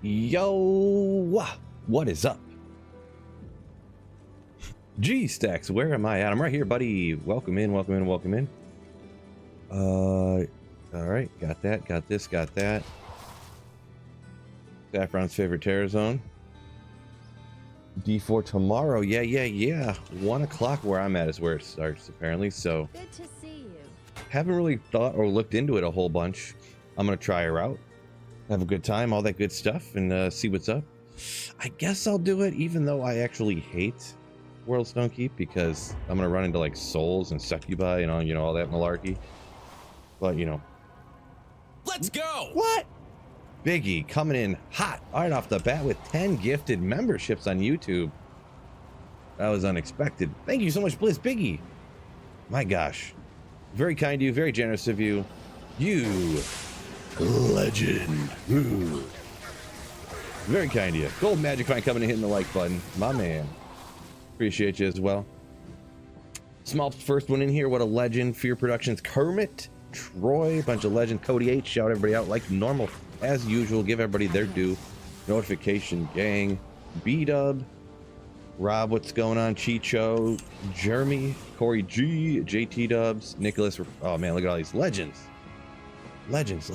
Yo, what is up? G Stacks, where am I at? I'm right here, buddy. Welcome in, welcome in, welcome in. All right, got that, got this, got that. Saffron's favorite terror zone. D4 tomorrow, yeah. 1 o'clock where I'm at is where it starts, apparently. So good to see you. Haven't really thought or looked into it a whole bunch. I'm gonna try her out, have a good time, all that good stuff, and see what's up. I guess I'll do it, even though I actually hate World Stone Keep, because I'm gonna run into like souls and succubi and you know, all that malarkey. But you know, let's go. What? Biggie coming in hot right off the bat with 10 gifted memberships on YouTube. That was unexpected. Thank you so much, Blizz Biggie. My gosh, very kind of you, very generous of you. You legend. Ooh. Very kind of you. Gold Magic Fine coming and hitting the like button, my man. Appreciate you as well. Small first one in here. What a legend. Fear Productions, Kermit, Troy, bunch of legend. Cody H, shout everybody out like normal as usual. Give everybody their due. Notification gang, B-Dub, Rob, what's going on? Chicho, Jeremy, Corey G, JT Dubs, Nicholas. Oh man, look at all these legends. Legends.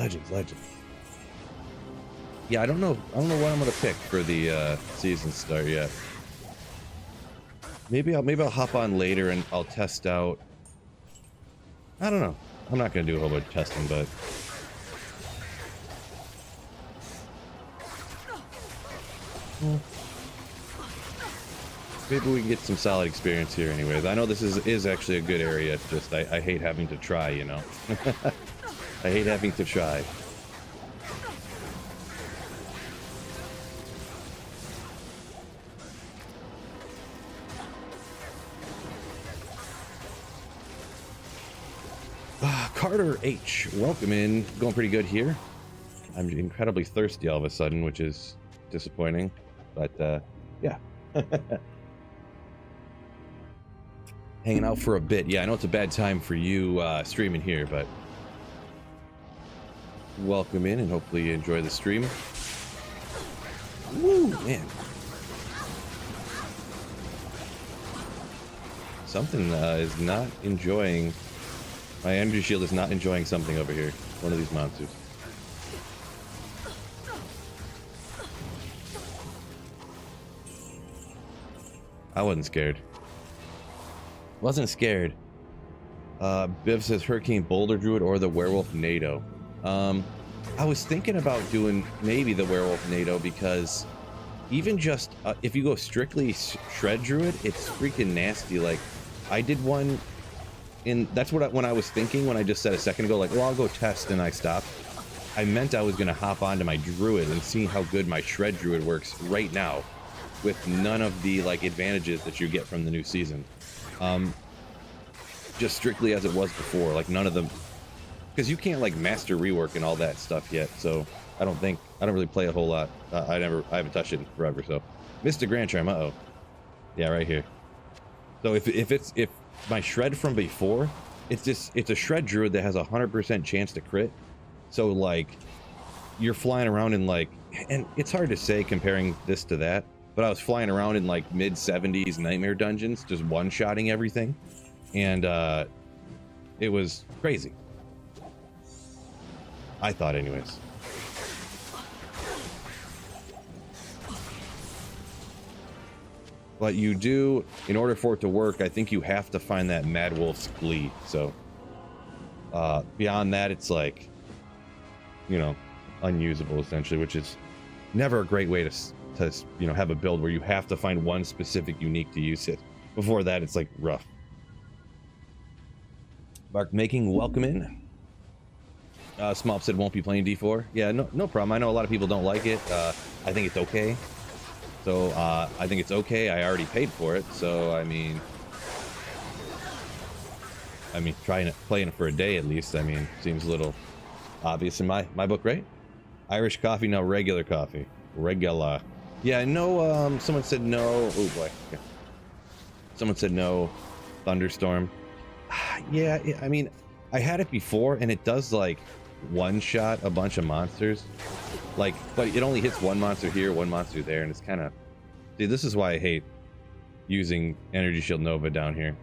Yeah, I don't know what I'm gonna pick for the season start yet. Maybe I'll hop on later and I'll test out. I don't know. I'm not gonna do a whole bunch of testing, but maybe we can get some solid experience here anyways. I know this is actually a good area. It's just I hate having to try, you know. I hate having to try. Carter H, welcome in. Going pretty good here. I'm incredibly thirsty all of a sudden, which is disappointing, but yeah. Hanging out for a bit. Yeah, I know it's a bad time for you streaming here, but welcome in and hopefully you enjoy the stream. Woo, man. Something is not enjoying. My energy shield is not enjoying something over here. One of these monsters. I wasn't scared. Wasn't scared. Biv says Hurricane Boulder Druid or the Werewolf NATO. I was thinking about doing maybe the Werewolf NATO because even just if you go strictly Shred Druid, it's freaking nasty. Like I did one. That's what when I was thinking when I just said a second ago, like, well, I'll go test, and I stopped. I meant I was gonna hop onto my Druid and see how good my Shred Druid works right now, with none of the like advantages that you get from the new season. Just strictly as it was before, like none of them, because you can't like master rework and all that stuff yet. So I don't really play a whole lot. I haven't touched it in forever. So Mr. Grand Charm, yeah, right here. So if my shred from before, it's a shred druid that has 100% chance to crit. So like you're flying around in like, and it's hard to say comparing this to that, but I was flying around in like mid 70s nightmare dungeons, just one-shotting everything, and it was crazy. I thought, anyways. But you do, in order for it to work, I think you have to find that Mad Wolf's Glee. So beyond that, it's like, you know, unusable essentially, which is never a great way to you know, have a build where you have to find one specific unique to use it. Before that, it's like rough. Bark making, welcome in. Smop said won't be playing D4. Yeah, no problem. I know a lot of people don't like it. I think it's okay. So I think it's okay. I already paid for it, so I mean, playing it for a day at least. I mean, seems a little obvious in my book, right? Irish coffee, now regular coffee, regular. Yeah, no. Someone said no. Oh boy. Yeah. Someone said no. Thunderstorm. Yeah, I mean, I had it before, and it does like one shot a bunch of monsters, Like, but it only hits one monster here, one monster there, and it's kind of... See, this is why I hate using Energy Shield Nova down here.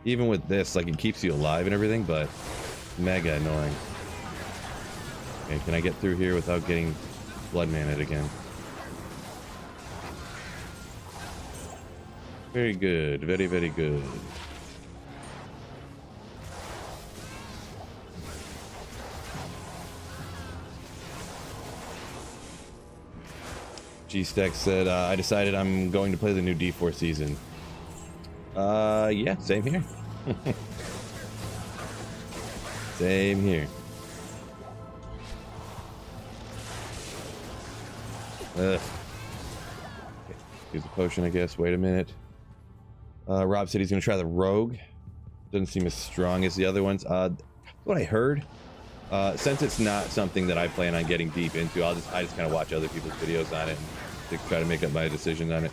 Even with this, like, it keeps you alive and everything, but mega annoying. Okay, can I get through here without getting blood maned again? Very good, very, very good. G-Stack said, I decided I'm going to play the new D4 season. Yeah, same here. Same here. Ugh. Okay, here's a potion, I guess. Wait a minute. Rob said he's going to try the Rogue. Doesn't seem as strong as the other ones. What I heard, since it's not something that I plan on getting deep into, I just kind of watch other people's videos on it and to try to make up my decision on it.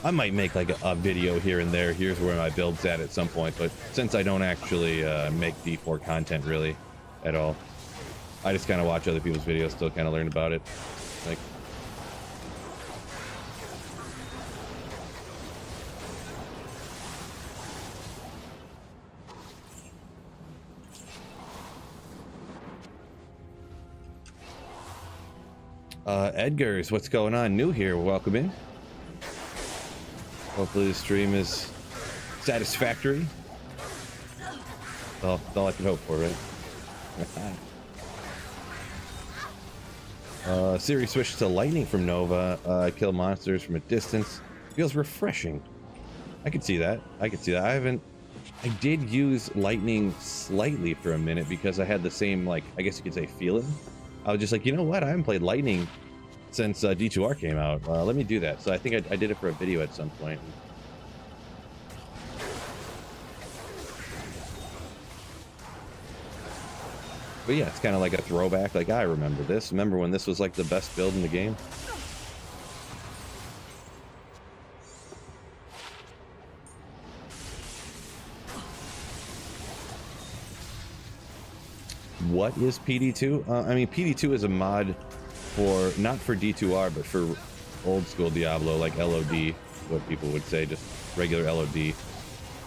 I might make like a video here and there. Here's where my build's at some point, but since I don't actually make D4 content really at all, I just kind of watch other people's videos, still kind of learn about it. Like, Edgar's, what's going on? New here, welcome in. Hopefully the stream is satisfactory. That's all I can hope for, right? Siri switched to lightning from Nova. Kill monsters from a distance. Feels refreshing. I could see that. I could see that. I did use lightning slightly for a minute because I had the same, like, I guess you could say feeling. I was just like, you know what? I haven't played lightning since D2R came out. Let me do that. So I think I did it for a video at some point. But yeah, it's kind of like a throwback. Like, I remember this. Remember when this was like the best build in the game? What is PD2? I mean, PD2 is a mod for, not for D2R, but for old school Diablo, like LOD, what people would say, just regular LOD. They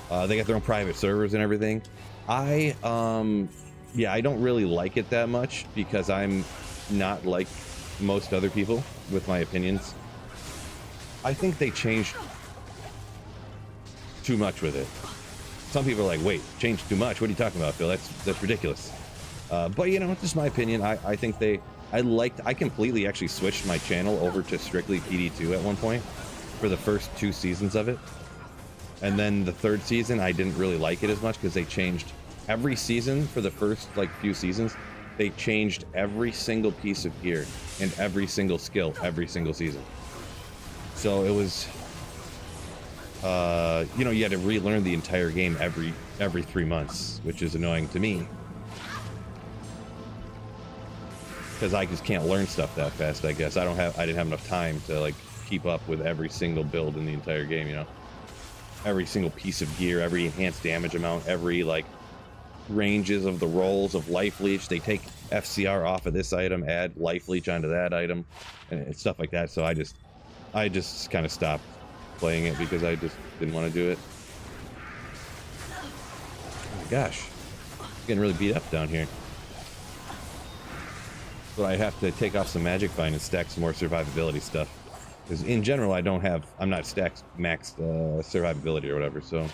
got their own private servers and everything. Yeah, I don't really like it that much because I'm not like most other people with my opinions. I think they changed too much with it. Some people are like, wait, changed too much? What are you talking about, Phil? That's ridiculous. But you know, it's just my opinion. I think I completely actually switched my channel over to strictly PD2 at one point for the first 2 seasons of it. And then the 3rd season, I didn't really like it as much because they changed every season for the first like few seasons. They changed every single piece of gear and every single skill every single season. So it was, you know, you had to relearn the entire game every 3 months, which is annoying to me. Because I just can't learn stuff that fast, I guess. I didn't have enough time to like keep up with every single build in the entire game, you know. Every single piece of gear, every enhanced damage amount, every like ranges of the rolls of life leech. They take FCR off of this item, add life leech onto that item, and stuff like that. So I just kind of stopped playing it because I just didn't want to do it. Oh my gosh, I'm getting really beat up down here. So I have to take off some magic find and stack some more survivability stuff. Because in general, I'm not stacked maxed survivability or whatever, so.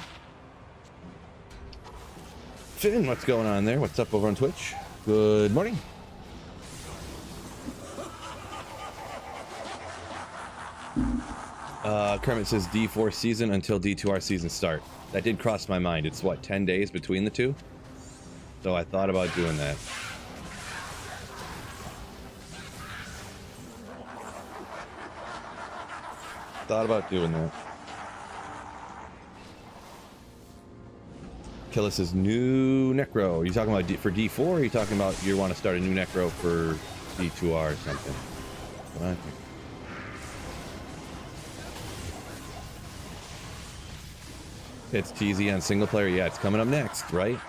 Finn, what's going on there? What's up over on Twitch? Good morning. Kermit says D4 season until D2R season start. That did cross my mind. It's what, 10 days between the two? So I thought about doing that. Thought about doing that. Killa says new Necro. Are you talking about for D4 or are you talking about you want to start a new Necro for D2R or something? Okay. It's TZ on single player. Yeah, it's coming up next, right?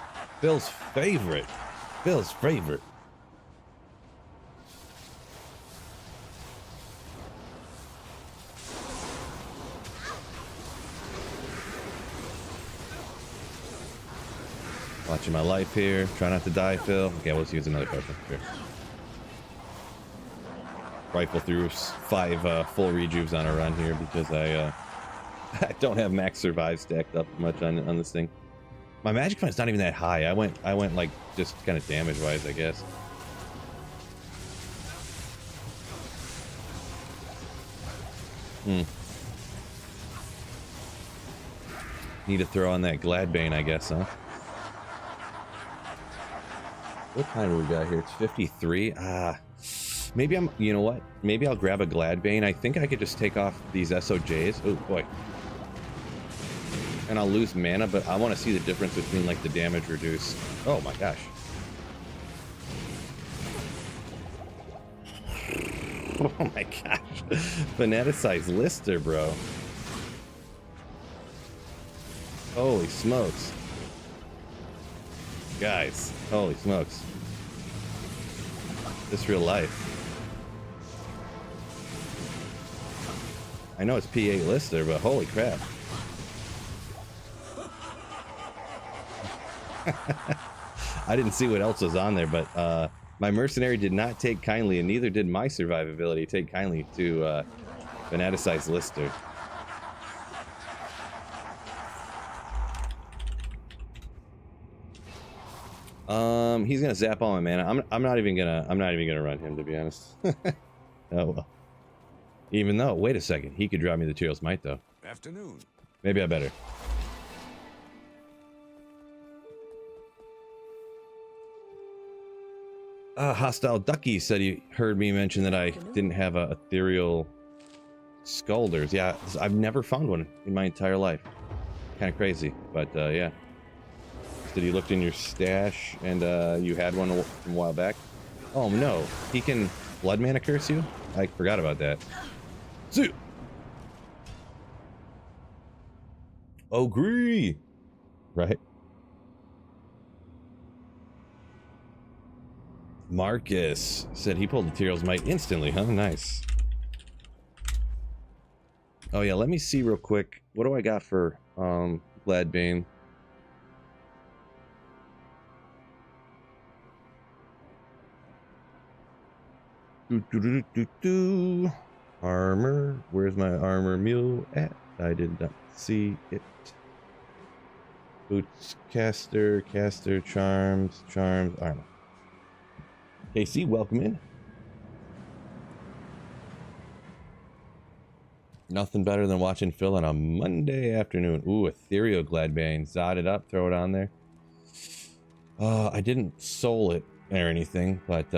Phil's favorite. Phil's favorite. Watching my life here. Try not to die, Phil. Okay, let's use another potion. Sure. Rifle through 5 full rejuves on a run here because I don't have max survive stacked up much on this thing. My magic point's not even that high. I went like just kind of damage wise, I guess. Need to throw on that Gladbane, I guess, huh? What time do we got here? It's 53. Maybe I'm, you know what? Maybe I'll grab a Gladbane. I think I could just take off these SOJs. Oh boy. And I'll lose mana, but I want to see the difference between like the damage reduced. Oh my gosh. Oh my gosh. Fanaticized Lister, bro. Holy smokes. Guys, holy smokes. This real life. I know it's P8 Lister, but holy crap. I didn't see what else was on there, but my mercenary did not take kindly, and neither did my survivability take kindly to Fanaticized Lister. He's gonna zap all my mana. I'm not even gonna run him, to be honest. Oh well. Even though, wait a second, he could drop me the Tyreals Might though. Afternoon. Maybe I better. Hostile Ducky said he heard me mention that I didn't have a ethereal Scalders. Yeah, I've never found one in my entire life. Kind of crazy, but yeah. Did he looked in your stash and you had one from a while back? Oh no, he can blood mana curse you? I forgot about that. See. Agree. Right. Marcus said he pulled the Tyreals Might instantly, huh? Nice. Oh yeah, let me see real quick. What do I got for Gladbane? Armor. Where's my armor mule at? I did not see it. Boots, caster, charms, armor. KC, welcome in. Nothing better than watching Phil on a Monday afternoon. Ooh, ethereal Gladbane. Zod it up, throw it on there. I didn't soul it or anything, but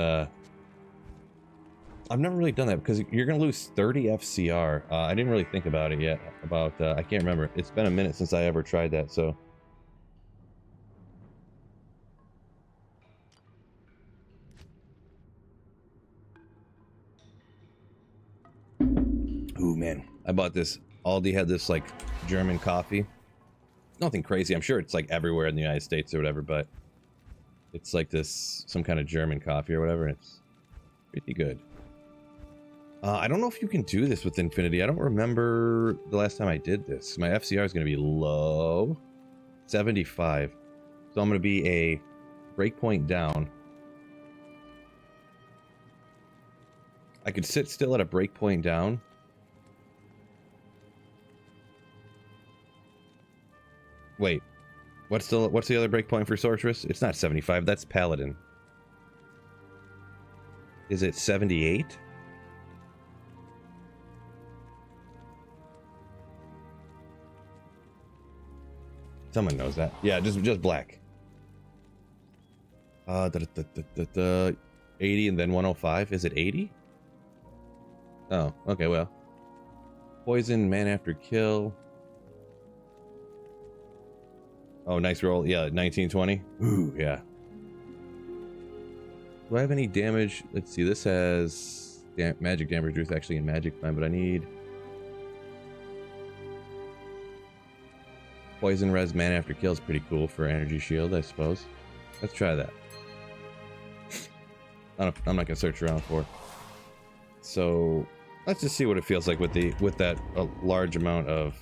I've never really done that because you're going to lose 30 FCR. I didn't really think about it yet. I can't remember. It's been a minute since I ever tried that, so. Ooh, man. I bought this. Aldi had this, like, German coffee. Nothing crazy. I'm sure it's, like, everywhere in the United States or whatever, but it's like this, some kind of German coffee or whatever, and it's pretty good. I don't know if you can do this with Infinity. I don't remember the last time I did this. My FCR is going to be low. 75. So I'm going to be a breakpoint down. I could sit still at a breakpoint down. Wait. What's the other breakpoint for Sorceress? It's not 75. That's Paladin. Is it 78? Someone knows that. Yeah, just black. 80 and then 105. Is it 80? Oh, okay, well. Poison, man after kill. Oh, nice roll. Yeah, 1920. Ooh, yeah. Do I have any damage? Let's see. This has magic damage reduced actually in magic time, but I need... Poison res mana after kill is pretty cool for energy shield, I suppose. Let's try that. I'm not gonna search around for it. So let's just see what it feels like with that large amount of.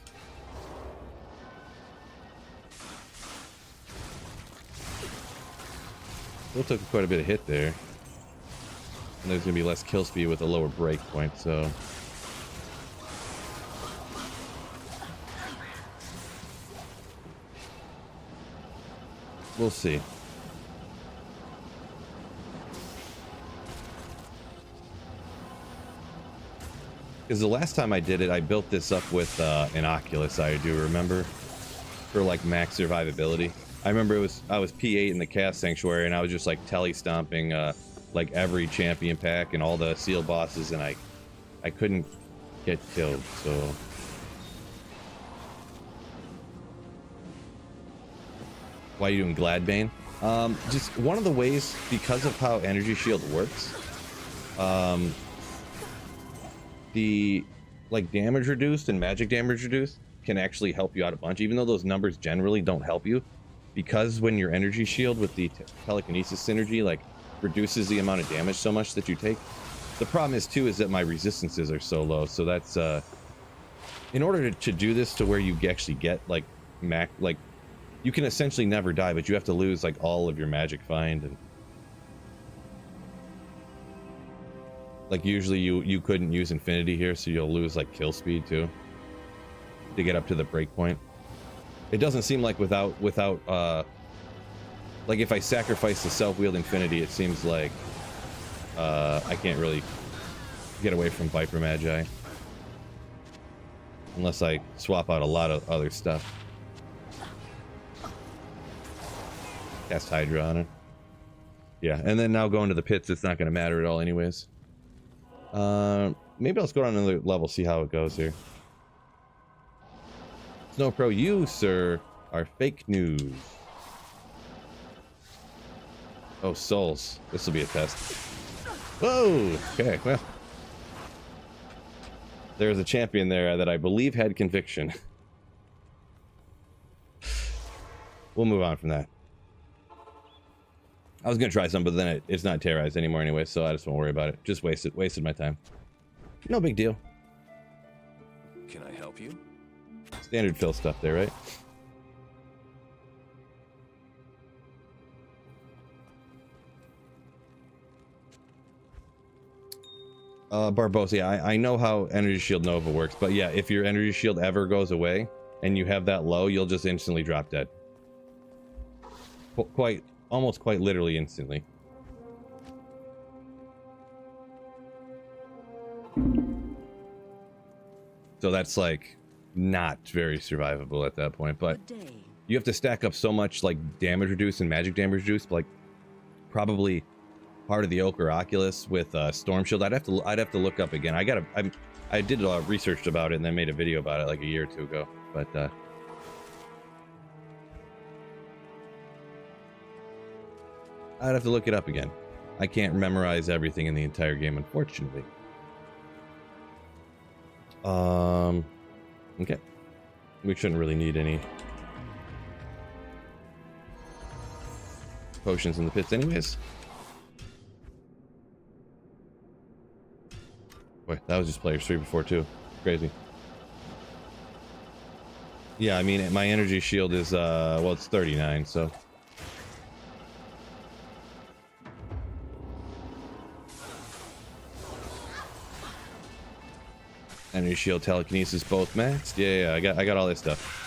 Still took quite a bit of hit there. And there's gonna be less kill speed with a lower break point, so. We'll see. Because the last time I did it, I built this up with an Oculus, I do remember, for like max survivability. I remember I was P8 in the Cast Sanctuary, and I was just like telly stomping like every champion pack and all the sealed bosses, and I couldn't get killed, so. Why are you doing Gladbane? Just one of the ways, because of how Energy Shield works, the like damage reduced and magic damage reduced can actually help you out a bunch, even though those numbers generally don't help you, because when your Energy Shield with the telekinesis synergy like reduces the amount of damage so much that you take. The problem is too is that my resistances are so low, so that's in order to do this to where you actually get like you can essentially never die, but you have to lose like all of your magic find, and like usually you couldn't use infinity here, so you'll lose like kill speed too to get up to the break point. It doesn't seem like without like if I sacrifice the self-wield infinity, it seems like I can't really get away from Viper Magi unless I swap out a lot of other stuff. Cast Hydra on it. Yeah, and then now going to the pits, it's not going to matter at all anyways. Maybe let's go down another level, see how it goes here. Snow Pro, you, sir, are fake news. Oh, souls. This will be a test. Whoa! Okay, well. There's a champion there that I believe had conviction. We'll move on from that. I was gonna try some, but then it's not terrorized anymore anyway, so I just won't worry about it. Just wasted my time. No big deal. Can I help you? Standard fill stuff there, right? Barbosa, yeah, I know how Energy Shield Nova works, but yeah, if your Energy Shield ever goes away and you have that low, you'll just instantly drop dead. Almost quite literally instantly. So that's like not very survivable at that point, but you have to stack up so much like damage reduce and magic damage reduce, like probably part of the Oak or Oculus with Storm Shield. I'd have to look up again. I did a lot of research about it and then made a video about it like a year or two ago, but I'd have to look it up again. I can't memorize everything in the entire game, unfortunately. Okay. We shouldn't really need any potions in the pits anyways. Boy, that was just players 3 before 2. Crazy. Yeah, I mean, my energy shield is, well, it's 39, so... Energy shield, telekinesis, both maxed. Yeah, I got all this stuff.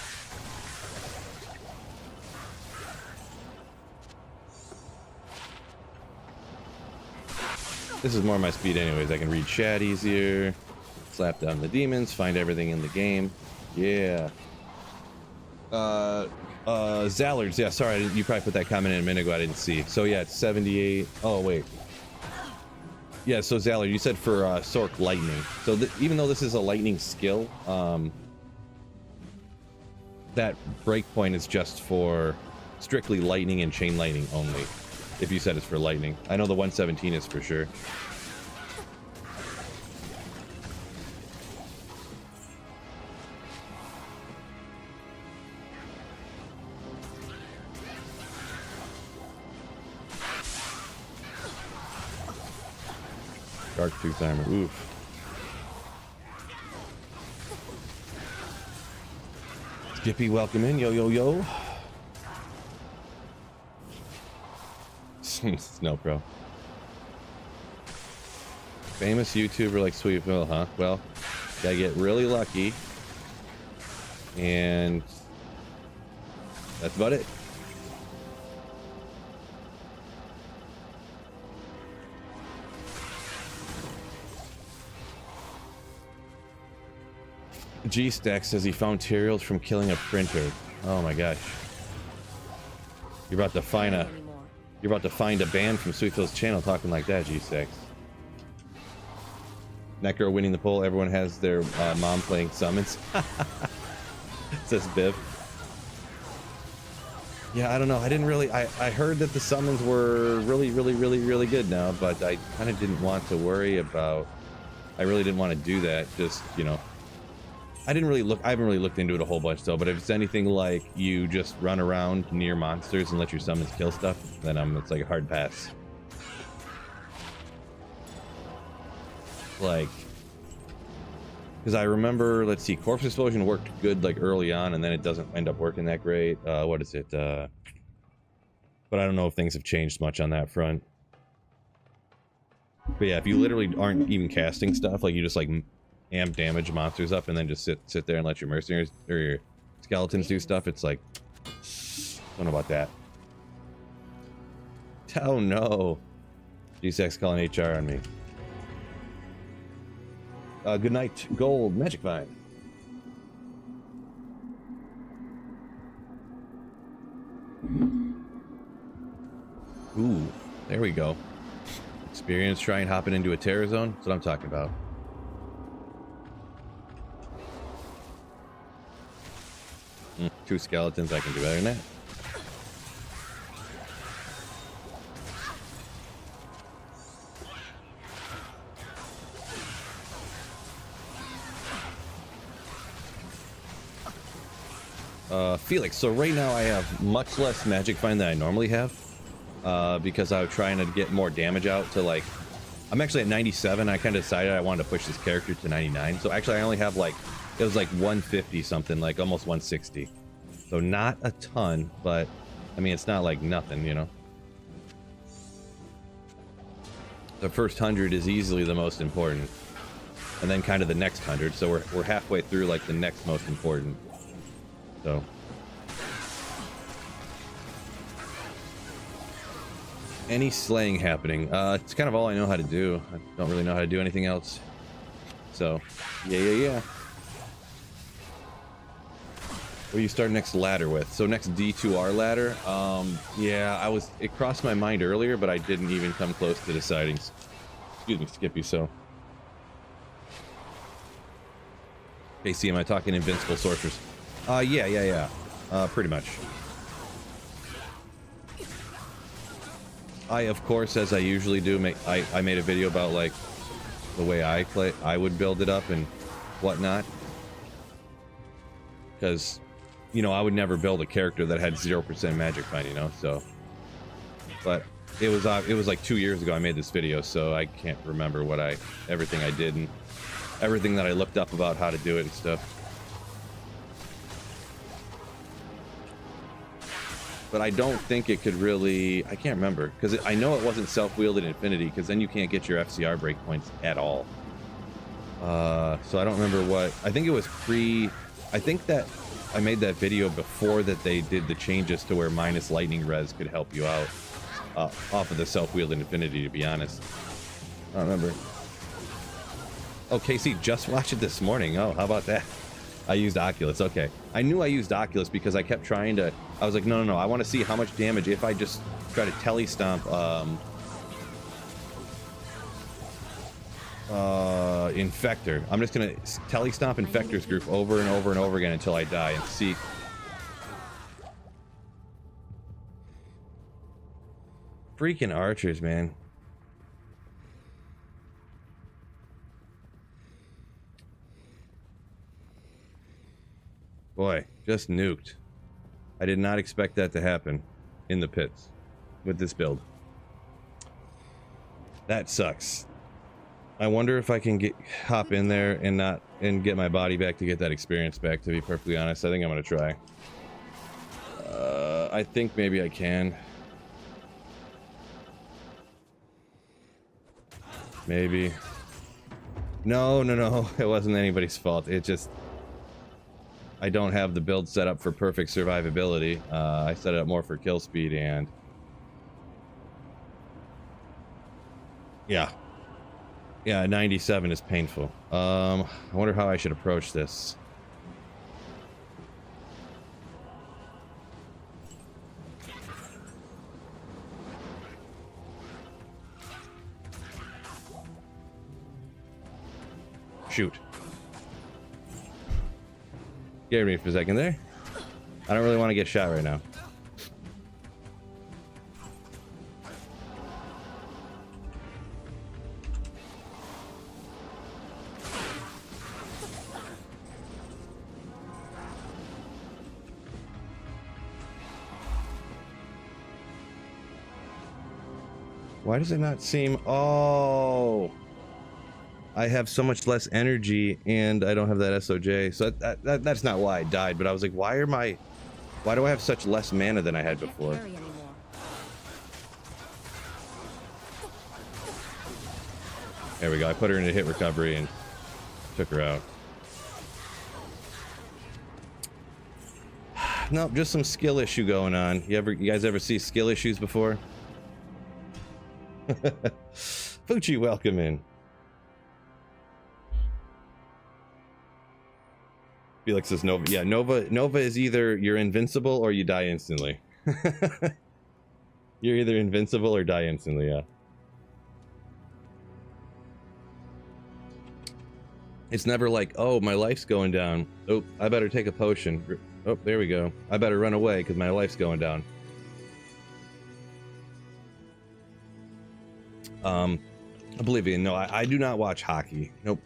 This is more my speed anyways. I can read chat easier, slap down the demons, find everything in the game. Yeah. Zallards. Yeah, sorry, you probably put that comment in a minute ago. I didn't see. So yeah, it's 78. Oh wait. Yeah, so Zallard, you said for Sork Lightning. So even though this is a lightning skill, that breakpoint is just for strictly lightning and chain lightning only. If you said it's for lightning. I know the 117 is for sure. Dark Tooth Armor. Oof. Skippy, welcome in. Yo, yo, yo. Snow Pro. Famous YouTuber like Sweet Phil, huh? Well, gotta get really lucky. And that's about it. G-Stack says he found Tyreals from killing a printer. Oh my gosh. You're about to find a ban from Sweetfield's channel talking like that, G-Stacks. Necro winning the poll. Everyone has their mom playing summons. Says Biv. Yeah, I don't know. I didn't really... I heard that the summons were really good now, but I kind of didn't want to worry about... I really didn't want to do that. Just, you know... I haven't really looked into it a whole bunch though, but if it's anything like you just run around near monsters and let your summons kill stuff, then it's like a hard pass. Like, because I remember, let's see, Corpse Explosion worked good like early on, and then it doesn't end up working that great. What is it? But I don't know if things have changed much on that front. But yeah, if you literally aren't even casting stuff, like you just like amp damage monsters up and then just sit there and let your mercenaries or your skeletons do stuff, it's like, don't know about that. Oh no. G6 calling HR on me. Good night, Gold Magic Vine. Ooh, there we go. Experience trying hopping into a terror zone. That's what I'm talking about. Two skeletons, I can do better than that. Felix, so right now I have much less magic find than I normally have, because I was trying to get more damage out to, like, I'm actually at 97. I kind of decided I wanted to push this character to 99. So actually I only have like, it was like 150 something, like almost 160. So not a ton, but I mean, it's not like nothing, you know. The first 100 is easily the most important, and then kind of the next 100. So we're halfway through like the next most important. So any slaying happening? It's kind of all I know how to do. I don't really know how to do anything else. So yeah. What do you start next ladder with? So next D2R ladder. Yeah, it crossed my mind earlier, but I didn't even come close to deciding. Excuse me, Skippy. So Casey, am I talking invincible sorcerers? Yeah. Pretty much. I, of course, as I usually do, I made a video about like the way I would build it up and whatnot, because, you know, I would never build a character that had 0% magic find, you know. So, but it was like 2 years ago I made this video, so I can't remember everything I did and everything that I looked up about how to do it and stuff. But I don't think it could really... I can't remember, because I know it wasn't self-wielded Infinity, because then you can't get your FCR breakpoints at all. So I don't remember what... I think it was I think that I made that video before that they did the changes to where minus lightning res could help you out off of the self-wielded Infinity, to be honest. I don't remember. Oh, Casey just watched it this morning. Oh, how about that? I used Oculus. Okay. I knew I used Oculus because I kept trying to... I was like, no. I want to see how much damage if I just try to telestomp Infector. I'm just going to telestomp Infector's group over and over and over again until I die and see... Freaking archers, man. Boy, just nuked. I did not expect that to happen in the pits with this build. That sucks. I wonder if I can hop in there and get my body back to get that experience back, to be perfectly honest. I think I'm gonna try. I think maybe I can. Maybe. No. It wasn't anybody's fault. It just... I don't have the build set up for perfect survivability. I set it up more for kill speed and... Yeah. Yeah, 97 is painful. I wonder how I should approach this. Shoot. Scared me for a second there. I don't really want to get shot right now. Why does it not seem... Oh... I have so much less energy and I don't have that SOJ. So that's not why I died, but I was like, why do I have such less mana than I had before? There we go. I put her into hit recovery and took her out. Nope, just some skill issue going on. You guys ever see skill issues before? Fuchi, welcome in. Felix says Nova. Yeah, Nova is either you're invincible or you die instantly. You're either invincible or die instantly, yeah. It's never like, oh, my life's going down. Oh, I better take a potion. Oh, there we go. I better run away because my life's going down. Oblivion, no, I do not watch hockey. Nope.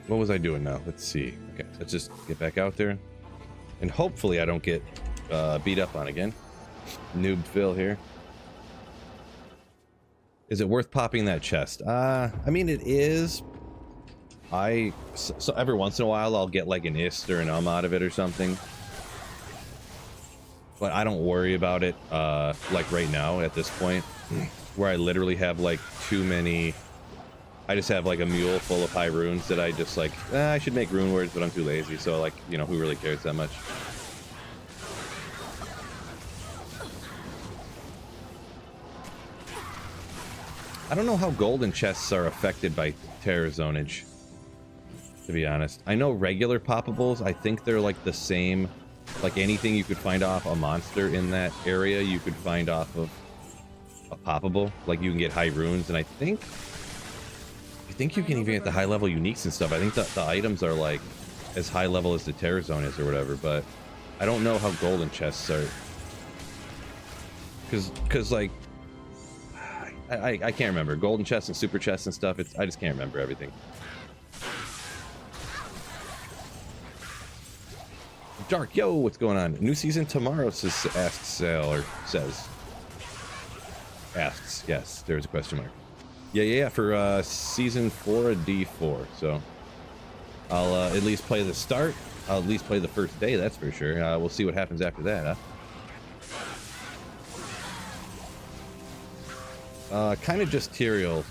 What was I doing now? Let's see. Okay, let's just get back out there. And hopefully I don't get beat up on again. Noob Phil here. Is it worth popping that chest? I mean, it is. So every once in a while I'll get like an ist or an out of it or something. But I don't worry about it like right now at this point, where I literally have like too many. I just have like a mule full of high runes that I just like, I should make rune words, but I'm too lazy. So like, you know, who really cares that much? I don't know how golden chests are affected by terror zonage, to be honest. I know regular poppables, I think they're like the same, like anything you could find off a monster in that area, you could find off of a poppable. Like you can get high runes, and I think you can even get the high level uniques and stuff. I think that the items are like as high level as the terror zone is or whatever, but I don't know how golden chests are. Cause like, I can't remember. Golden chests and super chests and stuff, I just can't remember everything. Dark, yo, what's going on? New season tomorrow, asks Sal, or says. Asks, yes, there's a question mark. Yeah, for season 4 of D4, so I'll at least play the start. I'll at least play the first day, that's for sure. We'll see what happens after that, huh? Kind of just Tyreals,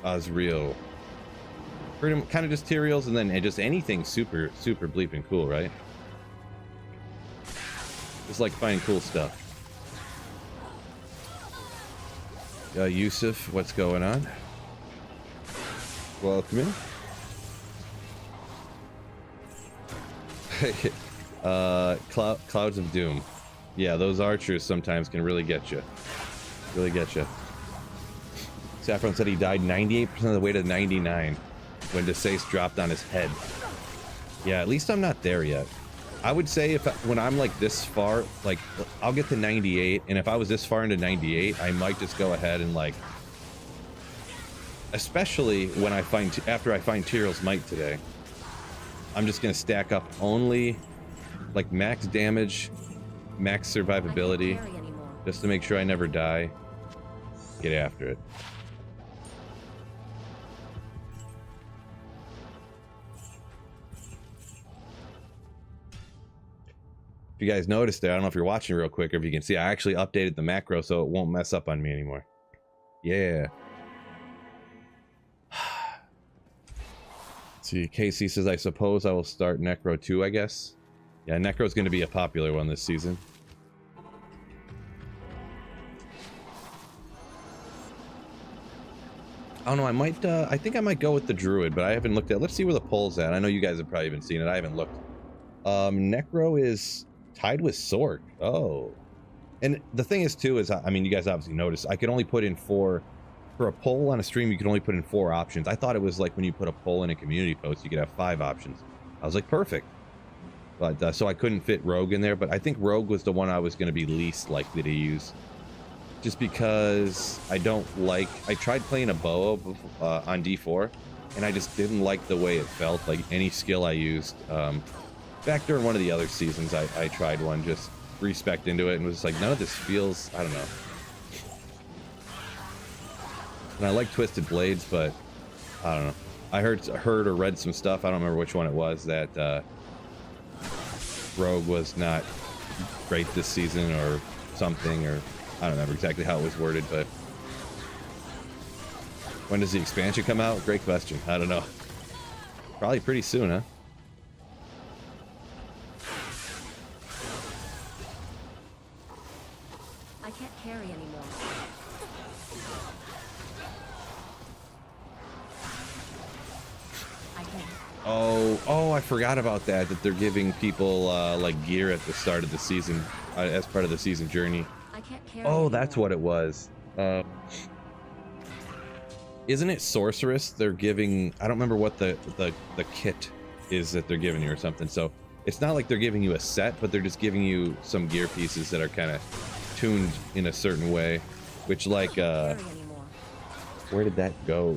Osreal. Kind of just Tyreals, and then just anything super bleeping cool, right? Just like finding cool stuff. Yusuf, what's going on? Welcome in. Clouds of Doom. Yeah, those archers sometimes can really get you. Really get you. Saffron said he died 98% of the way to 99 when DeSace dropped on his head. Yeah, at least I'm not there yet. I would say when I'm like this far, like I'll get to 98, and if I was this far into 98, I might just go ahead and like, especially when after I find Tyreals Might today, I'm just gonna stack up only like max damage, max survivability, just to make sure I never die. get after it. If you guys noticed there, I don't know if you're watching real quick or if you can see, I actually updated the macro so it won't mess up on me anymore. Yeah. Let's see, Casey says, I suppose I will start Necro 2, I guess. Yeah, Necro's going to be a popular one this season. I don't know, I might, I think I might go with the Druid, but I haven't looked at, let's see where the poll's at. I know you guys have probably been seeing it, I haven't looked. Necro is tied with Sork. Oh. And the thing is, too, is, I mean, you guys obviously noticed, I could only put in 4, for a poll on a stream, you could only put in 4 options. I thought it was like when you put a poll in a community post, you could have 5 options. I was like, perfect. But, so I couldn't fit Rogue in there, but I think Rogue was the one I was going to be least likely to use. Just because I don't like, I tried playing a bow on D4, and I just didn't like the way it felt, like any skill I used. Back during one of the other seasons, I tried one, just respect into it, and was like, none of this feels, I don't know. And I like Twisted Blades, but I don't know. I heard or read some stuff, I don't remember which one it was, that Rogue was not great this season or something, or I don't remember exactly how it was worded, but when does the expansion come out? Great question. I don't know. Probably pretty soon, huh? I can't carry anymore. I can't. Oh, I forgot about that they're giving people like gear at the start of the season as part of the season journey. I can't carry Oh, anymore. that's what it was. Isn't it Sorceress? They're giving, I don't remember what the kit is that they're giving you or something. So it's not like they're giving you a set, but they're just giving you some gear pieces that are kind of tuned in a certain way, which like, Carry anymore. where did that go?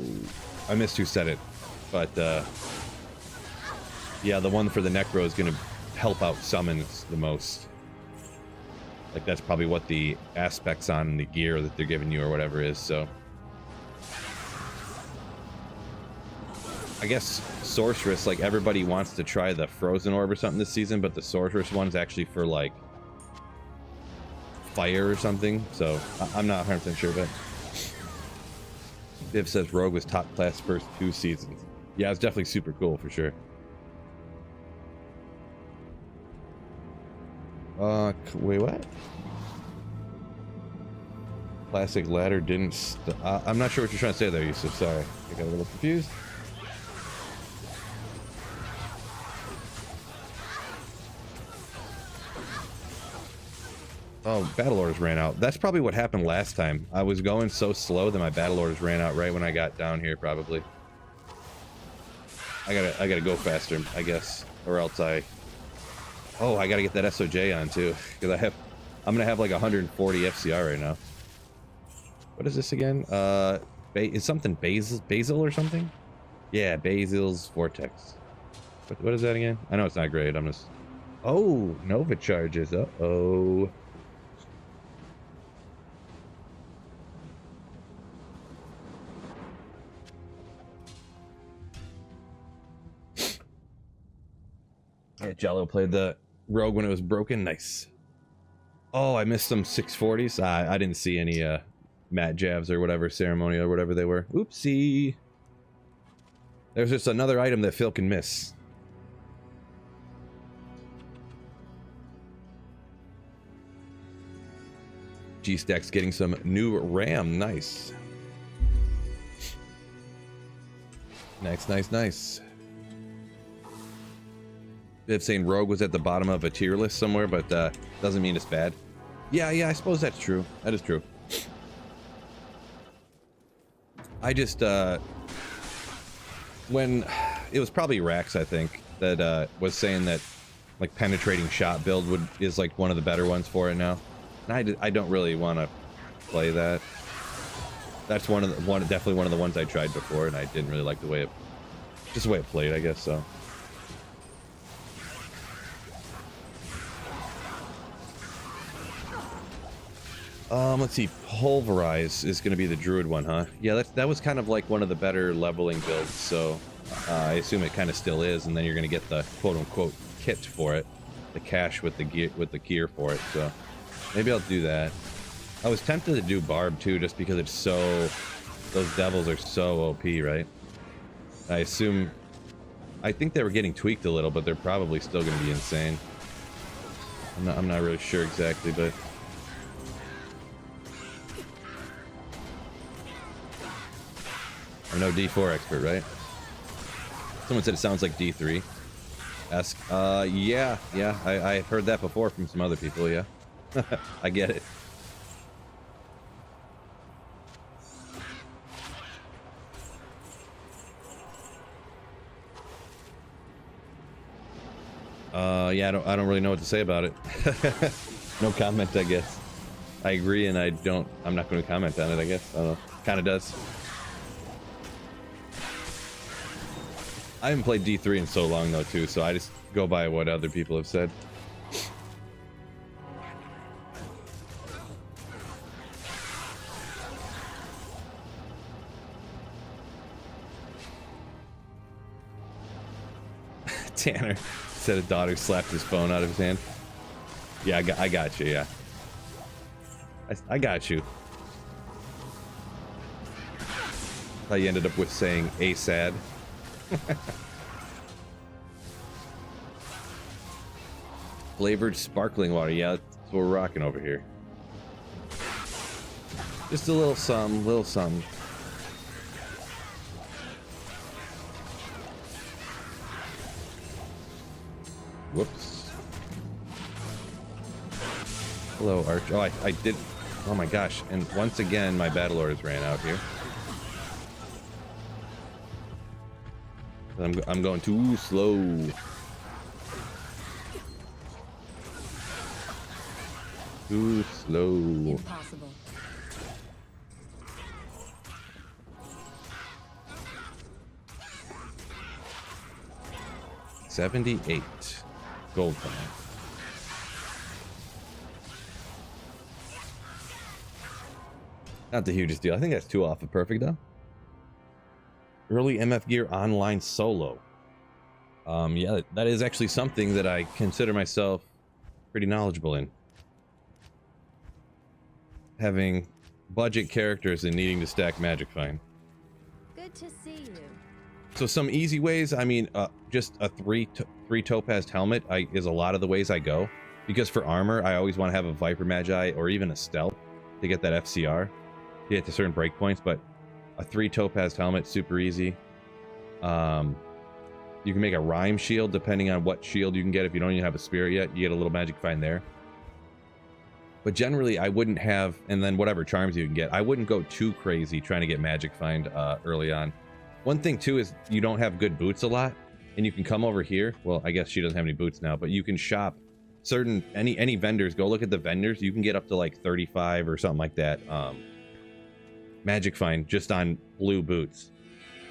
I missed who said it, but yeah, the one for the Necro is going to help out summons the most. Like, that's probably what the aspects on the gear that they're giving you or whatever is, so. I guess Sorceress, like, everybody wants to try the Frozen Orb or something this season, but the Sorceress one's actually for, like, fire or something, so I'm not 100% sure, but Viv says Rogue was top class first 2 seasons. Yeah, it's definitely super cool for sure. Wait, what? Classic ladder didn't I'm not sure what you're trying to say there, Yusuf. Sorry. I got a little confused. Oh, battle orders ran out. That's probably what happened last time. I was going so slow that my battle orders ran out right when I got down here, probably. I gotta go faster, I guess, or else oh, I gotta get that SOJ on too, because I'm gonna have like 140 FCR right now. What is this again? Is something Basil or something? Yeah, Basil's Vortex. What is that again? I know it's not great. I'm just. Oh, Nova charges. Uh-oh. Yeah, Jello played the Rogue when it was broken. Nice. Oh, I missed some 640s. I didn't see any Matt Javs or whatever, ceremony or whatever they were. Oopsie. There's just another item that Phil can miss. G-Stack's getting some new RAM. Nice. Nice, nice, nice. Viv saying Rogue was at the bottom of a tier list somewhere, but doesn't mean it's bad. Yeah, I suppose that's true. That is true. I just, when, it was probably Rax, I think, that was saying that, like, penetrating shot build is like one of the better ones for it now. And I don't really want to play that. That's definitely one of the ones I tried before, and I didn't really like the way just the way it played, I guess, so. Let's see. Pulverize is going to be the druid one, huh? Yeah, that was kind of like one of the better leveling builds, so I assume it kind of still is, and then you're going to get the quote-unquote kit for it, the cash with the gear for it, so maybe I'll do that. I was tempted to do Barb too, just because it's so... Those devils are so OP, right? I think they were getting tweaked a little, but they're probably still going to be insane. I'm not really sure exactly, but... I'm no D4 expert, right? Someone said it sounds like D3. Ask, yeah, I've heard that before from some other people, yeah. I get it. Yeah, I don't really know what to say about it. No comment, I guess. I agree, and I'm not going to comment on it, I guess. I don't know. Kind of does. I haven't played D3 in so long, though, too, so I just go by what other people have said. Tanner said a daughter slapped his phone out of his hand. Yeah, I got you, yeah. I got you. How you ended up with saying ASAD. Flavored sparkling water, yeah, that's what we're rocking over here. Just a little something, Whoops. Hello, Arch. Oh, I did. Oh my gosh. And once again, my battle orders ran out here. I'm going too slow. Too slow. Impossible. $78 gold coin. Not the hugest deal. I think that's 2 off of perfect though. Early MF gear online solo. Yeah, that is actually something that I consider myself pretty knowledgeable in. Having budget characters and needing to stack magic find. Good to see you. So some easy ways, I mean, just a three topaz helmet is a lot of the ways I go. Because for armor, I always want to have a Viper Magi or even a stealth to get that FCR. To get to certain breakpoints, but a 3 topaz helmet, super easy. You can make a rhyme shield depending on what shield you can get. If you don't even have a spirit yet, you get a little magic find there. But generally, I wouldn't have, and then whatever charms you can get, I wouldn't go too crazy trying to get magic find early on. One thing too is you don't have good boots a lot, and you can come over here. Well, I guess she doesn't have any boots now, but you can shop any vendors. Go look at the vendors. You can get up to like 35 or something like that. Magic find just on blue boots.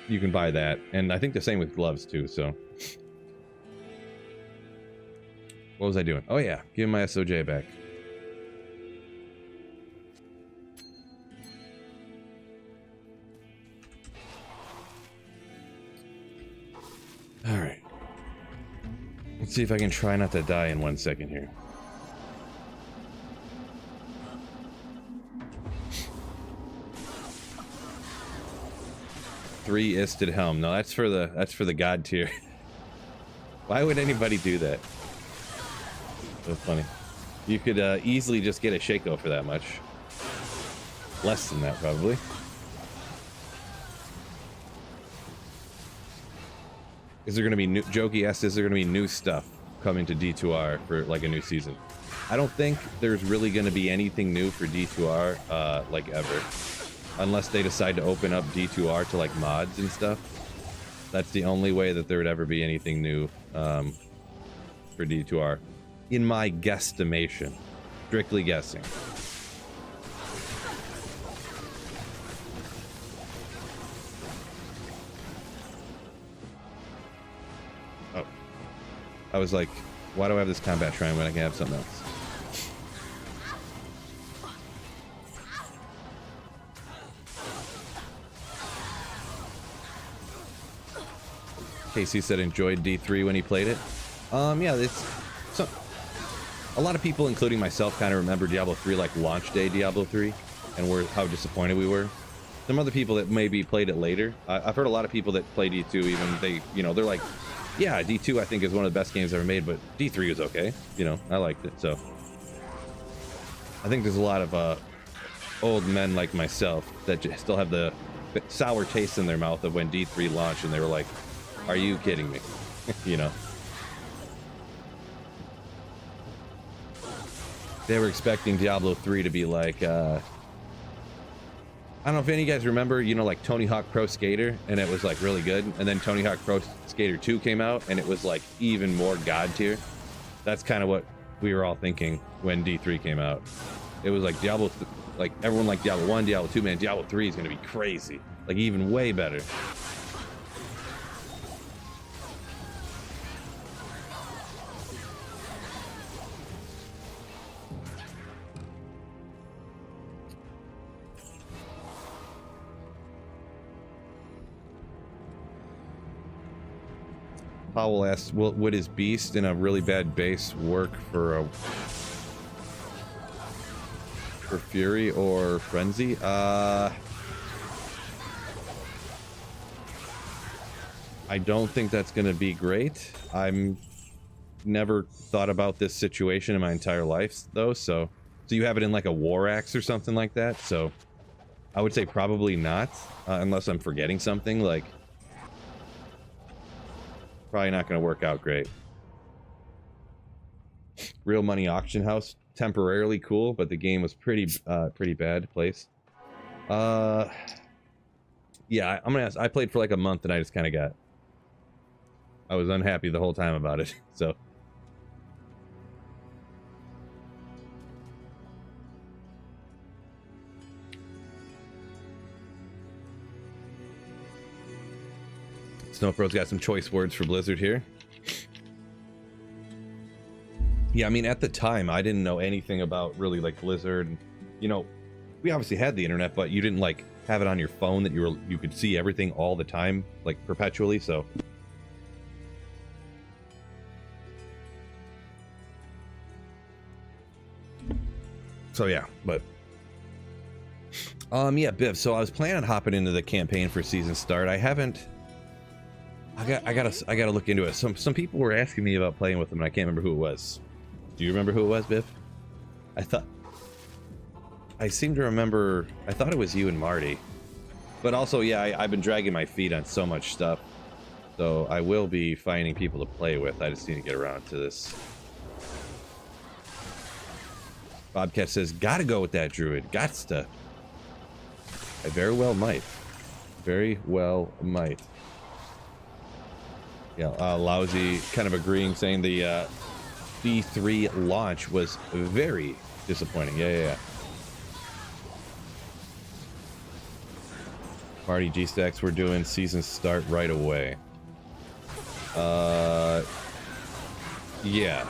You can buy that, and I think the same with gloves too. So what was I doing? Oh yeah, give my SOJ back. All right, let's see if I can try not to die in 1 second here. Three isted helm. No, that's for the god tier. Why would anybody do that? So funny. You could easily just get a Shaco for that much. Less than that, probably. Is there going to be new... Jokey asked, is there going to be new stuff coming to D2R for, like, a new season? I don't think there's really going to be anything new for D2R, like, ever. Unless they decide to open up D2R to, like, mods and stuff. That's the only way that there would ever be anything new, for D2R. In my guesstimation. Strictly guessing. Oh. I was like, why do I have this combat shrine when I can have something else? Casey said enjoyed D3 when he played it. Yeah, it's so, a lot of people, including myself, kind of remember Diablo 3 like launch day Diablo 3, and how disappointed we were. Some other people that maybe played it later, I've heard a lot of people that play D2, even they're like, yeah, D2 I think is one of the best games ever made, but D3 is okay. I liked it. So I think there's a lot of old men like myself that still have the sour taste in their mouth of when D3 launched, and they were like, are you kidding me? They were expecting Diablo 3 to be like, I don't know if any of you guys remember, like Tony Hawk Pro Skater, and it was like really good. And then Tony Hawk Pro Skater 2 came out, and it was like even more god tier. That's kind of what we were all thinking when D3 came out. It was like like everyone liked Diablo 1, Diablo 2, man, Diablo 3 is going to be crazy. Like even way better. Powell asks, would his beast in a really bad base work for Fury or Frenzy? I don't think that's going to be great. I'm never thought about this situation in my entire life, though. So you have it in like a War Axe or something like that. So I would say probably not, unless I'm forgetting something. Like, probably not going to work out great. Real Money Auction House, temporarily cool, but the game was pretty bad place. Yeah, I'm gonna ask. I played for like a month and I just kind of I was unhappy the whole time about it. So Snowpro's got some choice words for Blizzard here. Yeah, I mean, at the time, I didn't know anything about really like Blizzard. We obviously had the internet, but you didn't like have it on your phone that you could see everything all the time, like perpetually. So yeah, but yeah, Biv. So I was planning on hopping into the campaign for season start. I haven't. I gotta look into it. Some people were asking me about playing with them, and I can't remember who it was. Do you remember who it was, Biff? I seem to remember. I thought it was you and Marty. But also, yeah, I've been dragging my feet on so much stuff, so I will be finding people to play with. I just need to get around to this. Bobcat says, "Gotta go with that druid. Gots to." I very well might. Very well might. Yeah, Lousy kind of agreeing, saying the D3 launch was very disappointing. Yeah. Party G-Stacks, we're doing season start right away. Yeah.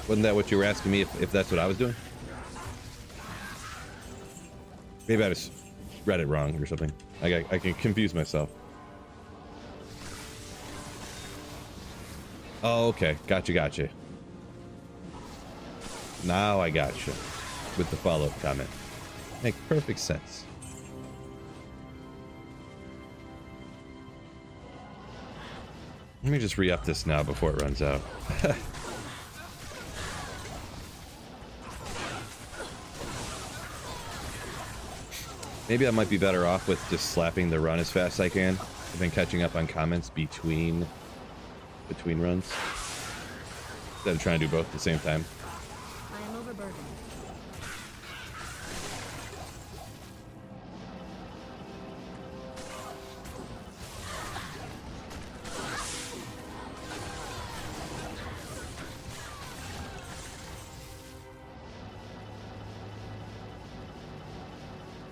Wasn't that what you were asking me if that's what I was doing? Maybe I just read it wrong or something. I can confuse myself. Oh, okay. Gotcha. Now I gotcha. With the follow-up comment. Makes perfect sense. Let me just re-up this now before it runs out. Maybe I might be better off with just slapping the run as fast as I can. I've been catching up on comments between runs instead of trying to do both at the same time. I am overburdened.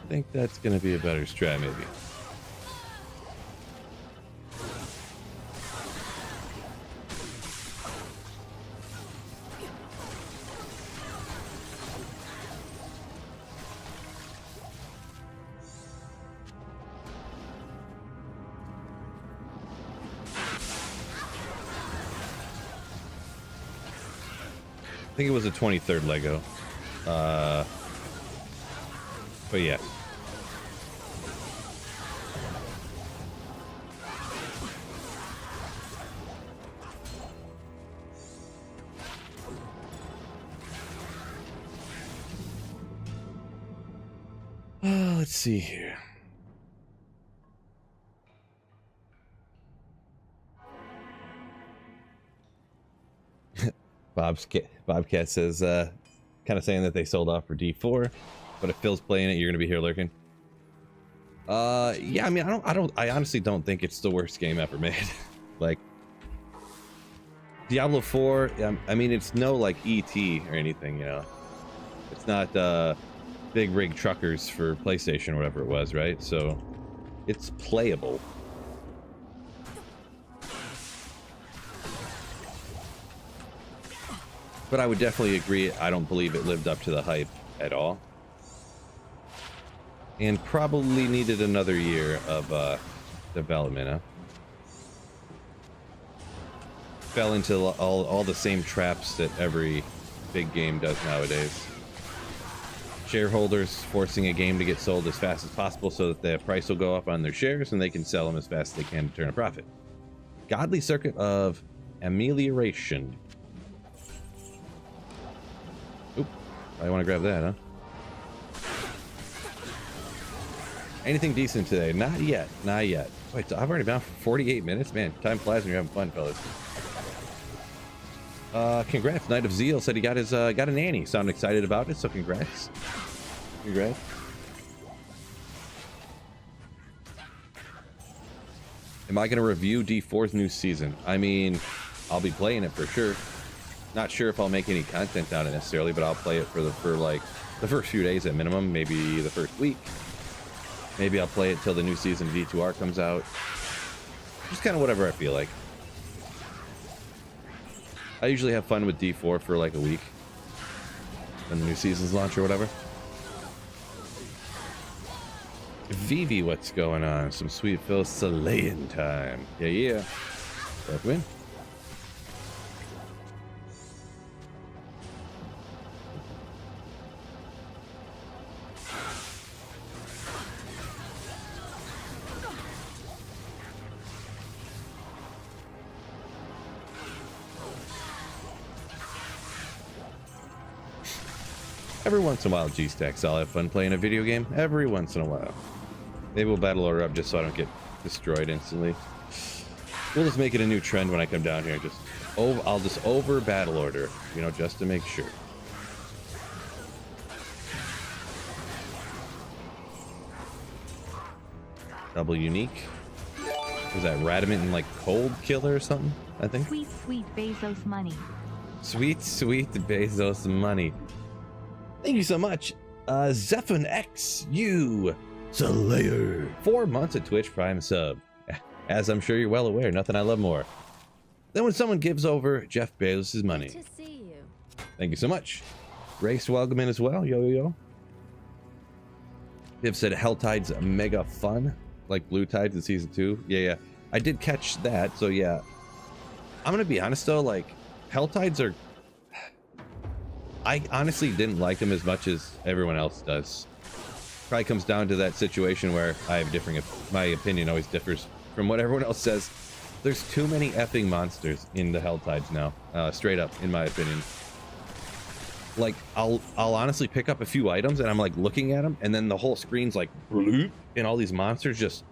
I think that's going to be a better strat, maybe. think it was a 23rd Lego. But yeah. Let's see here. Bobcat says, kind of saying that they sold off for D4, but if Phil's playing it, you're gonna be here lurking. Yeah, I mean, I honestly don't think it's the worst game ever made. Like, Diablo 4, I mean, it's no like ET or anything, you know. It's not big rig truckers for PlayStation or whatever it was, right? So it's playable. But I would definitely agree, I don't believe it lived up to the hype at all. And probably needed another year of development, huh? Fell into all the same traps that every big game does nowadays. Shareholders forcing a game to get sold as fast as possible so that the price will go up on their shares and they can sell them as fast as they can to turn a profit. Godly circuit of amelioration. Oop, I want to grab that, huh? Anything decent today? Not yet, not yet. Wait, I've already been on for 48 minutes? Man, time flies when you're having fun, fellas. Congrats, Knight of Zeal said he got his got a nanny. Sound excited about it, so congrats. Congrats. Am I gonna review D4's new season? I mean, I'll be playing it for sure. Not sure if I'll make any content on it necessarily, but I'll play it for like the first few days at minimum, maybe the first week. Maybe I'll play it till the new season of D2R comes out. Just kind of whatever I feel like. I usually have fun with D4 for like a week when the new season's launch or whatever. Vivi, what's going on? Some sweet Phil Slammin time. Yeah, yeah. Let's win. Every once in a while, G-Stacks, I'll have fun playing a video game. Every once in a while. Maybe we'll battle order up just so I don't get destroyed instantly. We'll just make it a new trend when I come down here. I'll just over battle order, you know, just to make sure. Double unique. Was that Radamant and like Cold Killer or something? I think. Sweet, sweet Bezos money. Sweet, sweet Bezos money. Thank you so much, Zephon X, you Slayer. 4 months at Twitch Prime sub. As I'm sure you're well aware, nothing I love more than when someone gives over Jeff Bezos' money. Good to see you. Thank you so much. Race, welcome in as well. Yo, yo, yo. Viv said Helltide's mega fun, like Blue Tides in season 2. Yeah, yeah. I did catch that, so yeah. I'm gonna be honest though, like Helltides are. I honestly didn't like them as much as everyone else does. Probably comes down to that situation where I have differing. My opinion always differs from what everyone else says. There's too many effing monsters in the Helltides now. Straight up, in my opinion. Like I'll honestly pick up a few items and I'm like looking at them, and then the whole screen's like bloop, and all these monsters just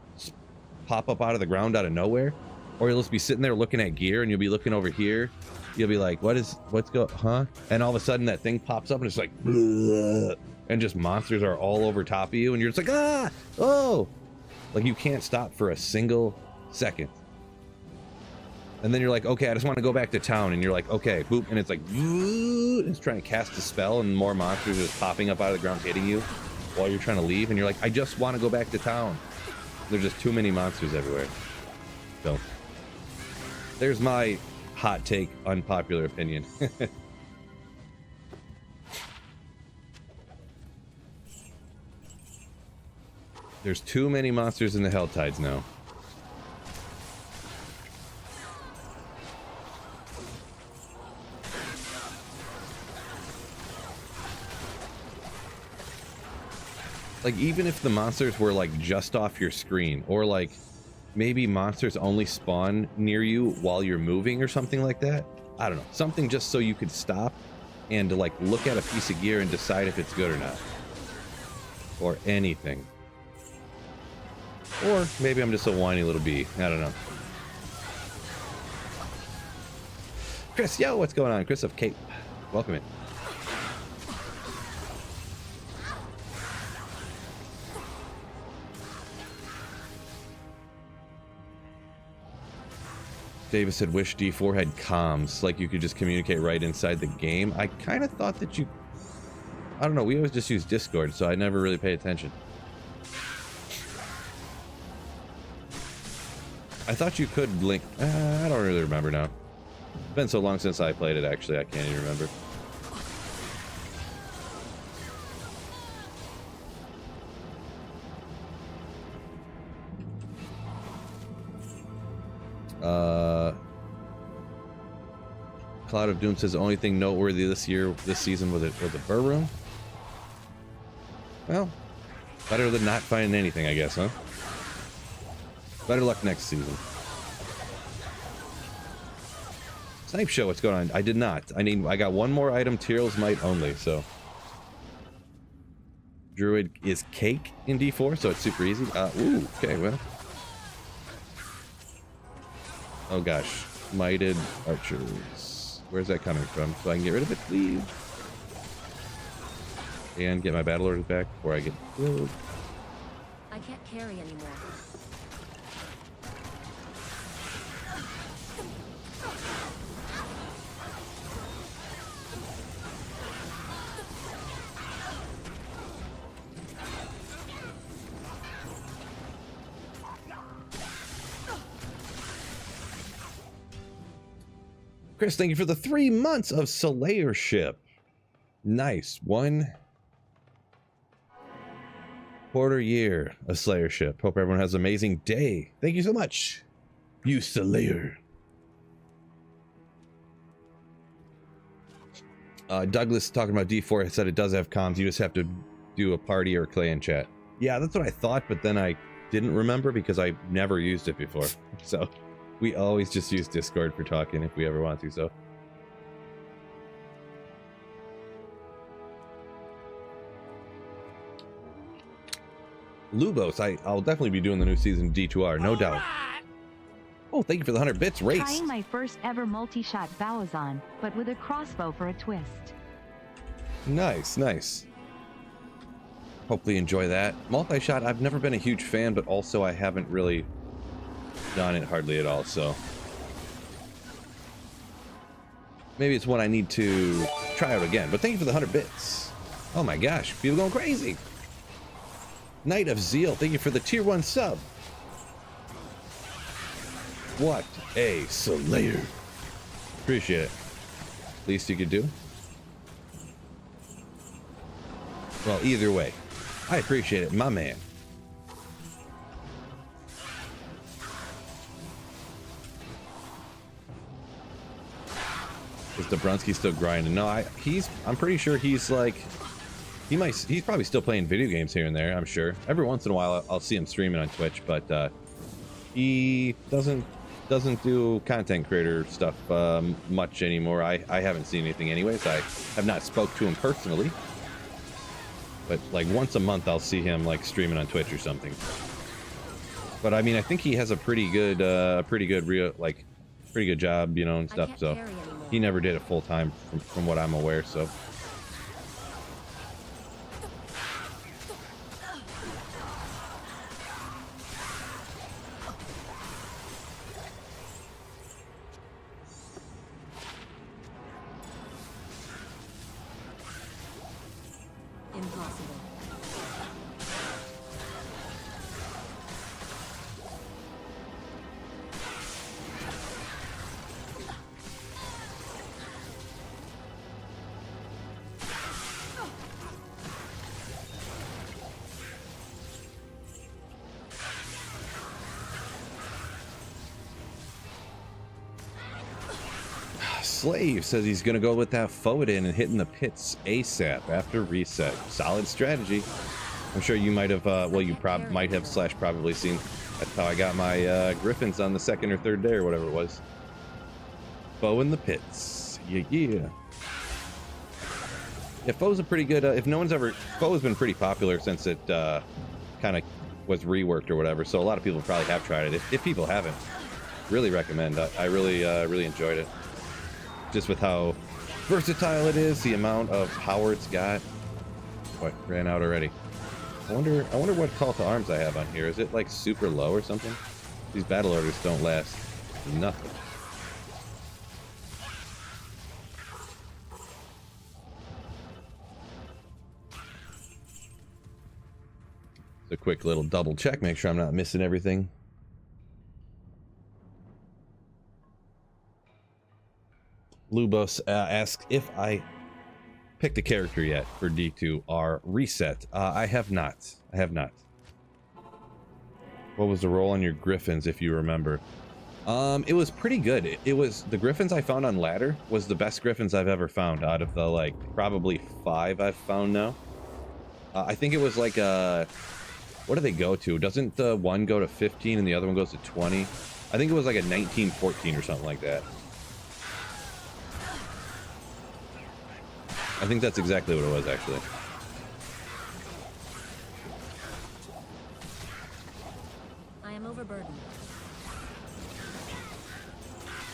pop up out of the ground out of nowhere. Or you'll just be sitting there looking at gear, and you'll be looking over here. You'll be like, huh? And all of a sudden that thing pops up and it's like, bleh, and just monsters are all over top of you. And you're just like, ah, oh, like you can't stop for a single second. And then you're like, okay, I just want to go back to town. And you're like, okay, boop. And it's like, it's trying to cast a spell, and more monsters just popping up out of the ground, hitting you while you're trying to leave. And you're like, I just want to go back to town. There's just too many monsters everywhere. So there's my hot take, unpopular opinion. There's too many monsters in the Helltides now. Like, even if the monsters were like just off your screen, or like maybe monsters only spawn near you while you're moving or something like that. I don't know, something just so you could stop and to like look at a piece of gear and decide if it's good or not, or anything. Or maybe I'm just a whiny little bee. I don't know. Chris, yo, what's going on? Chris of Cape, welcome in. Davis said, wish D4 had comms, like you could just communicate right inside the game. I kind of thought that you... I don't know, we always just use Discord, so I never really pay attention. I thought you could link... I don't really remember now. It's been so long since I played it, actually, I can't even remember. Cloud of Doom says the only thing noteworthy this season was a burr room. Well, better than not finding anything, I guess, huh? Better luck next season. Snipe Show, what's going on? I did not. I got one more item, Tyreals might only, so. Druid is cake in D4, so it's super easy. Ooh, okay, well. Oh gosh, mighted archers. Where's that coming from? So I can get rid of it, please. And get my battle orders back before I get killed. I can't carry anymore. Chris, thank you for the 3 months of Slayership. Nice. 1 quarter year of Slayership. Hope everyone has an amazing day. Thank you so much, you Slayer. Douglas talking about D4 said it does have comms. You just have to do a party or clan chat. Yeah, that's what I thought, but then I didn't remember because I never used it before. So we always just use Discord for talking if we ever want to, so. Lubos, I'll definitely be doing the new season D2R, no doubt. Oh, thank you for the 100 bits, Race. Trying my first ever multi-shot Bowazon, but with a crossbow for a twist. Nice, nice. Hopefully enjoy that. Multi-shot, I've never been a huge fan, but also I haven't really done it hardly at all, so maybe it's one I need to try out again. But thank you for the 100 bits. Oh my gosh, people going crazy. Knight of Zeal, thank you for the tier 1 sub. What a Slayer. Appreciate it. Least you could do. Well, either way, I appreciate it, my man. Is Dobronsky still grinding? No, I'm pretty sure he's like, he's probably still playing video games here and there, I'm sure. Every once in a while I'll see him streaming on Twitch, but he doesn't do content creator stuff much anymore. I haven't seen anything anyways. I have not spoke to him personally, but like once a month I'll see him like streaming on Twitch or something. But I mean, I think he has a pretty good job, you know, and stuff, so he never did it full time from what I'm aware, so. Impossible. Slave says he's gonna go with that forward in and hitting the pits ASAP after reset. Solid strategy. I'm sure you might have, well, you might have / probably seen. That's how I got my griffins on the 2nd or 3rd day or whatever it was. Foe in the pits. Yeah. Yeah, Foe's a pretty good, if no one's ever, Foe's been pretty popular since it kind of was reworked or whatever, so a lot of people probably have tried it. If people haven't, really recommend. I really enjoyed it. Just with how versatile it is, the amount of power it's got. What, ran out already. I wonder what call to arms I have on here. Is it like super low or something? These battle orders don't last nothing. A quick little double check, make sure I'm not missing everything. Lubos asks if I picked a character yet for D2R reset. I have not. What was the roll on your griffins, if you remember? It was pretty good. It was the griffins I found on ladder was the best griffins I've ever found out of the like probably 5 I've found now. I think it was like what do they go to? Doesn't the one go to 15 and the other one goes to 20? I think it was like a 1914 or something like that. I think that's exactly what it was, actually. I am overburdened.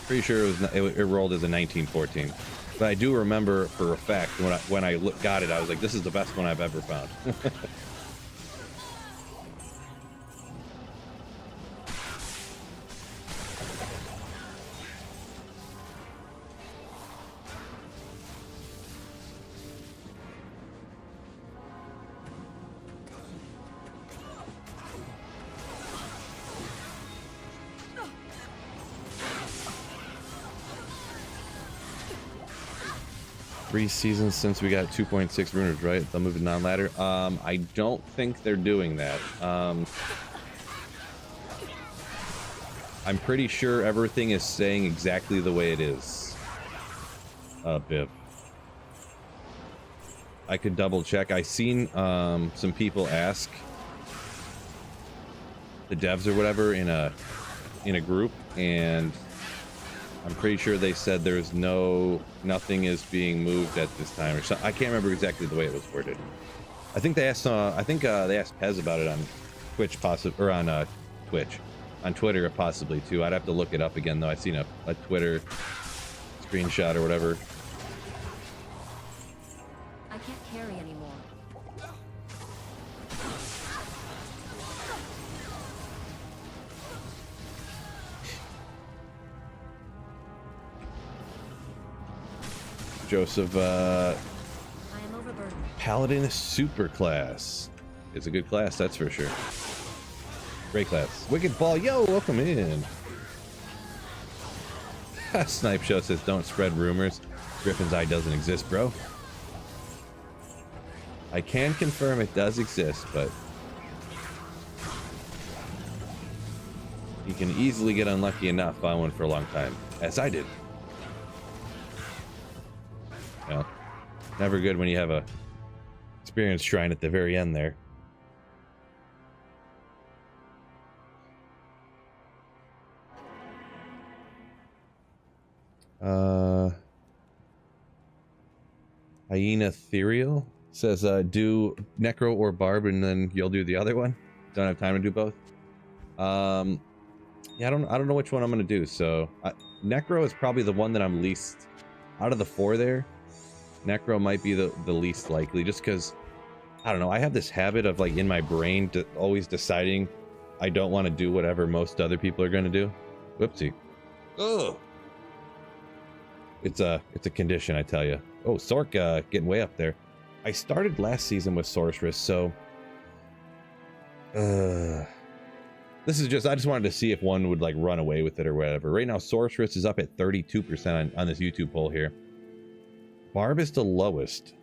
Pretty sure it rolled as a 1914. But I do remember for a fact when I got it, I was like, this is the best one I've ever found. Three seasons since we got 2.6 runers, right? They'll move to non-ladder. I don't think they're doing that. I'm pretty sure everything is staying exactly the way it is. Biv. I could double check. I seen some people ask the devs or whatever in a group, and I'm pretty sure they said there's nothing is being moved at this time or something. I can't remember exactly the way it was worded. I think they asked they asked Pez about it on Twitch, or on Twitch, on Twitter possibly too. I'd have to look it up again though. I seen a Twitter screenshot or whatever. I can't carry anymore. Joseph, I am overburdened. Paladin super class. It's a good class, that's for sure. Great class. Wicked Ball, yo, welcome in. Snipe Show says, don't spread rumors. Griffin's Eye doesn't exist, bro. I can confirm it does exist, but you can easily get unlucky and not find one for a long time, as I did. Well, never good when you have a experience shrine at the very end there. Hyena Tyreal says do Necro or Barb and then you'll do the other one. Don't have time to do both. Yeah, I don't know which one I'm gonna do. So Necro is probably the one that I'm least out of the 4 there. Necro might be the least likely, just because I don't know, I have this habit of like in my brain always deciding I don't want to do whatever most other people are going to do. Whoopsie. Ugh. It's a condition, I tell you. Oh, Sork getting way up there. I started last season with Sorceress, so this is just, I just wanted to see if one would like run away with it or whatever. Right now Sorceress is up at 32% on this YouTube poll here. Barb is the lowest,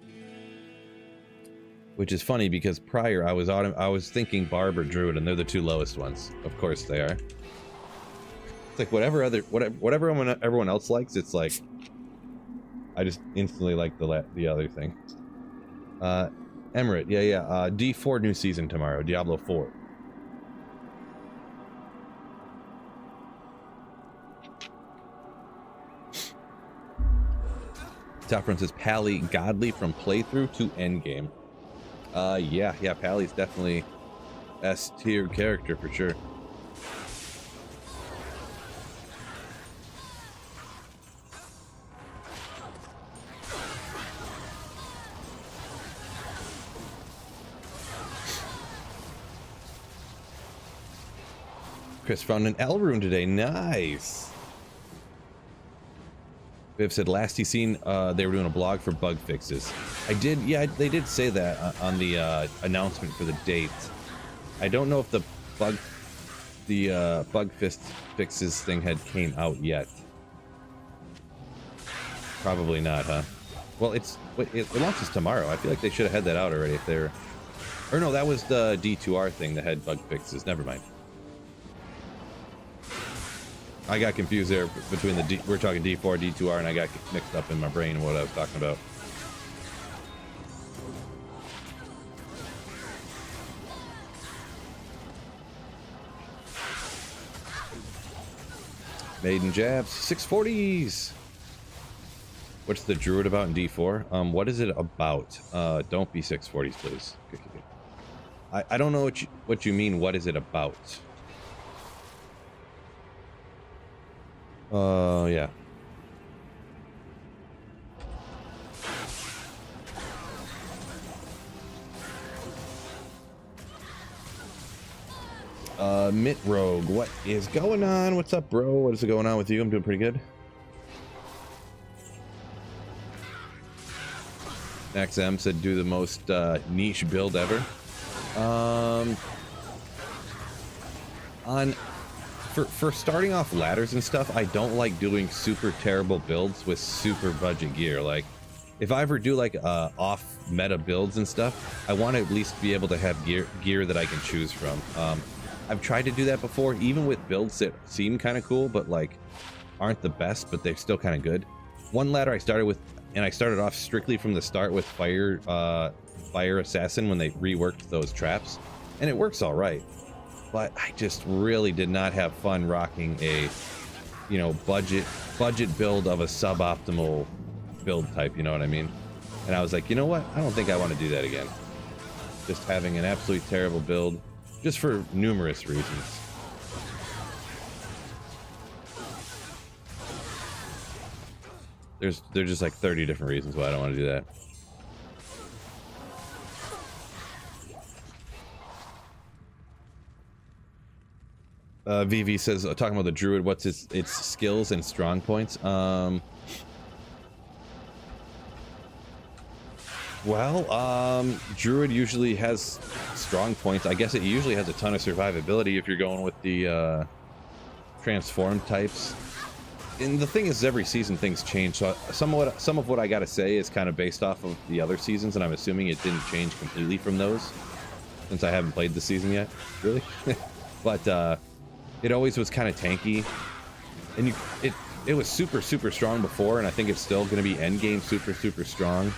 which is funny because prior I was thinking Barb or Druid, and they're the 2 lowest ones. Of course they are. It's like whatever everyone else likes, it's like I just instantly like the other thing. Emirate, yeah. D4 new season tomorrow, Diablo 4. Saffron says Pally godly from playthrough to endgame. Yeah, Pally's definitely S tier character for sure. Chris found an L rune today. Nice. Viv said last he seen they were doing a blog for bug fixes. I did, yeah, they did say that on the announcement for the date. I don't know if the bug fixes thing had came out yet. Probably not, huh? Well, it launches tomorrow. I feel like they should have had that out already if they're, or no, that was the D2R thing that had bug fixes. Never mind. I got confused there between the we're talking D4, D2R, and I got mixed up in my brain what I was talking about. Maiden jabs, 640s. What's the druid about in D4? What is it about? Don't be 640s, please. I don't know what you mean. What is it about? Yeah. Mitt Rogue, what is going on? What's up, bro? What is going on with you? I'm doing pretty good. XM said do the most niche build ever. For starting off ladders and stuff, I don't like doing super terrible builds with super budget gear. Like, if I ever do like off meta builds and stuff, I want to at least be able to have gear that I can choose from. I've tried to do that before, even with builds that seem kind of cool, but like aren't the best, but they're still kind of good. One ladder I started with, and I started off strictly from the start with Fire Assassin when they reworked those traps, and it works all right. But I just really did not have fun rocking a, you know, budget build of a suboptimal build type, you know what I mean? And I was like, you know what? I don't think I want to do that again. Just having an absolutely terrible build, just for numerous reasons. There's just like 30 different reasons why I don't want to do that. VV says, talking about the druid, what's its skills and strong points? Druid usually has strong points. I guess it usually has a ton of survivability if you're going with the transform types. And the thing is, every season things change. So some of what I gotta say is kind of based off of the other seasons, and I'm assuming it didn't change completely from those, since I haven't played the season yet, really. But it always was kind of tanky, and it was super strong before, and I think it's still going to be endgame super strong.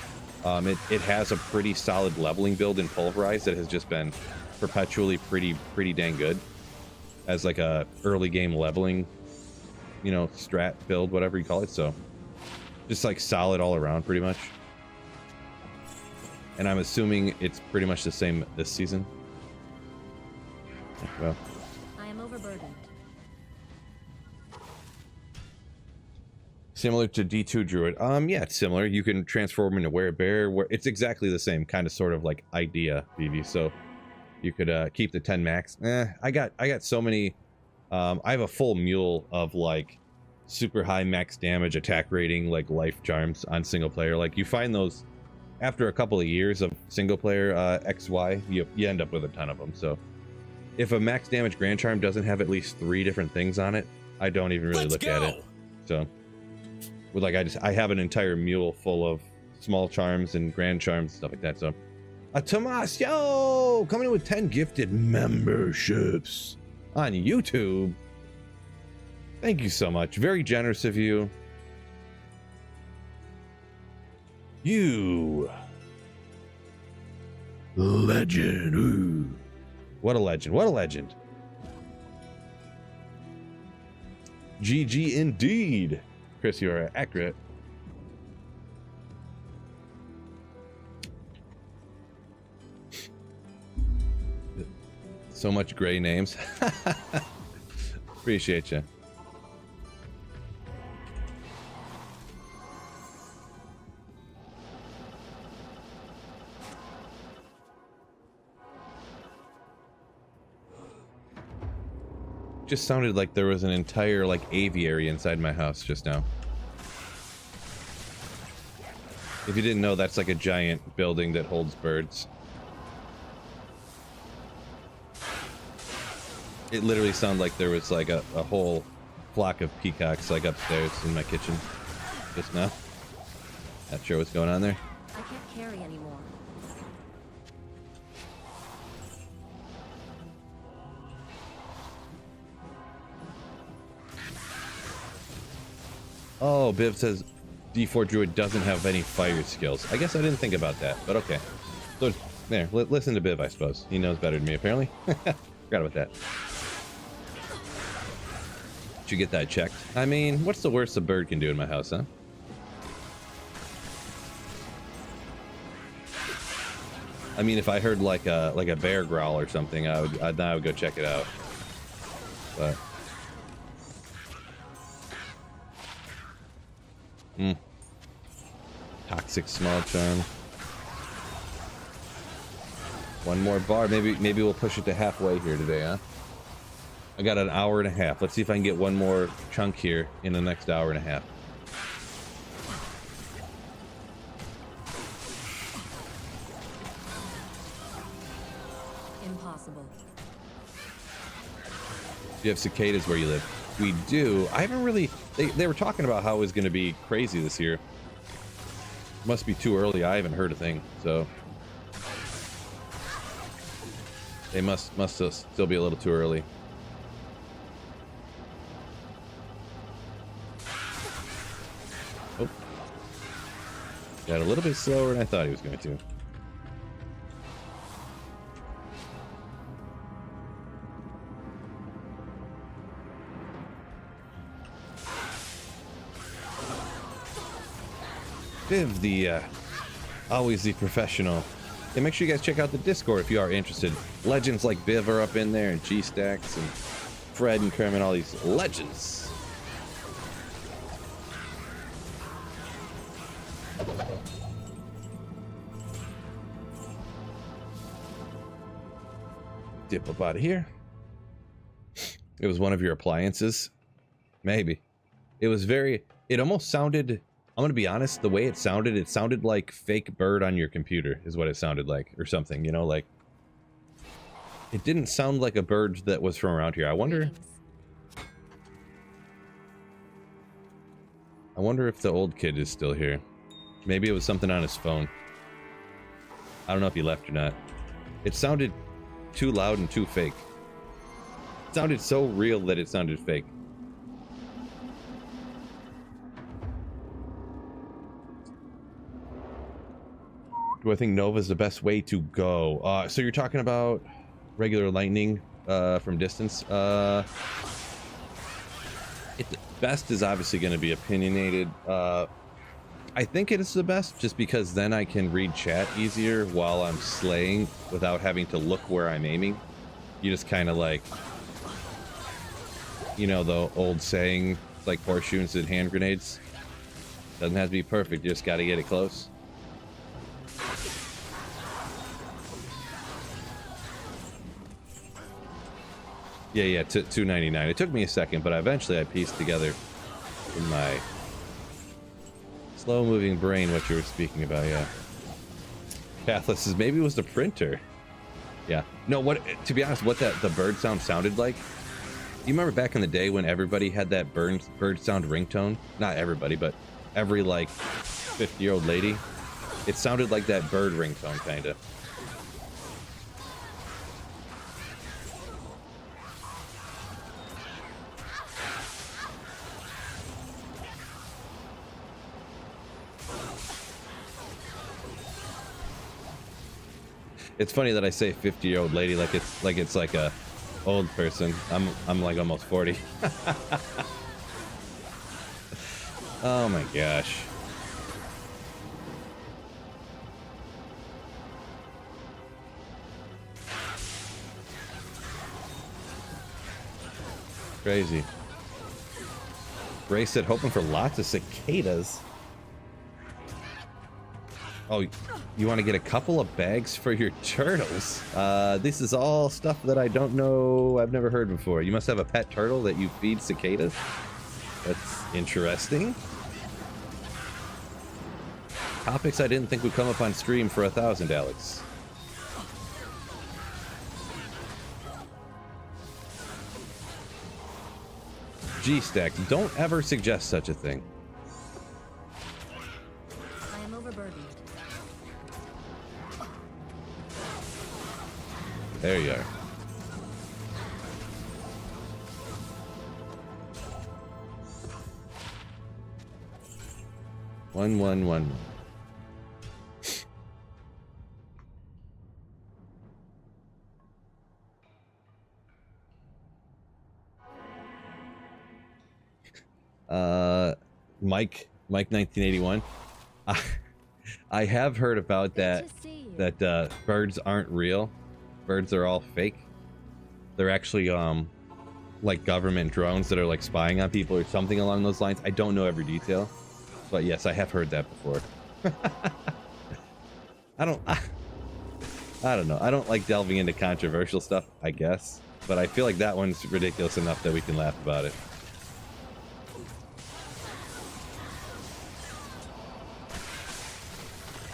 It has a pretty solid leveling build in Pulverize that has just been perpetually pretty dang good as like a early game leveling, you know, strat build, whatever you call it. So just like solid all around pretty much. And I'm assuming it's pretty much the same this season. Well, I am overburdened. similar to D2 Druid. Yeah, it's similar. You can transform into Werebear. Where it's exactly the same kind of sort of like idea, VV. So you could keep the 10 max. I got so many. I have a full mule of like super high max damage, attack rating, like life charms on single player. Like you find those after a couple of years of single player XY, you end up with a ton of them. So if a max damage grand charm doesn't have at least 3 different things on it, I don't even really look at it. So with like I have an entire mule full of small charms and grand charms, stuff like that. So Tomas, yo, coming in with 10 gifted memberships on YouTube. Thank you so much. Very generous of you. Legend. Ooh. What a legend. What a legend. GG indeed. Chris, you are accurate. So much gray names. Appreciate you. Just sounded like there was an entire like aviary inside my house just now. If you didn't know, that's like a giant building that holds birds. It literally sounded like there was like a whole flock of peacocks like upstairs in my kitchen just now. Not sure what's going on there. I can't carry anymore. Oh, Biv says D4 Druid doesn't have any fire skills. I guess I didn't think about that, but okay. So, there, listen to Biv, I suppose. He knows better than me, apparently. Forgot about that. Did you get that checked? I mean, what's the worst a bird can do in my house, huh? I mean, if I heard like a bear growl or something, I would go check it out. But toxic small charm. One more bar. Maybe we'll push it to halfway here today, huh? I got an hour and a half. Let's see if I can get one more chunk here in the next hour and a half. Impossible. You have cicadas where you live. We do. I haven't really... They were talking about how it was going to be crazy this year. Must be too early. I haven't heard a thing, so... They must still be a little too early. Oh. Got a little bit slower than I thought he was going to. Viv, the always the professional. Yeah, make sure you guys check out the Discord if you are interested. Legends like Biv are up in there, and G-Stacks, and Fred and Kermit, all these legends. Dip up out of here. It was one of your appliances. Maybe. It was very... It almost sounded... I'm gonna be honest, the way it sounded like fake bird on your computer is what it sounded like, or something, you know, like... It didn't sound like a bird that was from around here. I wonder if the old kid is still here. Maybe it was something on his phone. I don't know if he left or not. It sounded too loud and too fake. It sounded so real that it sounded fake. Do I think Nova's the best way to go? So you're talking about regular lightning from distance? Best is obviously going to be opinionated. I think it is the best just because then I can read chat easier while I'm slaying without having to look where I'm aiming. You just kind of like, you know, the old saying, it's like horseshoes and hand grenades. Doesn't have to be perfect, you just got to get it close. Yeah, 299. It took me a second, but eventually I pieced together in my slow-moving brain what you were speaking about, yeah. Pathless says maybe it was the printer. Yeah. No, what? To be honest, what the bird sound sounded like? You remember back in the day when everybody had that bird sound ringtone? Not everybody, but every like 50-year-old lady. It sounded like that bird ringtone, kinda. It's funny that I say 50-year-old lady like it's like a old person. I'm like almost 40. Oh my gosh. Crazy. Ray said hoping for lots of cicadas. Oh, you want to get a couple of bags for your turtles? This is all stuff that I don't know. I've never heard before. You must have a pet turtle that you feed cicadas? That's interesting. Topics I didn't think would come up on stream for 1,000, Alex. G-Stack, don't ever suggest such a thing. I am overburdened. There you are. One. Mike 1981. I have heard about that birds aren't real. Birds are all fake. They're actually like government drones that are like spying on people or something along those lines. I don't know every detail, but yes, I have heard that before. I don't know. I don't like delving into controversial stuff, I guess, but I feel like that one's ridiculous enough that we can laugh about it.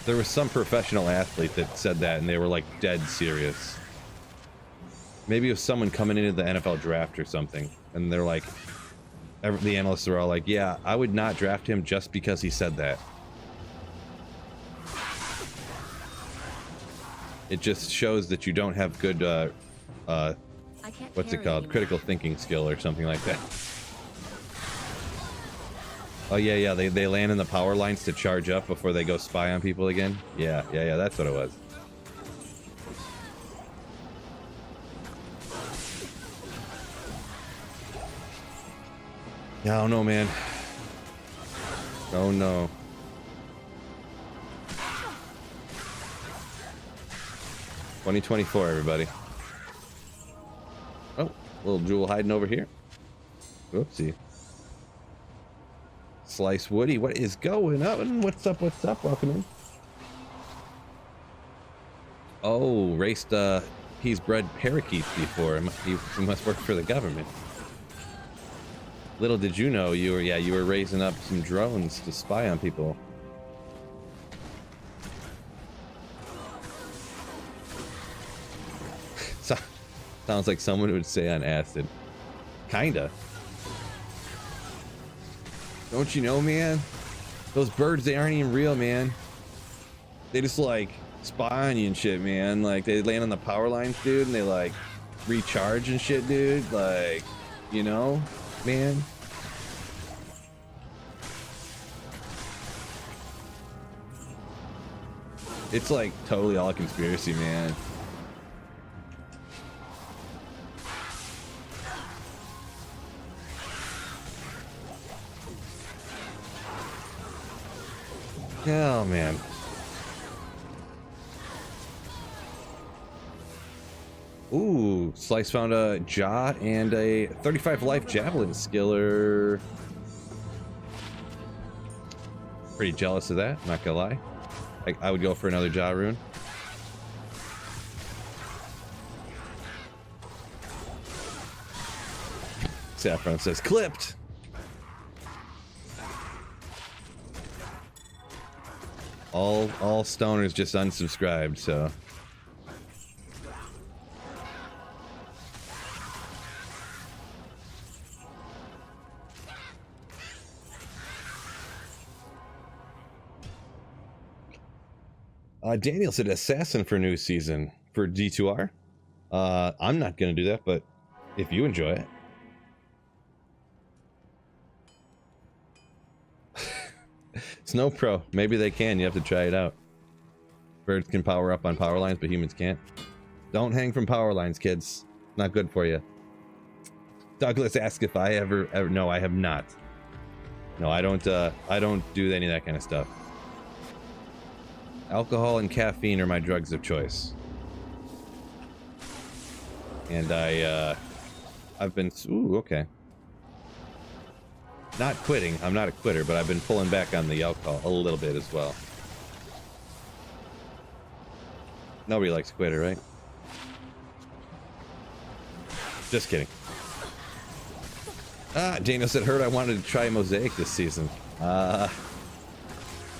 There was some professional athlete that said that, and they were like dead serious. Maybe it was someone coming into the NFL draft or something, and they're like, the analysts are all like, yeah, I would not draft him just because he said that. It just shows that you don't have good, what's it called? Critical thinking skill or something like that. Oh yeah, they land in the power lines to charge up before they go spy on people again. Yeah, that's what it was. Yeah, I don't know, man. Oh no. $2024, everybody. Oh, little Jewel hiding over here. Whoopsie. Slice Woody, what is going on? What's up? Welcome in. Oh, raced, he's bred parakeets before. He must work for the government. Little did you know you were raising up some drones to spy on people. Sounds like someone would say on acid. Kinda. Don't you know, man? Those birds, they aren't even real, man. They just like spy on you and shit, man. Like they land on the power lines, dude, and they like recharge and shit, dude. Like, you know, man. It's like totally all a conspiracy, man. Oh man. Ooh, Slice found a jaw and a 35 life javelin skiller. Pretty jealous of that, not gonna lie. I would go for another jaw rune. Saffron says clipped. All stoners just unsubscribed, so. Daniel said assassin for new season for D2R. I'm not gonna do that, but if you enjoy it. Snow Pro, maybe they can. You have to try it out. Birds can power up on power lines, but humans can't. Don't hang from power lines, kids. Not good for you. Douglas asked if I ever no, I have not. No, I don't do any of that kind of stuff. Alcohol and caffeine are my drugs of choice. And I've been, ooh, okay. Not quitting, I'm not a quitter, but I've been pulling back on the alcohol a little bit as well. Nobody likes a quitter, right? Just kidding. Daniel said, heard I wanted to try Mosaic this season. Yeah,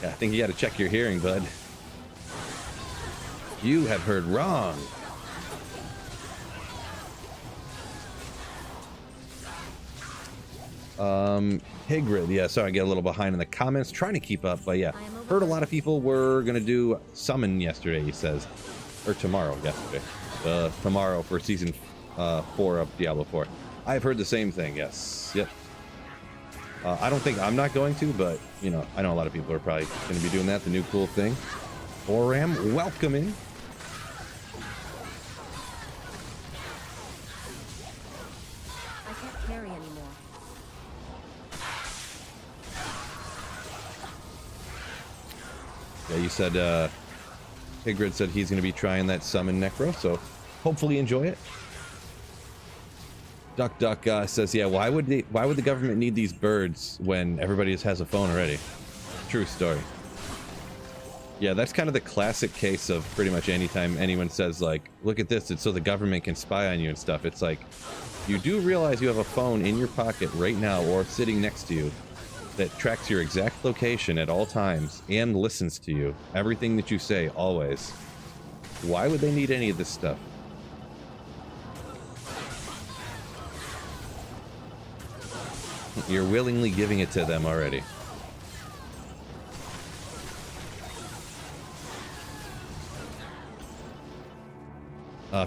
I think you got to check your hearing, bud. You have heard wrong. Higrid, yeah, sorry, I get a little behind in the comments, trying to keep up, but yeah, heard a lot of people were gonna do Summon yesterday, he says, or tomorrow, yesterday, tomorrow for season 4 of Diablo 4. I've heard the same thing, yes, yep. I don't think I'm not going to, but, you know, I know a lot of people are probably gonna be doing that, the new cool thing. Oram, welcome in. I can't carry anymore. Yeah, you said, Higrid said he's going to be trying that Summon Necro, so hopefully enjoy it. Duck Duck says, yeah, why would the government need these birds when everybody just has a phone already? True story. Yeah, that's kind of the classic case of pretty much anytime anyone says, like, look at this, it's so the government can spy on you and stuff. It's like, you do realize you have a phone in your pocket right now or sitting next to you that tracks your exact location at all times and listens to you. Everything that you say, always. Why would they need any of this stuff? You're willingly giving it to them already.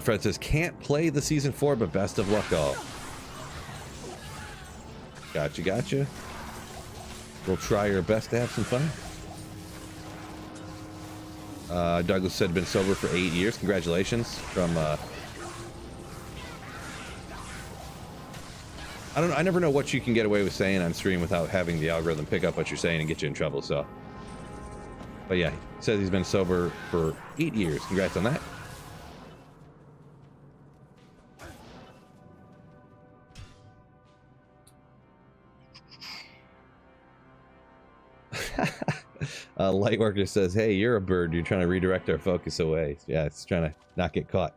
Fred says, can't play the season 4, but best of luck all. Gotcha, gotcha. We'll try our best to have some fun. Douglas said, been sober for 8 years. Congratulations. From, I never know what you can get away with saying on stream without having the algorithm pick up what you're saying and get you in trouble, so. But yeah, he says he's been sober for 8 years. Congrats on that. Lightworker says, hey, you're a bird. You're trying to redirect our focus away. Yeah, it's trying to not get caught.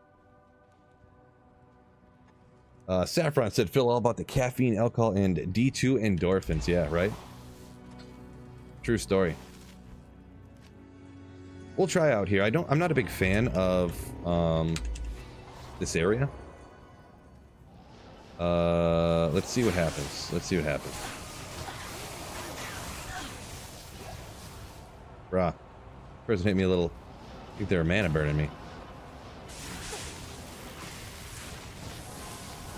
Saffron said, Phil, all about the caffeine, alcohol, and D2 endorphins. Yeah, right? True story. We'll try out here. I'm not a big fan of this area. Let's see what happens. Let's see what happens. Bruh. Person hit me a little. I think they were mana burning me.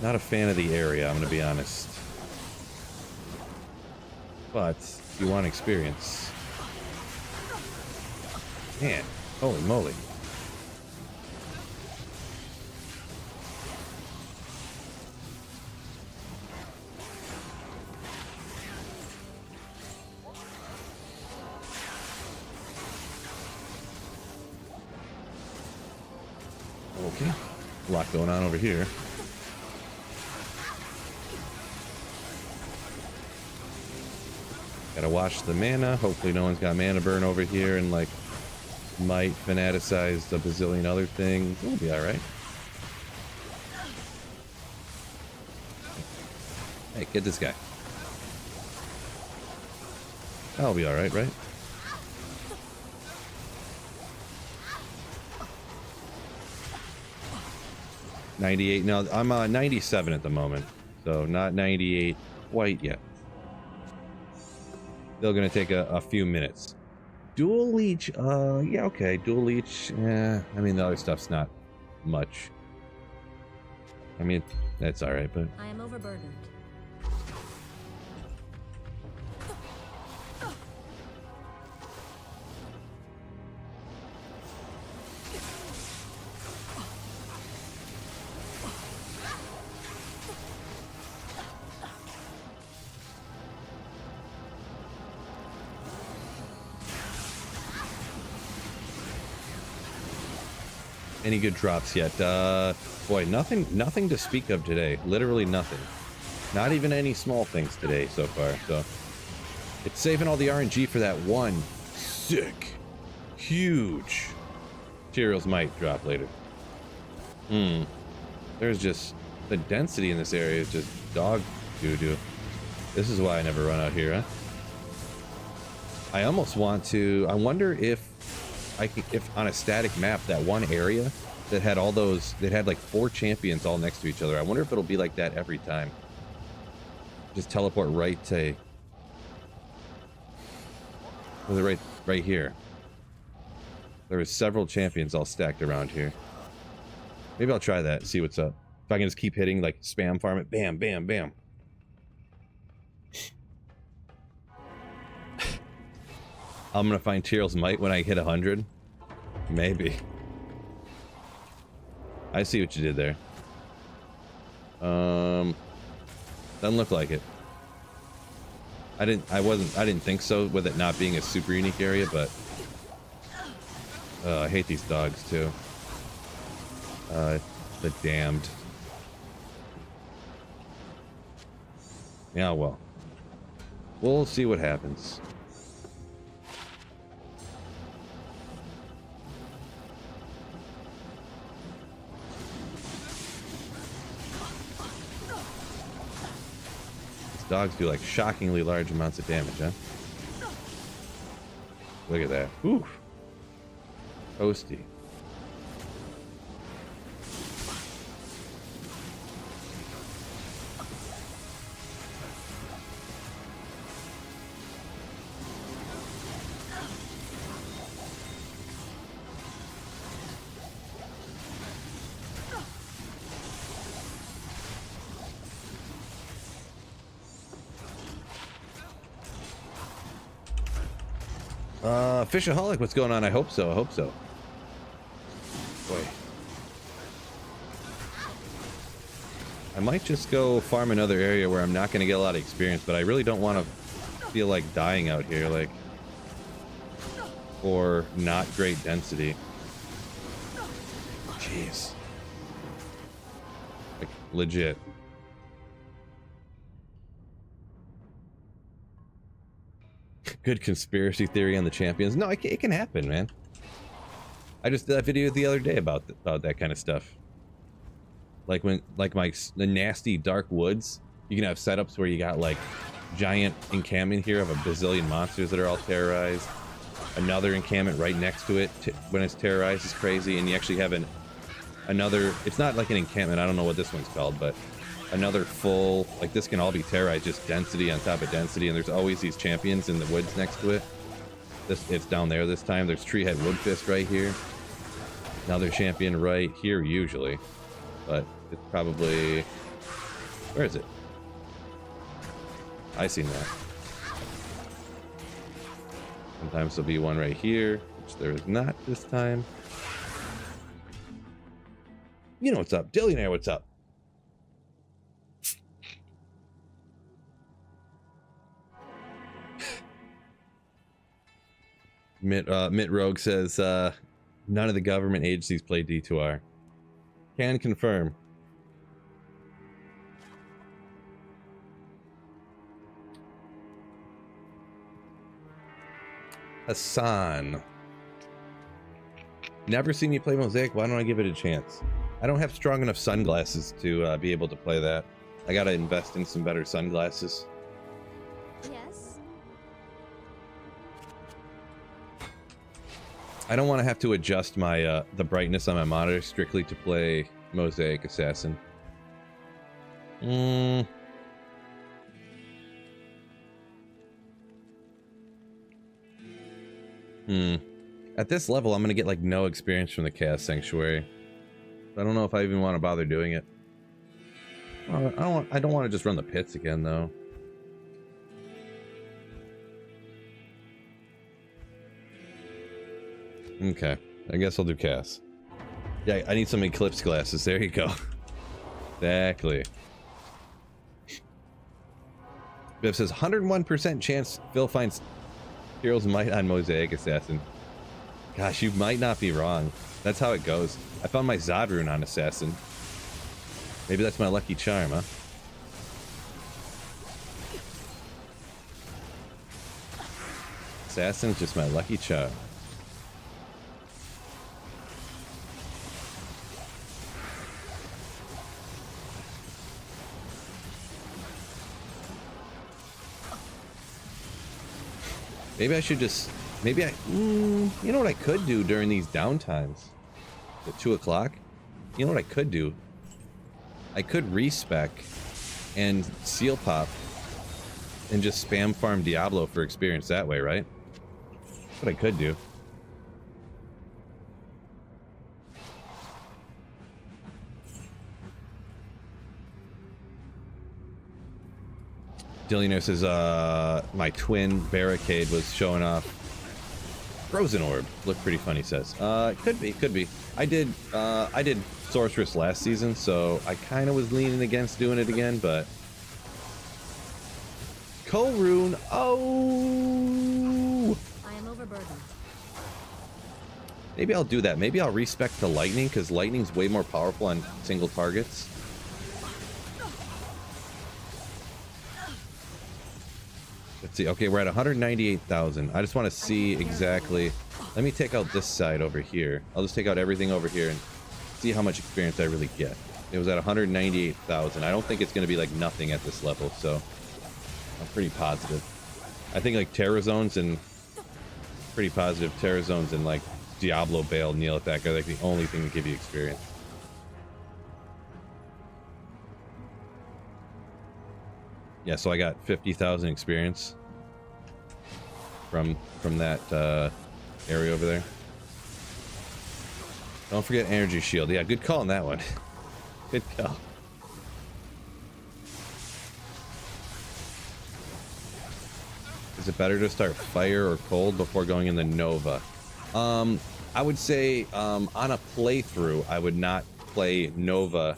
Not a fan of the area, I'm gonna be honest. But if you want experience. Man, holy moly. Okay, a lot going on over here. Gotta watch the mana. Hopefully no one's got mana burn over here and like might fanaticize a bazillion other things. We'll be alright. Hey, get this guy. That'll be alright, right? $98. No, I'm 97 at the moment, so not 98 quite yet. Still gonna take a few minutes. Dual leech, yeah, okay, dual leech. Yeah, I mean the other stuff's not much. I mean that's all right, but I am overburdened. any good drops yet. Boy, nothing to speak of today. Literally nothing. Not even any small things today so far. So it's saving all the RNG for that one sick, huge Tyreals might drop later. There's just the density in this area is just dog doo-doo. This is why I never run out here, huh? I almost want to. I wonder if I could, if on a static map, that one area that had all those, that had like 4 champions all next to each other. I wonder if it'll be like that every time. Just teleport right to, right here. There was several champions all stacked around here. Maybe I'll try that. See what's up. If I can just keep hitting, like spam farm it, bam, bam, bam. I'm gonna find Tyreals might when I hit 100. Maybe. I see what you did there. Doesn't look like it. I didn't think so with it not being a super unique area, but I hate these dogs too. The damned. Yeah, well. We'll see what happens. Dogs do like shockingly large amounts of damage, huh? Look at that. Ooh. Toasty. Fishaholic, what's going on? I hope so. I hope so. Boy. I might just go farm another area where I'm not going to get a lot of experience, but I really don't want to feel like dying out here, like, or not great density. Jeez. Like, legit. Good conspiracy theory on the champions. No, it can happen, man. I just did that video the other day about that kind of stuff. Like when, like the nasty dark woods, you can have setups where you got like giant encampment here of a bazillion monsters that are all terrorized. Another encampment right next to it when it's terrorized is crazy, and you actually have another. It's not like an encampment. I don't know what this one's called, but another full, like this can all be terrorized, just density on top of density, and there's always these champions in the woods next to it. It's down there this time. There's Treehead Woodfist right here. Another champion right here usually, but it's probably, where is it? I seen that. Sometimes there'll be one right here, which there is not this time. You know what's up, Dillionaire, what's up? Mitt Rogue says, none of the government agencies play D2R. Can confirm. Hassan. Never seen you play Mosaic. Why don't I give it a chance? I don't have strong enough sunglasses to be able to play that. I gotta invest in some better sunglasses. Yes. I don't want to have to adjust my the brightness on my monitor strictly to play Mosaic Assassin. At this level, I'm gonna get like no experience from the Chaos Sanctuary. I don't know if I even want to bother doing it. I don't want to just run the pits again, though. Okay, I guess I'll do Cass. Yeah, I need some Eclipse glasses. There you go. Exactly. Biff says 101% chance Phil finds Tyreals might on Mosaic Assassin. Gosh, you might not be wrong. That's how it goes. I found my Zod rune on Assassin. Maybe that's my lucky charm, huh? Assassin's just my lucky charm. Maybe I should just, maybe I, you know what I could do during these downtimes? At 2 o'clock? You know what I could do? I could respec and seal pop and just spam farm Diablo for experience that way, right? That's what I could do. Dillionaire says, my twin barricade was showing off. Frozen orb looked pretty funny, says. Could be. I did sorceress last season, so I kind of was leaning against doing it again, but Ko-Rune, oh! I am overburdened. Maybe I'll do that. Maybe I'll respec to lightning, because lightning's way more powerful on single targets. Let's see. Okay, we're at 198,000. I just want to see exactly. Let me take out this side over here. I'll just take out everything over here and see how much experience I really get. It was at 198,000. I don't think it's going to be like nothing at this level, so I'm pretty positive. I think like Terror Zones and pretty positive Terror Zones and like Diablo Bale Kneel Attack are like the only thing that give you experience. Yeah, so I got 50,000 experience from that area over there. Don't forget energy shield. Yeah, good call on that one. Good call. Is it better to start fire or cold before going in the Nova? I would say on a playthrough, I would not play Nova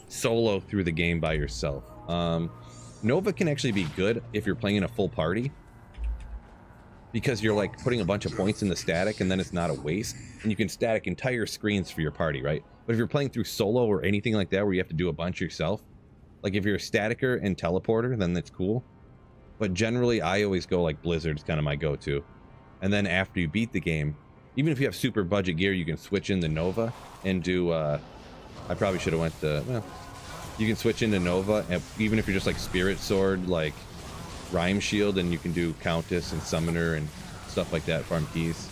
solo through the game by yourself. Nova can actually be good if you're playing in a full party, because you're like putting a bunch of points in the static and then it's not a waste, and you can static entire screens for your party, right? But if you're playing through solo or anything like that where you have to do a bunch yourself, like if you're a staticer and teleporter, then that's cool. But generally I always go like Blizzard's kind of my go-to. And then after you beat the game, even if you have super budget gear, you can switch in the Nova and do I probably should have went to, well, you can switch into Nova, and even if you're just like Spirit Sword, like Rhyme Shield, and you can do Countess and Summoner and stuff like that, farm keys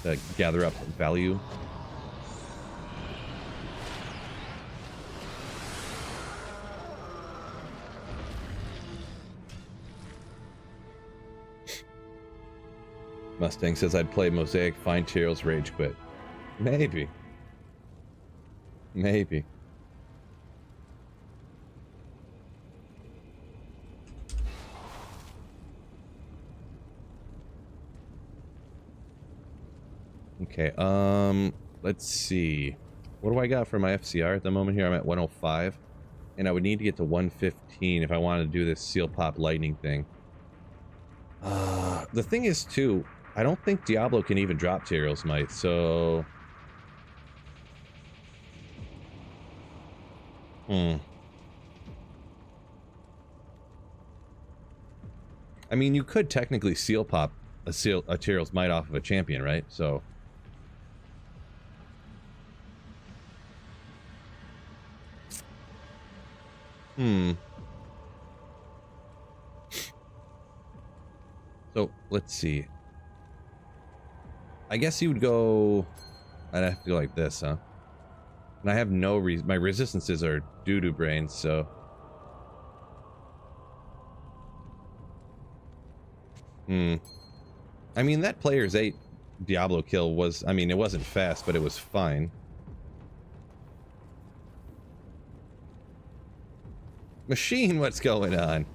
to gather up value. Mustang says I'd play Mosaic, find Tyreals, rage quit. Maybe. Maybe. Okay, let's see. What do I got for my FCR at the moment here? I'm at 105, and I would need to get to 115 if I wanted to do this seal pop lightning thing. The thing is, too, I don't think Diablo can even drop Tyreals Might, so... I mean, you could technically seal pop a Tyreals Might off of a champion, right? So... So, let's see. I guess you would go... I'd have to go like this, huh? And I have no reason... My resistances are doo-doo brains, so... I mean, that player's 8 Diablo kill was... I mean, it wasn't fast, but it was fine. Machine, what's going on?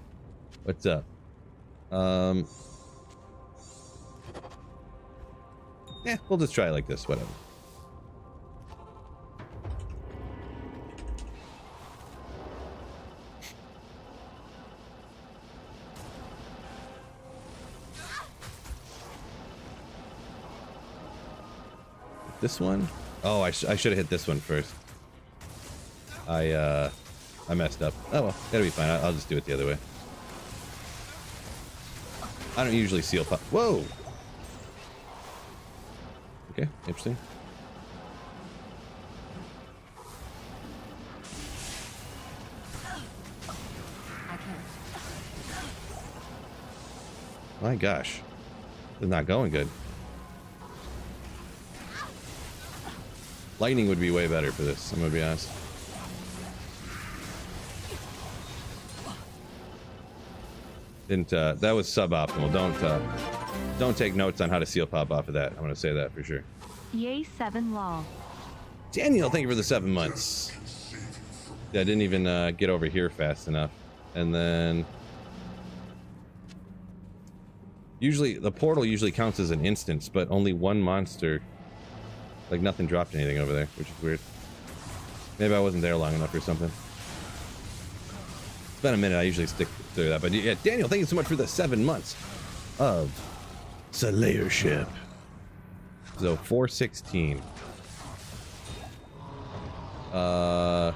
What's up? Yeah, we'll just try it like this, whatever. hit this one. Oh, I should have hit this one first. I messed up. Oh well, that'll be fine. I'll just do it the other way. I don't usually seal pop. Whoa. Okay, interesting. My gosh, it's not going good. Lightning would be way better for this, I'm gonna be honest. Didn't that was suboptimal. Don't take notes on how to seal pop off of that. I'm gonna say that for sure. Yay 7 lol. Daniel, thank you for the 7 months. Yeah, I didn't even get over here fast enough. And then usually the portal usually counts as an instance, but only one monster. Like nothing dropped anything over there, which is weird. Maybe I wasn't there long enough or something. It's been a minute. I usually stick through that. But yeah, Daniel, thank you so much for the 7 months of Slayership. So 416. Yeah,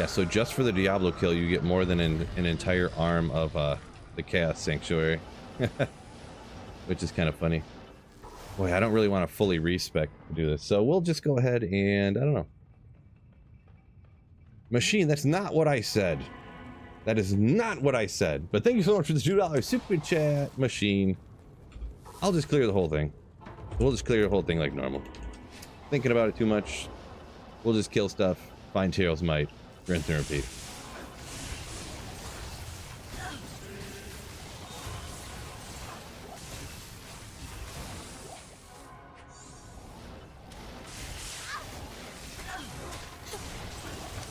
so just for the Diablo kill, you get more than an entire arm of the Chaos Sanctuary. Which is kind of funny. Boy, I don't really want to fully respec to do this, so we'll just go ahead and, I don't know. Machine, that's not what I said. That is not what I said. But thank you so much for the $2 super chat, Machine. I'll just clear the whole thing. We'll just clear the whole thing like normal. Thinking about it too much. We'll just kill stuff, find Tyreals might, rinse and repeat.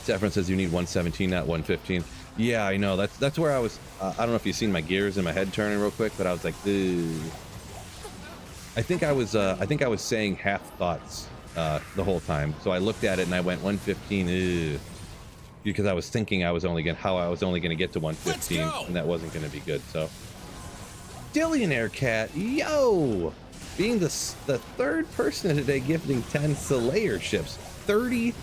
Saffron says you need 117, not 115. Yeah, I know. That's where I was. I don't know if you've seen my gears in my head turning real quick, but I was like, ugh. I think I was saying half thoughts the whole time. So I looked at it and I went 115, ugh, because I was thinking how I was only gonna get to 115, and that wasn't gonna be good. So, Dillionaire Cat, yo, being the third person today gifting 10 Slayerships, 30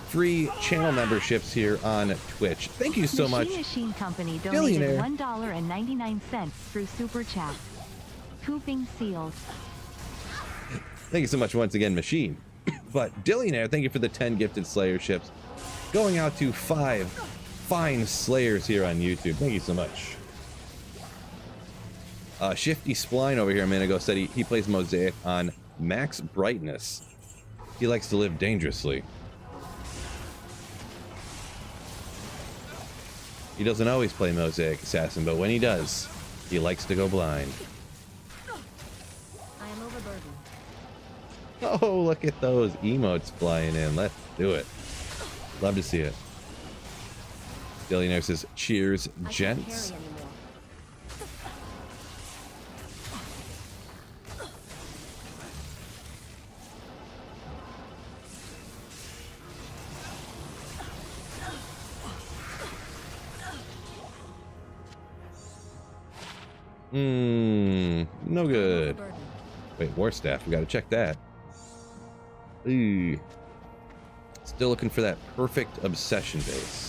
free channel memberships here on Twitch. Thank you so much. Machine Company donated $1.99 through Super Chat. Cooping sealed. Thank you so much once again, Machine. But Dillionaire, thank you for the 10 gifted Slayerships. Going out to 5 fine Slayers here on YouTube. Thank you so much. Shifty Spline over here a minute ago said he plays Mosaic on max brightness. He likes to live dangerously. He doesn't always play Mosaic Assassin, but when he does, he likes to go blind. I am overburdened. Oh, look at those emotes flying in. Let's do it. Love to see it. Billionaire says, cheers, gents. No good. Wait, War Staff, we gotta check that. Ooh. Still looking for that perfect obsession base.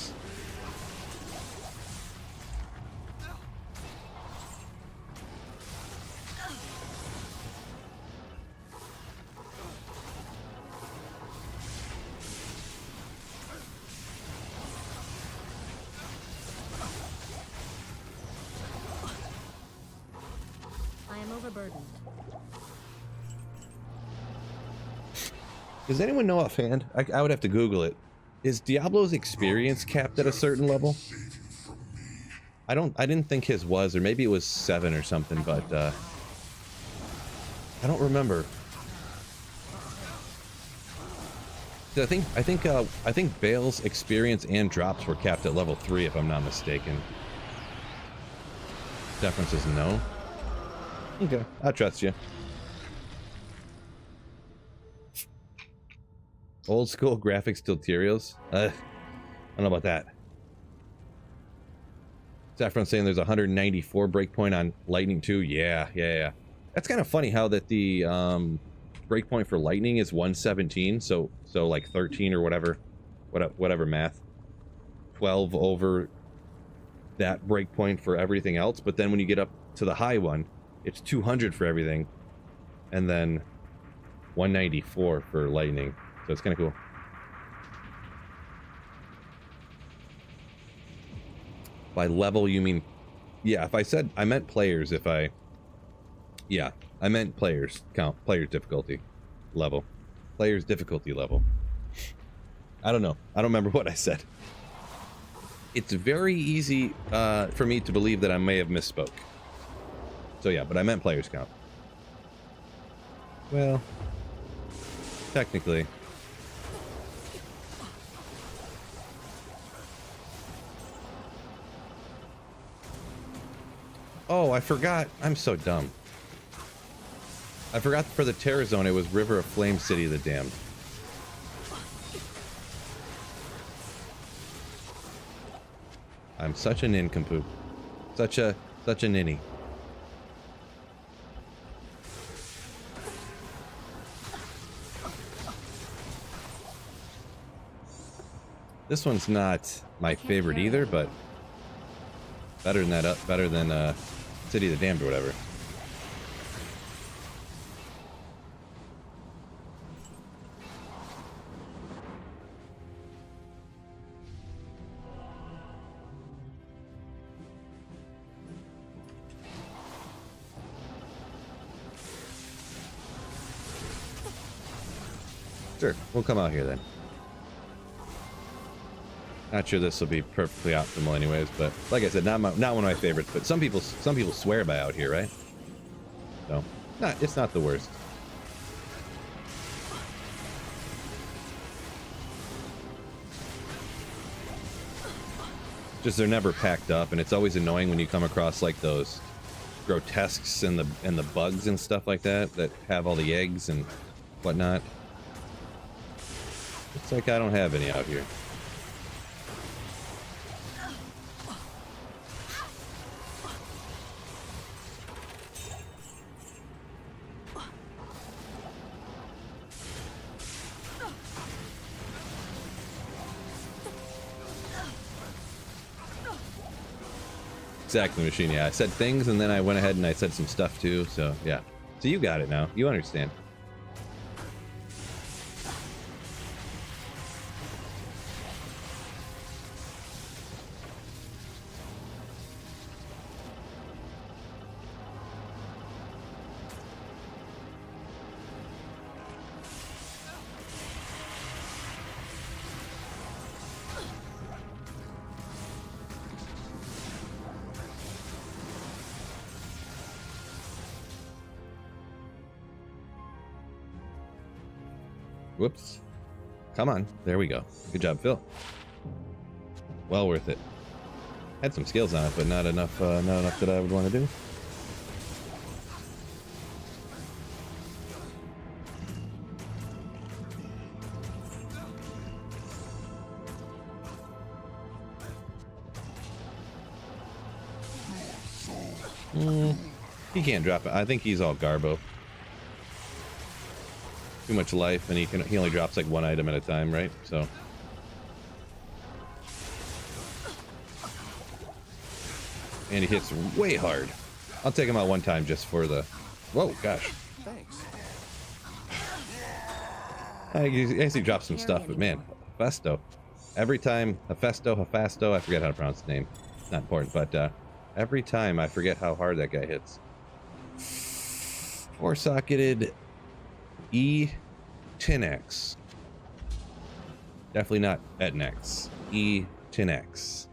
Does anyone know offhand? I would have to Google it. Is Diablo's experience capped at a certain level? I didn't think his was, or maybe it was 7 or something, but I don't remember. I think Bale's experience and drops were capped at level 3, if I'm not mistaken. Deference says no. Okay, I trust you. Old school graphics still Tyreals? I don't know about that. Saffron saying there's 194 breakpoint on Lightning 2. Yeah. That's kind of funny how that the breakpoint for lightning is 117, so like 13 or whatever math, 12 over that breakpoint for everything else. But then when you get up to the high one, it's 200 for everything, and then 194 for lightning. So it's kind of cool. By level, you mean, yeah, if I said, I meant players, yeah, I meant players, players difficulty level. Players difficulty level. I don't know. I don't remember what I said. It's very easy for me to believe that I may have misspoke. So yeah, but I meant players count. Well, technically. Oh, I forgot. I'm so dumb. I forgot for the Terror Zone, it was River of Flame City of the Damned. I'm such a nincompoop. Such a ninny. This one's not my favorite either, but better than that. Better than City of the Damned or whatever. Sure, we'll come out here then. Not sure this will be perfectly optimal anyways, but like I said, not one of my favorites, but some people swear by out here, right? So, it's not the worst. Just they're never packed up, and it's always annoying when you come across like those grotesques and the bugs and stuff like that have all the eggs and whatnot. It's like I don't have any out here. Exactly, Machine. Yeah, I said things and then I went ahead and I said some stuff too. So yeah. So you got it now. You understand. Whoops. Come on. There we go. Good job, Phil. Well worth it. Had some skills on it, but not enough that I would want to do. He can't drop it. I think he's all Garbo. Too much life, and he only drops like one item at a time, right? So and he hits way hard. I'll take him out one time just for the whoa gosh. Thanks. I guess he drops some stuff, but man, Hephaestus. Every time Hephaestus, I forget how to pronounce the name. Not important, but every time I forget how hard that guy hits. Four-socketed E10X. Definitely not Etnex. E10X.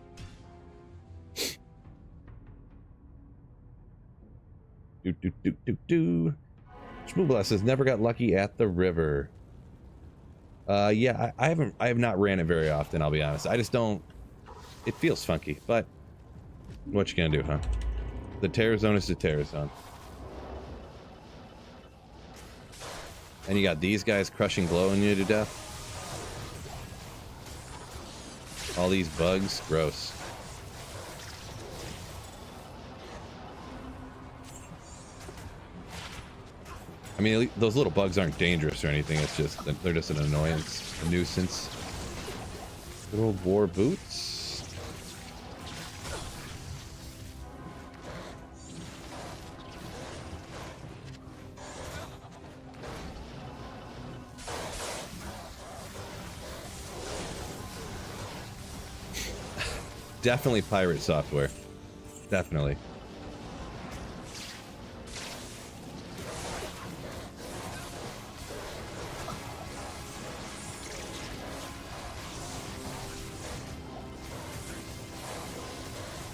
Shmoobla says never got lucky at the river. Yeah, I have not ran it very often, I'll be honest. I just don't, it feels funky, but what you gonna do, huh? The Terror Zone is the Terror Zone. And you got these guys crushing, glowing you to death. All these bugs, gross. I mean, those little bugs aren't dangerous or anything. It's just they're just an annoyance, a nuisance. Good old war boots. Definitely pirate software. Definitely.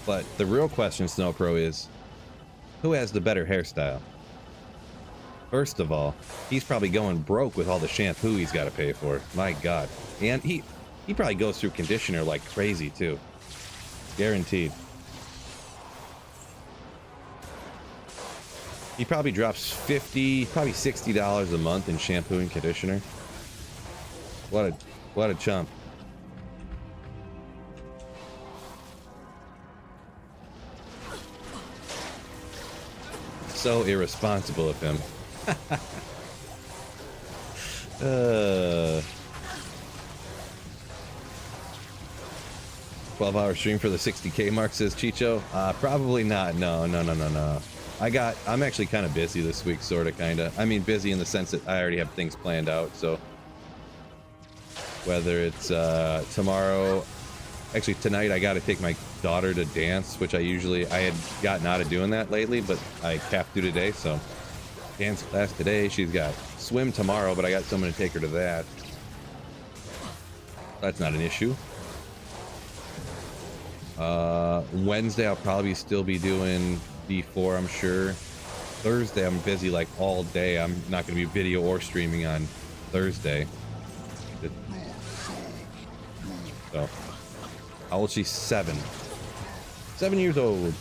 But the real question, Snowpro, is who has the better hairstyle? First of all, he's probably going broke with all the shampoo he's got to pay for. My God. And he probably goes through conditioner like crazy, too. Guaranteed. He probably drops $50, probably $60 a month in shampoo and conditioner. What a chump. So irresponsible of him. 12-hour stream for the 60K mark, says Chicho. Probably not. No. I'm actually kind of busy this week, sort of, kind of. I mean, busy in the sense that I already have things planned out. So whether it's tomorrow, actually tonight, I got to take my daughter to dance, which I had gotten out of doing that lately, but I have to today. So dance class today. She's got swim tomorrow, but I got someone to take her to that. That's not an issue. Wednesday I'll probably still be doing B4, I'm sure. Thursday I'm busy like all day. I'm not going to be video or streaming on Thursday. So, how old is she? 7 years old.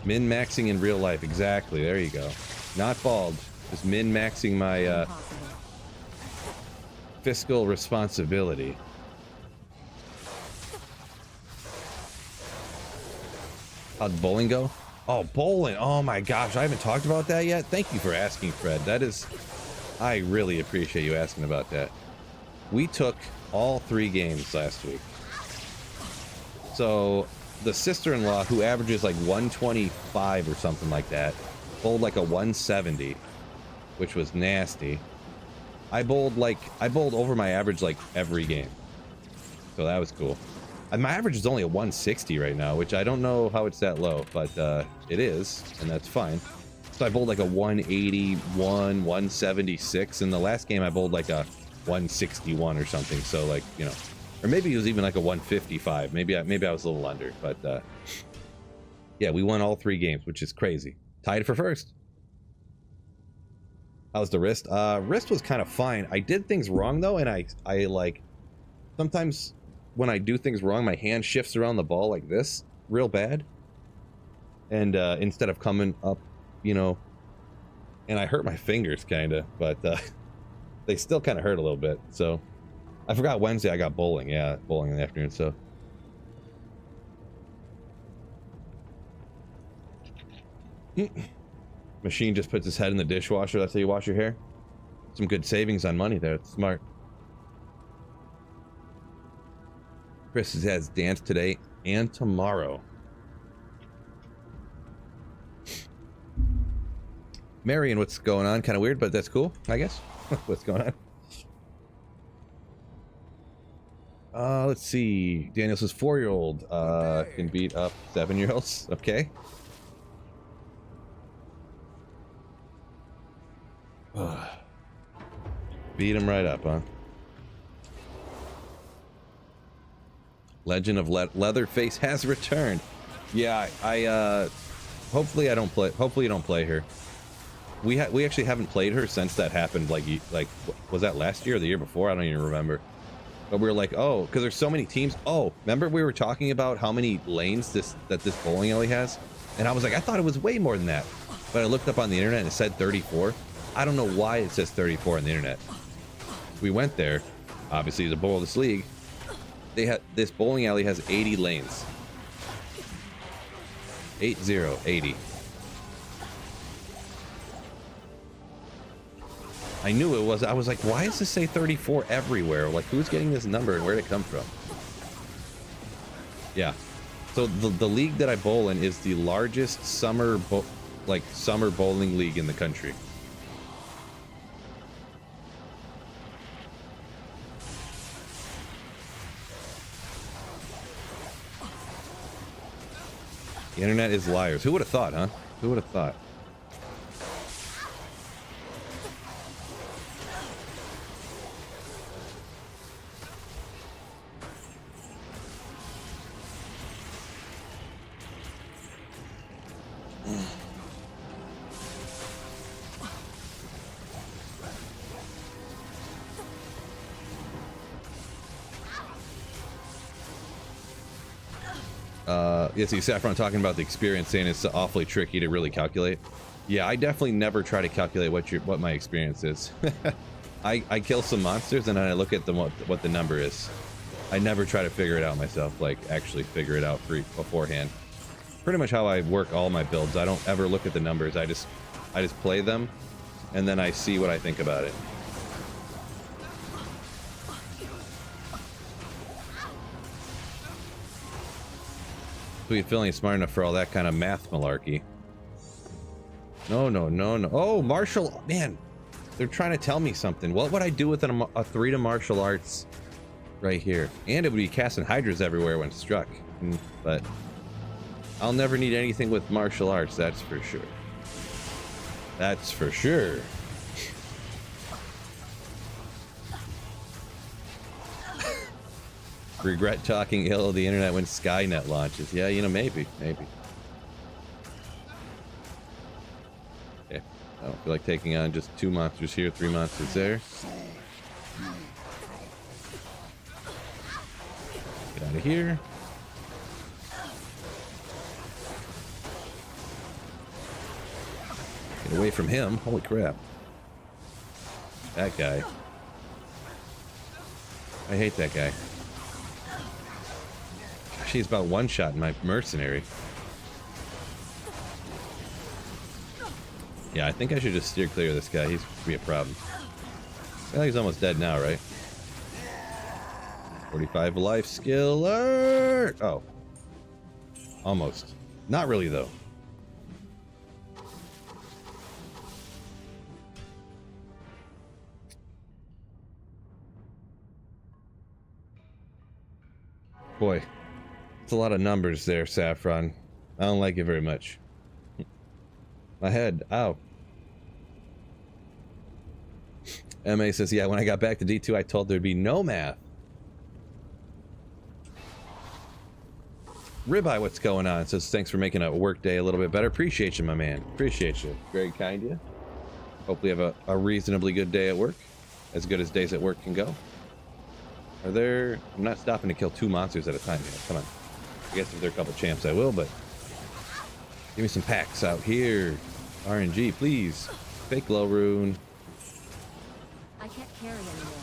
Min-maxing in real life, exactly. There you go. Not bald, just min-maxing my fiscal responsibility. How'd bowling go? Oh, bowling. Oh my gosh, I haven't talked about that yet. Thank you for asking, Fred. I really appreciate you asking about that. We took all 3 games last week. So the sister-in-law, who averages like 125 or something like that, bowled like a 170, which was nasty. I bowled over my average like every game. So that was cool. And my average is only a 160 right now, which I don't know how it's that low, but it is, and that's fine. So I bowled like a 181, 176, and the last game I bowled like a 161 or something. So like, you know, or maybe it was even like a 155. Maybe I was a little under, but yeah, we won all 3 games, which is crazy. Tied for first. How's the wrist? Wrist was kind of fine. I did things wrong though, and I like sometimes when I do things wrong, my hand shifts around the ball like this real bad. And instead of coming up, you know, and I hurt my fingers kind of, but they still kind of hurt a little bit. So I forgot Wednesday I got bowling. Yeah, bowling in the afternoon. So Machine just puts his head in the dishwasher. That's how you wash your hair. Some good savings on money there. It's smart. Chris has dance today and tomorrow. Marion, what's going on? Kind of weird, but that's cool, I guess. What's going on? Let's see. Daniel says 4-year-old can beat up 7-year-olds. Okay. Beat him right up, huh? Legend of Leatherface has returned. Yeah, I hopefully I don't play. Hopefully you don't play her. We actually haven't played her since that happened. Like was that last year or the year before? I don't even remember. But we were like, oh, because there's so many teams. Oh, remember we were talking about how many lanes this bowling alley has, and I was like, I thought it was way more than that. But I looked up on the internet and it said 34. I don't know why it says 34 on the internet. We went there. Obviously, the bowl of this league. This bowling alley has 80 lanes. 80. I knew it was. I was like, why does this say 34 everywhere? Like, who's getting this number and where did it come from? Yeah. So the league that I bowl in is the largest summer bowling league in the country. The internet is liars. Who would have thought, huh? Who would have thought? Yeah, see Saffron talking about the experience, saying it's awfully tricky to really calculate. Yeah, I definitely never try to calculate what my experience is. I kill some monsters and then I look at what the number is. I never try to figure it out myself, like actually figure it out beforehand. Pretty much how I work all my builds. I don't ever look at the numbers. I just play them and then I see what I think about it. Sweet feeling smart enough for all that kind of math malarkey. No. Oh, martial, man. They're trying to tell me something. What would I do with a 3 to martial arts right here? And it would be casting hydras everywhere when struck. But I'll never need anything with martial arts, that's for sure. That's for sure. Regret talking ill of the internet when Skynet launches. Yeah, you know, maybe. Okay. I don't feel like taking on just 2 monsters here, 3 monsters there. Get out of here. Get away from him. Holy crap. That guy. I hate that guy. She's about one-shot my mercenary. Yeah, I think I should just steer clear of this guy. He's gonna be a problem. I think he's almost dead now, right? 45 life skill alert! Oh. Almost. Not really, though. Boy. It's a lot of numbers there, Saffron. I don't like it very much. My head. Ow. MA says, yeah, when I got back to D2, I told there'd be no math. Ribeye, what's going on? Says, thanks for making a work day a little bit better. Appreciate you, my man. Appreciate you. Very kind of you. Hopefully you have a reasonably good day at work. As good as days at work can go. Are there... I'm not stopping to kill 2 monsters at a time here. Come on. I guess if there are a couple champs, I will, but give me some packs out here. RNG, please. Fake glow rune. I can't carry anymore.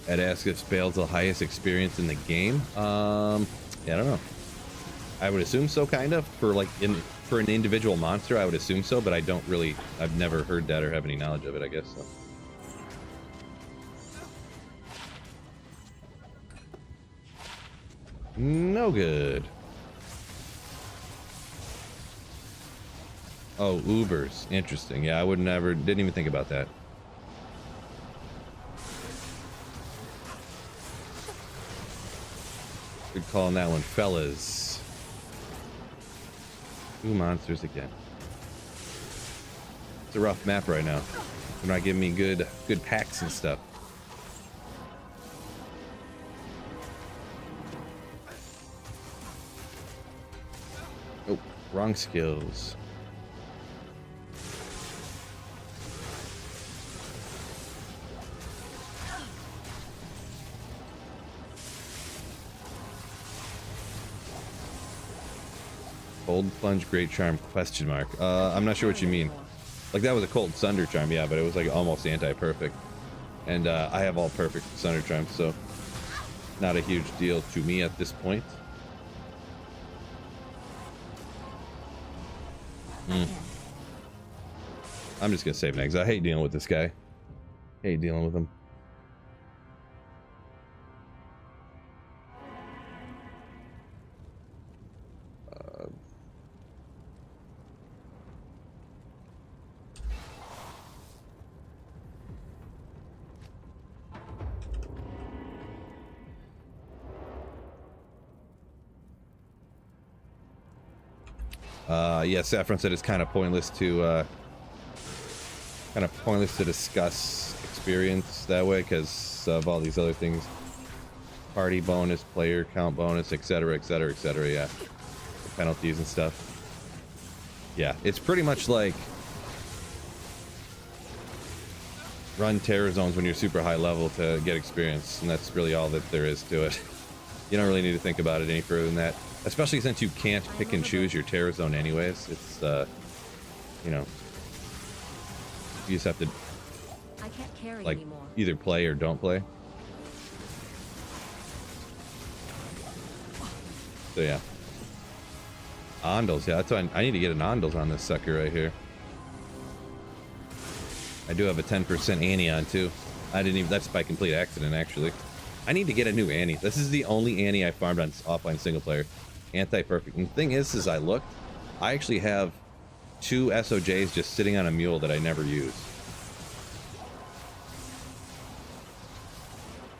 Ed asks if Spale's the highest experience in the game. Yeah, I don't know. I would assume so, kind of. For like for an individual monster, I would assume so, but I don't really. I've never heard that or have any knowledge of it, I guess. So. No good. Oh, Ubers. Interesting. Yeah, I would never. Didn't even think about that. Good call on that one, fellas. 2 monsters again. It's a rough map right now. They're not giving me good packs and stuff. Oh, wrong skills. Cold plunge, great charm, question mark. I'm not sure what you mean. Like that was a cold sunder charm, yeah, but it was like almost anti-perfect. And I have all perfect sunder charms, so not a huge deal to me at this point. I'm just gonna save negs. I hate dealing with this guy. Hate dealing with him. Yeah, Saffron said it's kind of pointless to discuss experience that way because of all these other things, party bonus, player count bonus, etc., etc., etc. Yeah, the penalties and stuff. Yeah, it's pretty much like run terror zones when you're super high level to get experience, and that's really all that there is to it. You don't really need to think about it any further than that. Especially since you can't pick and choose your terror zone anyways. It's, you know, you just have to, I can't carry like, anymore. either play or don't play. So, yeah. Ondals, yeah, that's why I need to get an Ondals on this sucker right here. I do have a 10% Annie on, too. I didn't even, that's by complete accident, actually. I need to get a new Annie. This is the only Annie I farmed on offline single player. Anti-perfect. And the thing is I looked, I actually have 2 SOJs just sitting on a mule that I never use.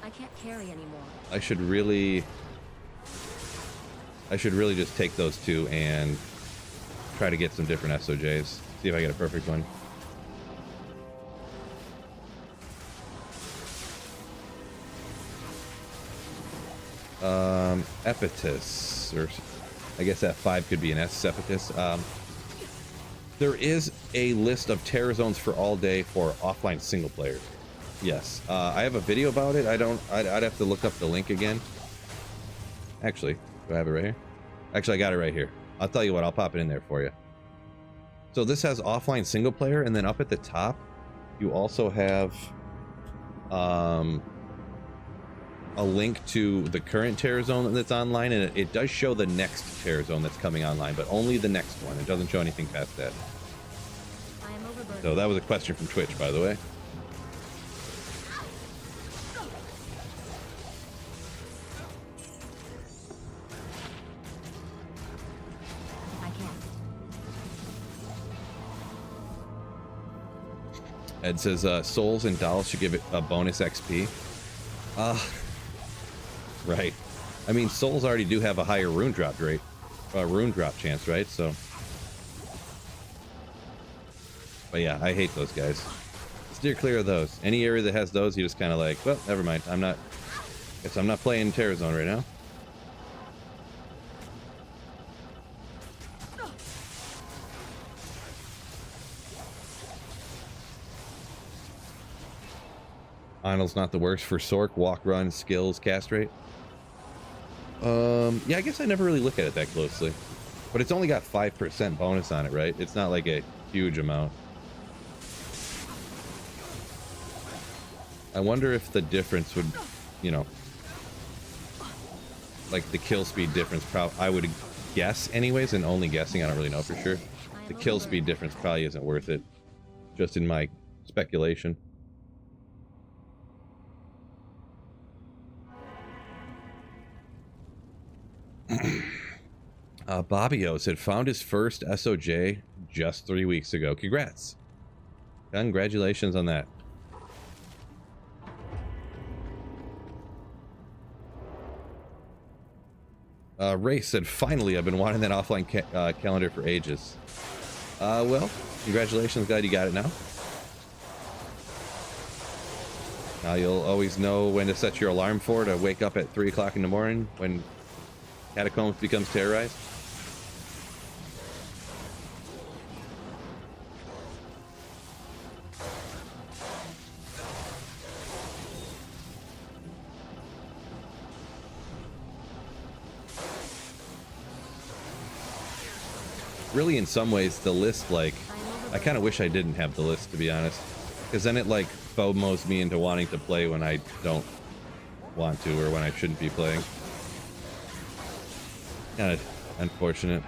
I can't carry anymore. I should really just take those 2 and try to get some different SOJs. See if I get a perfect one. Epitus, or I guess that 5 could be an S, Epitus. There is a list of terror zones for all day for offline single player. Yes, I have a video about it. I'd have to look up the link again. Actually, do I have it right here? Actually, I got it right here. I'll tell you what, I'll pop it in there for you. So this has offline single player, and then up at the top, you also have a link to the current terror zone that's online, and it does show the next terror zone that's coming online, but only the next one. It doesn't show anything past that. I am overburdened. So that was a question from Twitch, by the way. I can't. Ed says souls and dolls should give it a bonus XP. Right. I mean, souls already do have a higher rune drop rate, rune drop chance, right? So, but yeah, I hate those guys. Steer clear of those. Any area that has those, you just kind of like, well, never mind. Guess I'm not playing Terror Zone right now. Arnold's not the worst for Sork, walk, run, skills, cast rate. Yeah, I guess I never really look at it that closely. But it's only got 5% bonus on it, right? It's not like a huge amount. I wonder if the difference would, you know, like the kill speed difference, I would guess anyways, and only guessing, I don't really know for sure. The kill speed difference probably isn't worth it, just in my speculation. Bobbio had found his first SOJ just 3 weeks ago. Congrats. Congratulations on that. Ray said, finally, I've been wanting that offline calendar for ages. Well, congratulations. Glad you got it now. Now you'll always know when to set your alarm for to wake up at 3 o'clock in the morning when Catacombs becomes terrorized. really in some ways the list, like, I am overburdened. I kind of wish I didn't have the list, to be honest, because then it like FOMOs me into wanting to play when I don't want to or when I shouldn't be playing. Kind of unfortunate.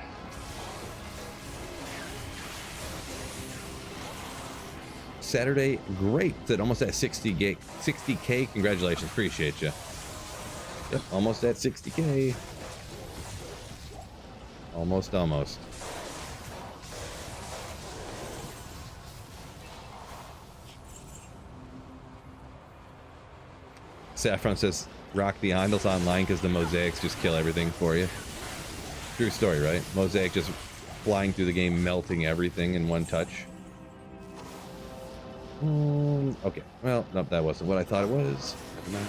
Saturday, great. It's almost at 60K. Congratulations, appreciate you. Yep, almost at 60K. Almost. Saffron says, rock the Ondals online because the mosaics just kill everything for you. True story, right? Mosaic just flying through the game, melting everything in one touch. Okay, well, nope, that wasn't what I thought it was. Never mind.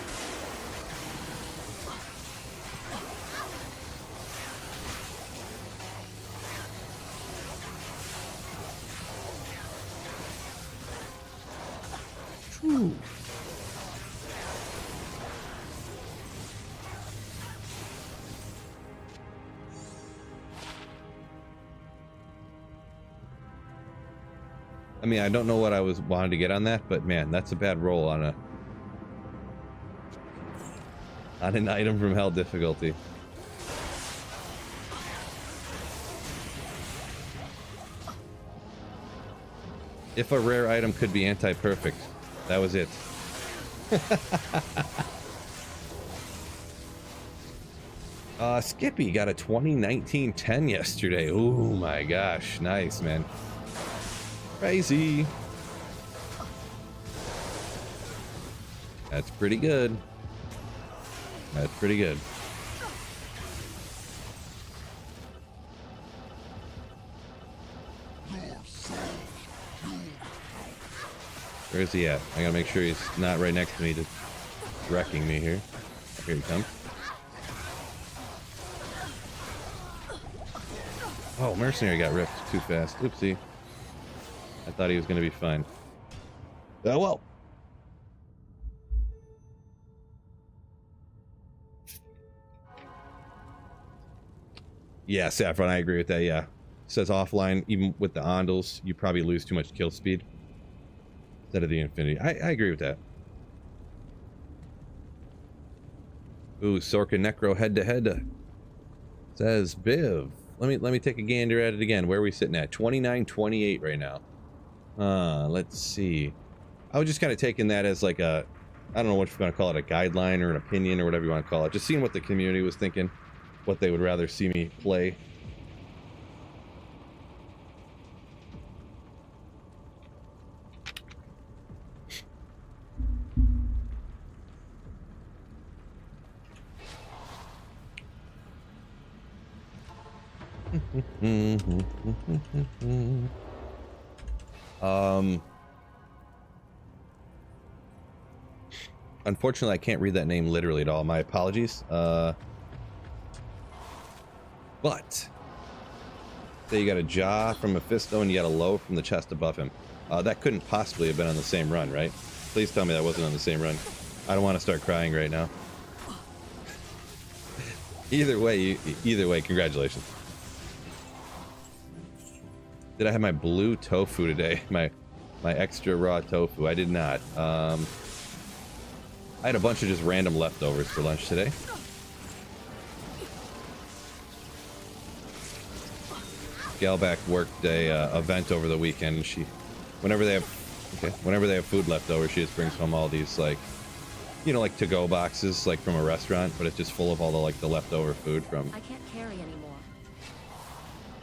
Whew. I mean, I don't know what I was wanting to get on that, but man, that's a bad roll on an item from hell difficulty. If a rare item could be anti-perfect, that was it. Skippy got a 2019 10 yesterday. Oh my gosh, nice, man. Crazy. That's pretty good. That's pretty good. Where is he at? I gotta make sure he's not right next to me, just wrecking me here. Here he comes. Oh, mercenary got ripped too fast. Oopsie. I thought he was gonna be fine. Oh well. Yeah, Saffron, I agree with that. Yeah, says offline, even with the Ondals, you probably lose too much kill speed instead of the Infinity. I agree with that. Ooh, Sorka Necro head to head. Says Biv. Let me take a gander at it again. Where are we sitting at? 29-28 right now. Let's see. I was just kind of taking that as like a, I don't know what you're going to call it, a guideline or an opinion or whatever you want to call it. Just seeing what the community was thinking, what they would rather see me play. Unfortunately, I can't read that name literally at all. My apologies. But say you got a jaw from Mephisto and you got a low from the chest above him. That couldn't possibly have been on the same run, right? Please tell me that wasn't on the same run. I don't want to start crying right now. Either way, congratulations. Did I have my blue tofu today? My extra raw tofu? I did not. I had a bunch of just random leftovers for lunch today. Galback worked a event over the weekend, and whenever they have food left over, she just brings home all these, like, you know, like to-go boxes, like from a restaurant, but it's just full of all the, like, the leftover food from I can't carry anymore.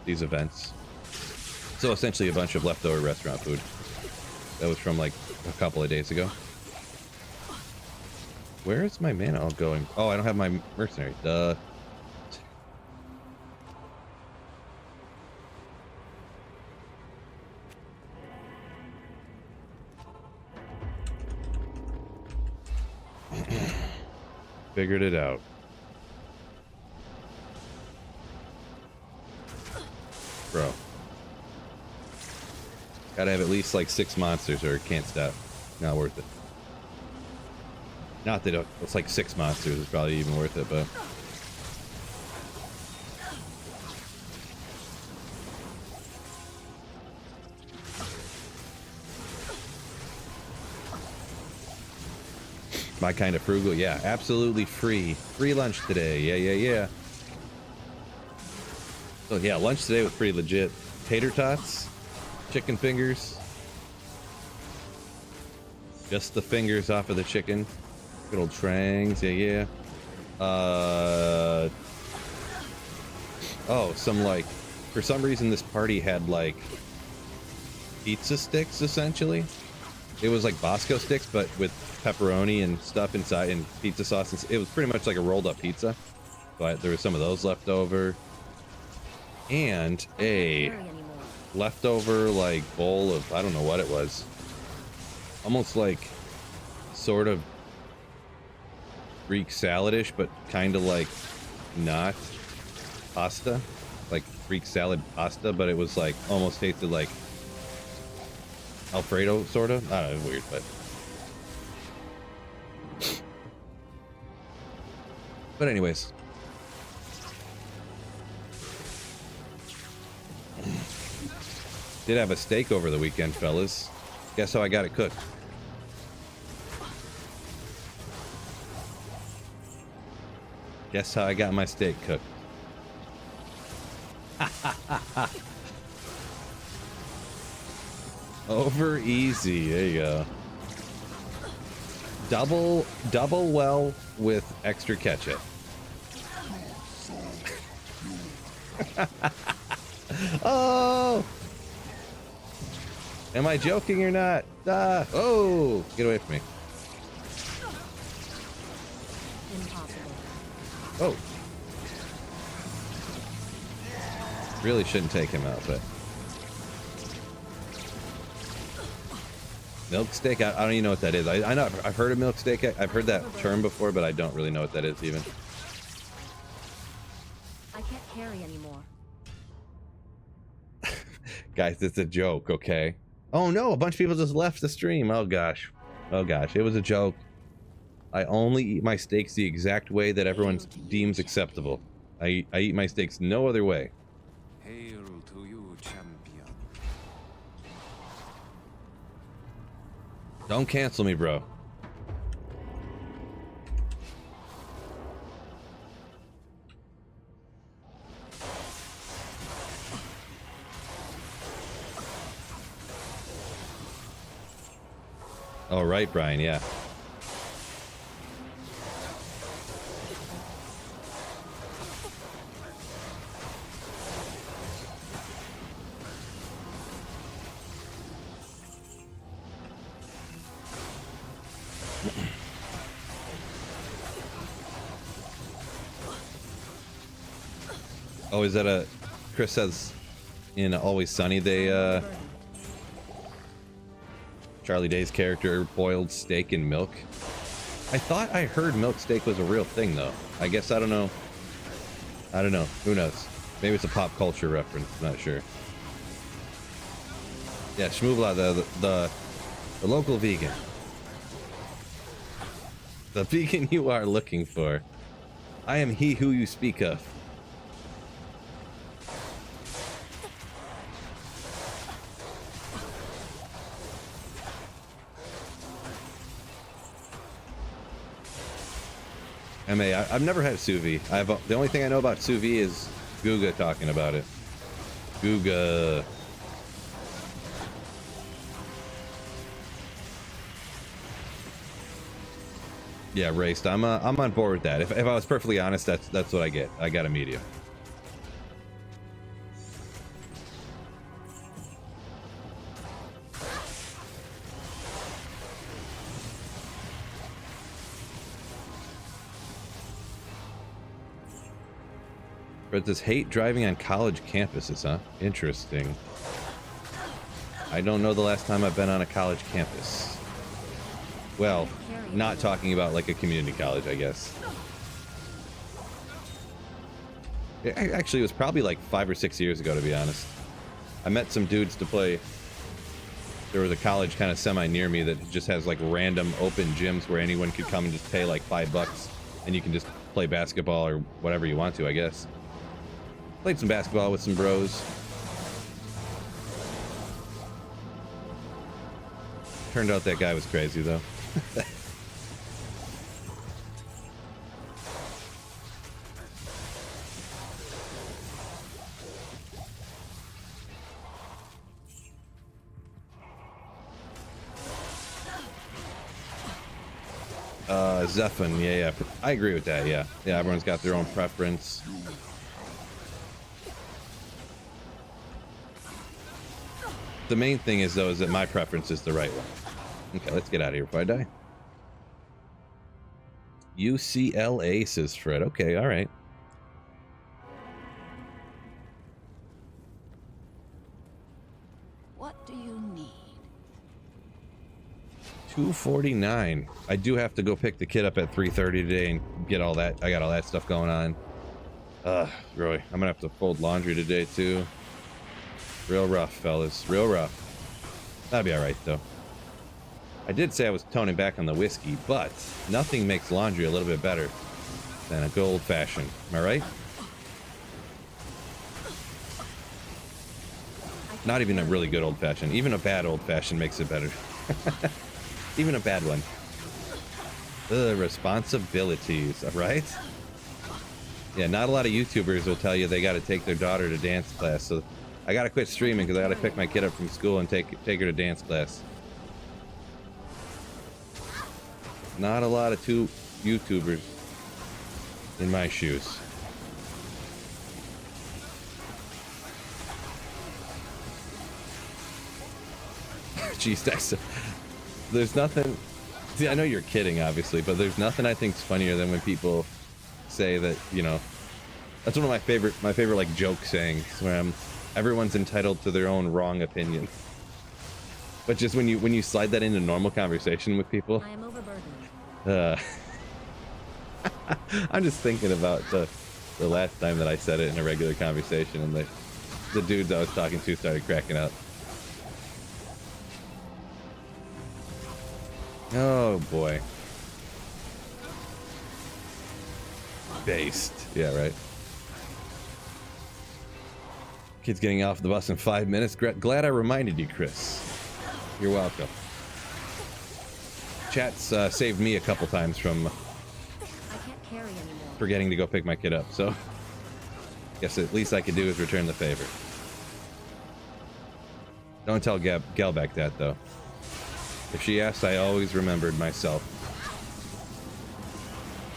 these events. So essentially a bunch of leftover restaurant food that was from like a couple of days ago. Where is my mana all going? Oh, I don't have my mercenary. Duh. Figured it out. Bro. Gotta have at least like 6 monsters or it can't stop. Not worth it. Not that it's like 6 monsters is probably even worth it, but My kind of frugal. Yeah, absolutely free. Free lunch today. Yeah. So yeah, lunch today was pretty legit. Tater tots, chicken fingers. Just the fingers off of the chicken. Good old trangs. Yeah. Oh, some like, for some reason this party had like pizza sticks essentially. It was like Bosco sticks, but with pepperoni and stuff inside and pizza sauce. It was pretty much like a rolled up pizza. But there was some of those left over. And a leftover like bowl of, I don't know what it was. Almost like sort of Greek salad-ish, but kind of like not pasta. Like Greek salad pasta, but it was like almost tasted like Alfredo, sort of. I don't know, weird, but anyways. Did have a steak over the weekend, fellas. Guess how I got it cooked? Guess how I got my steak cooked? Over easy. There you go. Double well with extra ketchup. Oh! Am I joking or not? Oh! Get away from me. Impossible. Oh. Really shouldn't take him out, but... Milk steak? I don't even know what that is. I know I've heard of milk steak. I've heard that term before, but I don't really know what that is even. I can't carry anymore. Guys, it's a joke, okay? Oh no, a bunch of people just left the stream. Oh gosh. Oh gosh, it was a joke. I only eat my steaks the exact way that everyone deems acceptable. I eat my steaks no other way. Hail to you, champion. Don't cancel me, bro. Oh, right, Brian, yeah. Oh, is that a... Chris says in Always Sunny, they, Charlie Day's character boiled steak in milk. I thought I heard milk steak was a real thing, though. I guess I don't know. I don't know. Who knows? Maybe it's a pop culture reference. I'm not sure. Yeah, Shmoobla, the local vegan. The vegan you are looking for. I am he who you speak of. I've never had sous vide. The only thing I know about sous vide is Guga talking about it. Guga. Yeah, raced. I'm on board with that. If I was perfectly honest, that's what I get. I got a medium. But does hate driving on college campuses, huh? Interesting. I don't know the last time I've been on a college campus. Well, not talking about like a community college, I guess. Actually, it was probably like 5 or 6 years ago, to be honest. I met some dudes to play. There was a college kind of semi near me that just has like random open gyms where anyone could come and just pay like $5 and you can just play basketball or whatever you want to, I guess. Played some basketball with some bros. Turned out that guy was crazy, though. Zephon. Yeah. I agree with that. Yeah. Everyone's got their own preference. The main thing is, though, is that my preference is the right one. Okay, let's get out of here before I die. UCLA, says Fred. Okay, all right. What do you need? 249. I do have to go pick the kid up at 3:30 today and get all that. I got all that stuff going on. Really, I'm gonna have to fold laundry today too. Real rough, fellas. Real rough. That'll be all right though. I did say I was toning back on the whiskey, but nothing makes laundry a little bit better than a good old fashioned. Am I right? Not even a really good old fashioned. Even a bad old fashioned makes it better. Even a bad one. The responsibilities, right? Yeah, not a lot of YouTubers will tell you they got to take their daughter to dance class. So I got to quit streaming because I got to pick my kid up from school and take her to dance class. Not a lot of YouTubers in my shoes. Jeez, Dexter. There's nothing. See, I know you're kidding, obviously, but there's nothing I think's funnier than when people say that, you know. That's one of my favorite like joke sayings, where everyone's entitled to their own wrong opinion. But just when you slide that into normal conversation with people, I am overburdened. I'm just thinking about the last time that I said it in a regular conversation, and the dudes I was talking to started cracking up. Oh boy. Based. Yeah, right. Kid's getting off the bus in 5 minutes. Glad I reminded you, Chris. You're welcome. Chat's saved me a couple times from I can't carry anymore. forgetting to go pick my kid up, so guess the least I could do is return the favor. Don't tell Galback that, though. If she asked, I always remembered myself.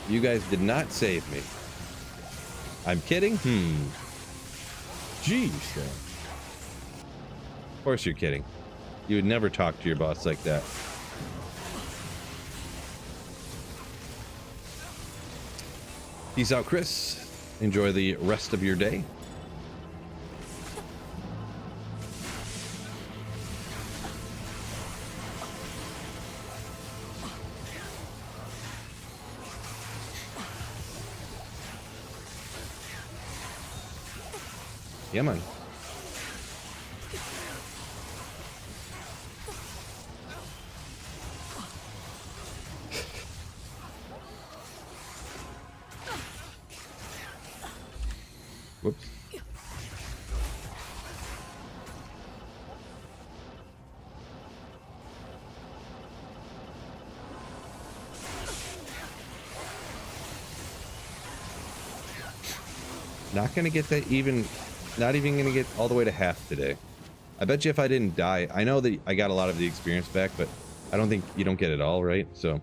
You guys did not save me. I'm kidding? Jeez. Of course you're kidding. You would never talk to your boss like that. Peace out, Chris. Enjoy the rest of your day. Yeah, man. Whoops. Not gonna get that even. Not even gonna get all the way to half today. I bet you if I didn't die, I know that I got a lot of the experience back, but I don't think you don't get it all, right? So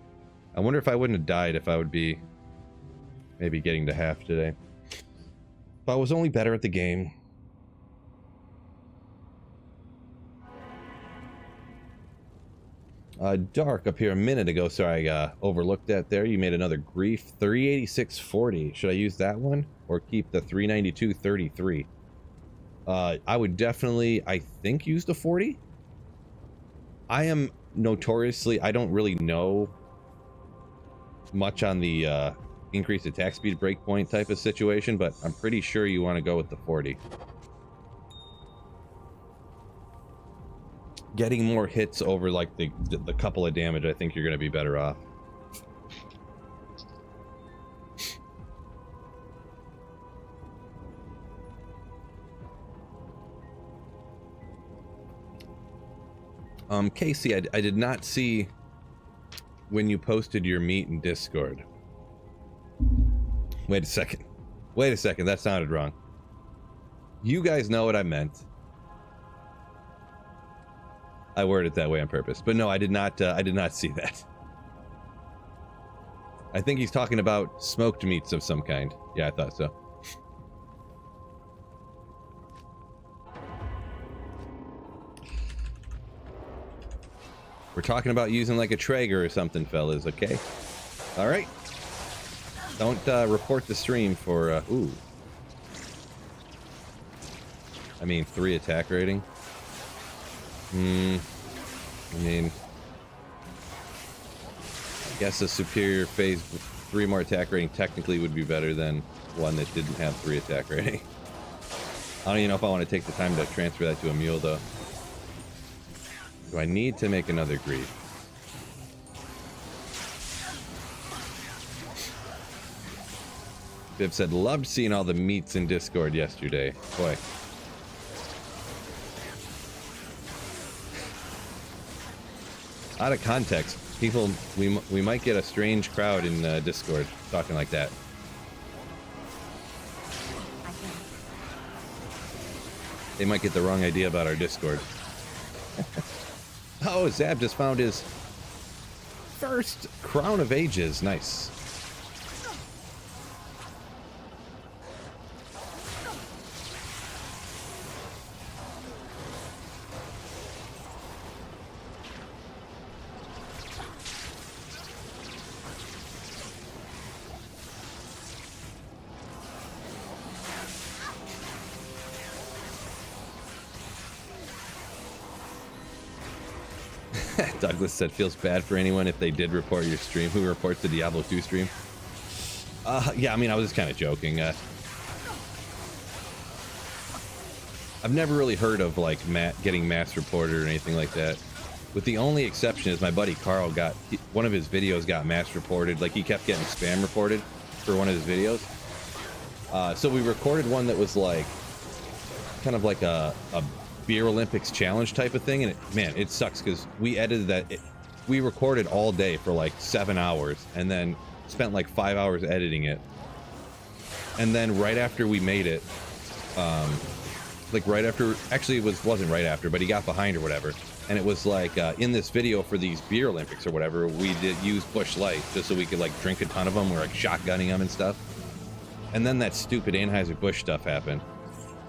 I wonder if I wouldn't have died, if I would be maybe getting to half today. If I was only better at the game. Dark up here a minute ago. Sorry, I overlooked that there. You made another grief. 386.40. Should I use that one or keep the 392.33? I would definitely, I think, use the 40. I am notoriously, I don't really know much on the increased attack speed breakpoint type of situation, but I'm pretty sure you want to go with the 40. Getting more hits over like the couple of damage, I think you're going to be better off. Casey, I did not see when you posted your meet in Discord. Wait a second. Wait a second. That sounded wrong. You guys know what I meant. I worded it that way on purpose, but no, I did not see that. I think he's talking about smoked meats of some kind. Yeah, I thought so. We're talking about using like a Traeger or something, fellas, okay? All right. Don't report the stream for, ooh. I mean, 3 attack rating. I mean, I guess a superior phase with 3 more attack rating technically would be better than one that didn't have 3 attack rating. I don't even know if I want to take the time to transfer that to a mule, though. Do I need to make another greed? Viv said, loved seeing all the meats in Discord yesterday. Boy. Out of context, people, we might get a strange crowd in Discord talking like that. They might get the wrong idea about our Discord. Oh, Zab just found his first Crown of Ages. Nice. Douglas said, feels bad for anyone if they did report your stream. Who reports the Diablo 2 stream? Yeah, I mean, I was just kind of joking. I've never really heard of, like, getting mass reported or anything like that. With the only exception is my buddy Carl got, one of his videos got mass reported. Like, he kept getting spam reported for one of his videos. So we recorded one that was, like, kind of like a Beer Olympics challenge type of thing, and man, it sucks because we edited that. We recorded all day for like 7 hours, and then spent like 5 hours editing it. And then right after we made it, like right after, actually it wasn't right after, but he got behind or whatever, and it was like in this video for these Beer Olympics or whatever, we did use Busch Light just so we could like drink a ton of them. We're like shotgunning them and stuff. And then that stupid Anheuser-Busch stuff happened.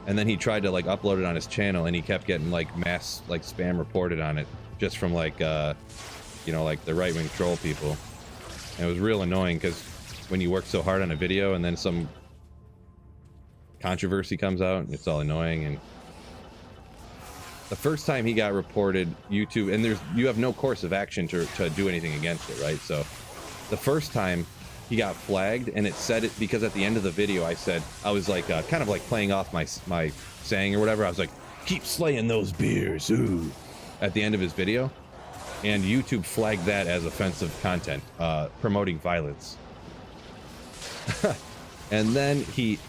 And then he tried to like upload it on his channel, and he kept getting like mass like spam reported on it just from like you know, like the right-wing troll people. And it was real annoying because when you work so hard on a video and then some controversy comes out, it's all annoying. And the first time he got reported, YouTube, and you have no course of action to do anything against it, right? So the first time he got flagged, and it said it because at the end of the video I said, I was like kind of like playing off my saying or whatever. I was like, keep slaying those beers, ooh, at the end of his video, and YouTube flagged that as offensive content, promoting violence. And then he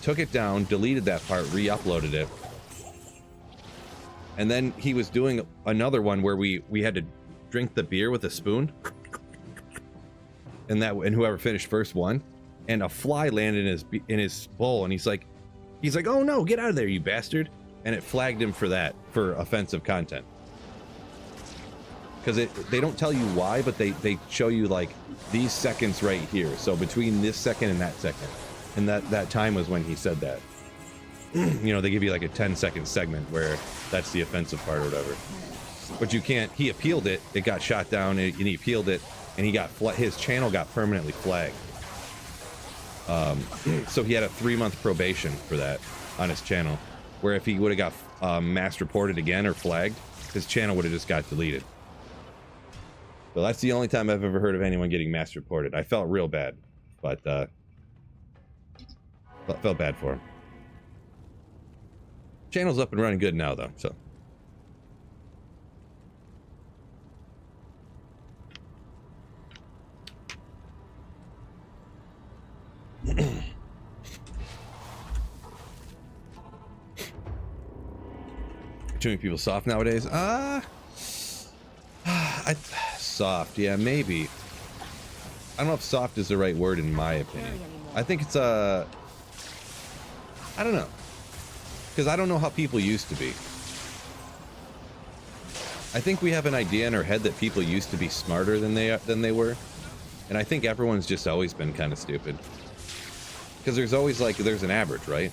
took it down, deleted that part, re-uploaded it, and then he was doing another one where we had to drink the beer with a spoon. And whoever finished first won, and a fly landed in his bowl, and he's like, oh no, get out of there, you bastard! And it flagged him for that, for offensive content. Because they don't tell you why, but they show you like these seconds right here. So between this second and that second, and that time was when he said that. You know, they give you like a 10-second segment where that's the offensive part or whatever. But you can't. He appealed it. It got shot down, and he appealed it. And his channel got permanently flagged. So he had a 3-month probation for that on his channel, where if he would have got mass reported again or flagged, his channel would have just got deleted. So that's the only time I've ever heard of anyone getting mass reported. I felt real bad, but felt bad for him. Channel's up and running good now, though, so. Too many people soft nowadays? Soft, yeah, maybe. I don't know if soft is the right word in my opinion. I think it's I don't know, because I don't know how people used to be. I think we have an idea in our head that people used to be smarter than they were, And I think everyone's just always been kind of stupid. Because there's always like, there's an average, right?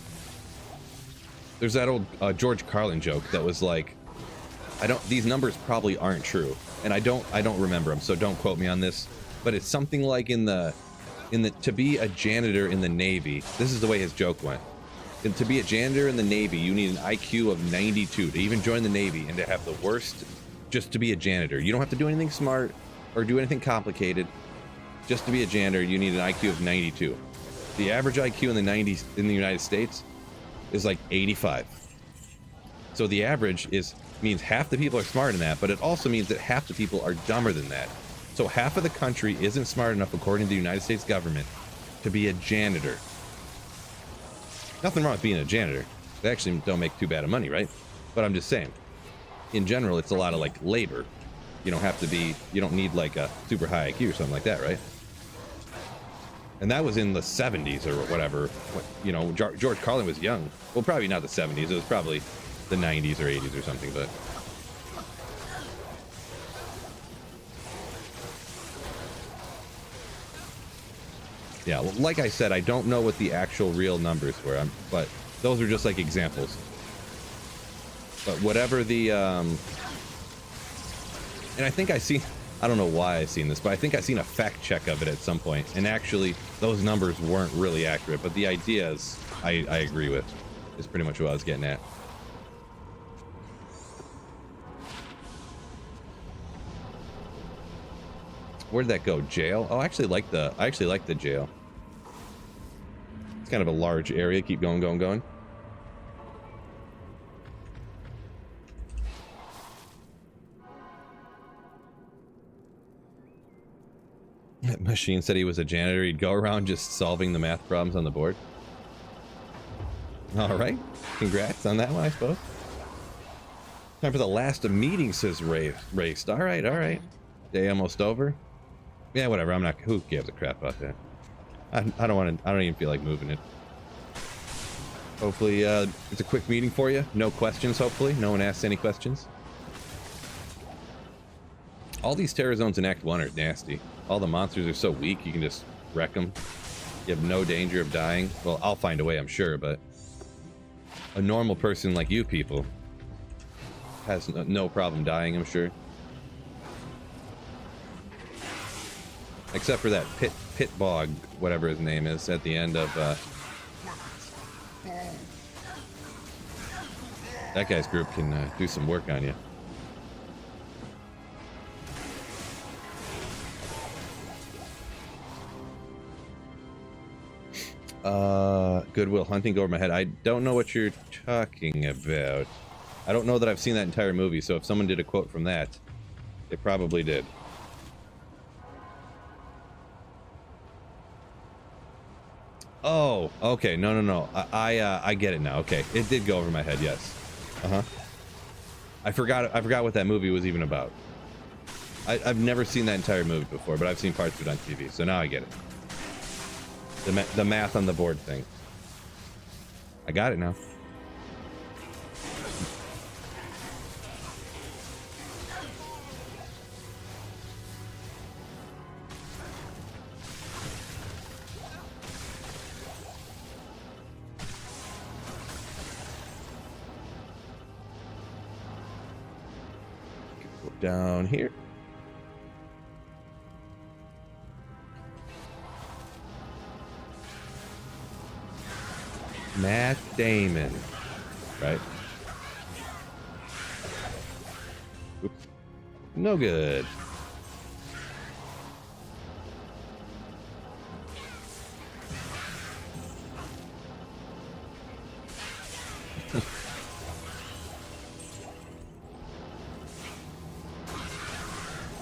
There's that old George Carlin joke that was like, these numbers probably aren't true. And I don't remember them, so don't quote me on this. But it's something like to be a janitor in the Navy, this is the way his joke went. And to be a janitor in the Navy, you need an IQ of 92 to even join the Navy, and to have the worst, just to be a janitor. You don't have to do anything smart or do anything complicated. Just to be a janitor, you need an IQ of 92. The average IQ in the 90s in the United States is like 85. So the average means half the people are smart in that, but it also means that half the people are dumber than that. So half of the country isn't smart enough, according to the United States government, to be a janitor. Nothing wrong with being a janitor. They actually don't make too bad of money, right? But I'm just saying, in general, it's a lot of like labor. You don't need like a super high IQ or something like that, right? And that was in the 70s or whatever. You know, George Carlin was young. Well, probably not the 70s. It was probably the 90s or 80s or something, but... yeah, well, like I said, I don't know what the actual real numbers were, but those are just like examples. But whatever the... and I think I don't know why I seen this, but I think I seen a fact check of it at some point, and actually those numbers weren't really accurate, but the ideas I agree with is pretty much what I was getting at. Where'd that go? Jail? Oh, I actually like the jail. It's kind of a large area. Keep going, going, going. That machine said he was a janitor. He'd go around just solving the math problems on the board. All right. Congrats on that one, I suppose. Time for the last meeting, says Raced. All right, all right. Day almost over. Yeah, whatever. I'm not. Who gives a crap about that? I don't want to. I don't even feel like moving it. Hopefully, it's a quick meeting for you. No questions. Hopefully, no one asks any questions. All these terror zones in Act 1 are nasty. All the monsters are so weak, you can just wreck them. You have no danger of dying. Well, I'll find a way, I'm sure, but a normal person like you people has no problem dying, I'm sure. Except for that pit bog, whatever his name is, at the end of that guy's group can do some work on you. Goodwill Hunting, go over my head. I don't know what you're talking about. I don't know that I've seen that entire movie, so if someone did a quote from that, they probably did. Oh, okay. No. I get it now. Okay, it did go over my head. Yes. I forgot what that movie was even about. I've never seen that entire movie before, but I've seen parts of it on TV, so now I get it. The math on the board thing. I got it now. Go down here. Matt Damon, right? Oops. No good.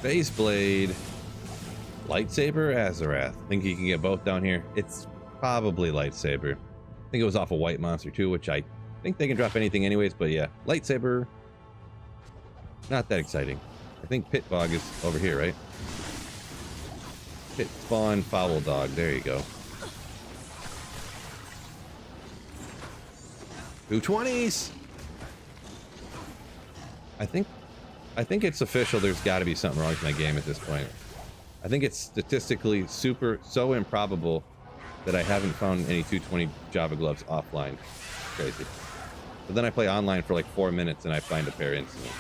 Base Blade, lightsaber, Azarath. Think you can get both down here? It's probably lightsaber. I think it was off a white monster too, which I think they can drop anything anyways, but yeah, lightsaber, not that exciting. I think Pit Bog is over here, right? Pit Spawn Foul Dog, there you go. 220s! I think it's official. There's got to be something wrong with my game at this point. I think it's statistically so improbable that I haven't found any 220 Java gloves offline. Crazy. But then I play online for like 4 minutes and I find a pair instantly.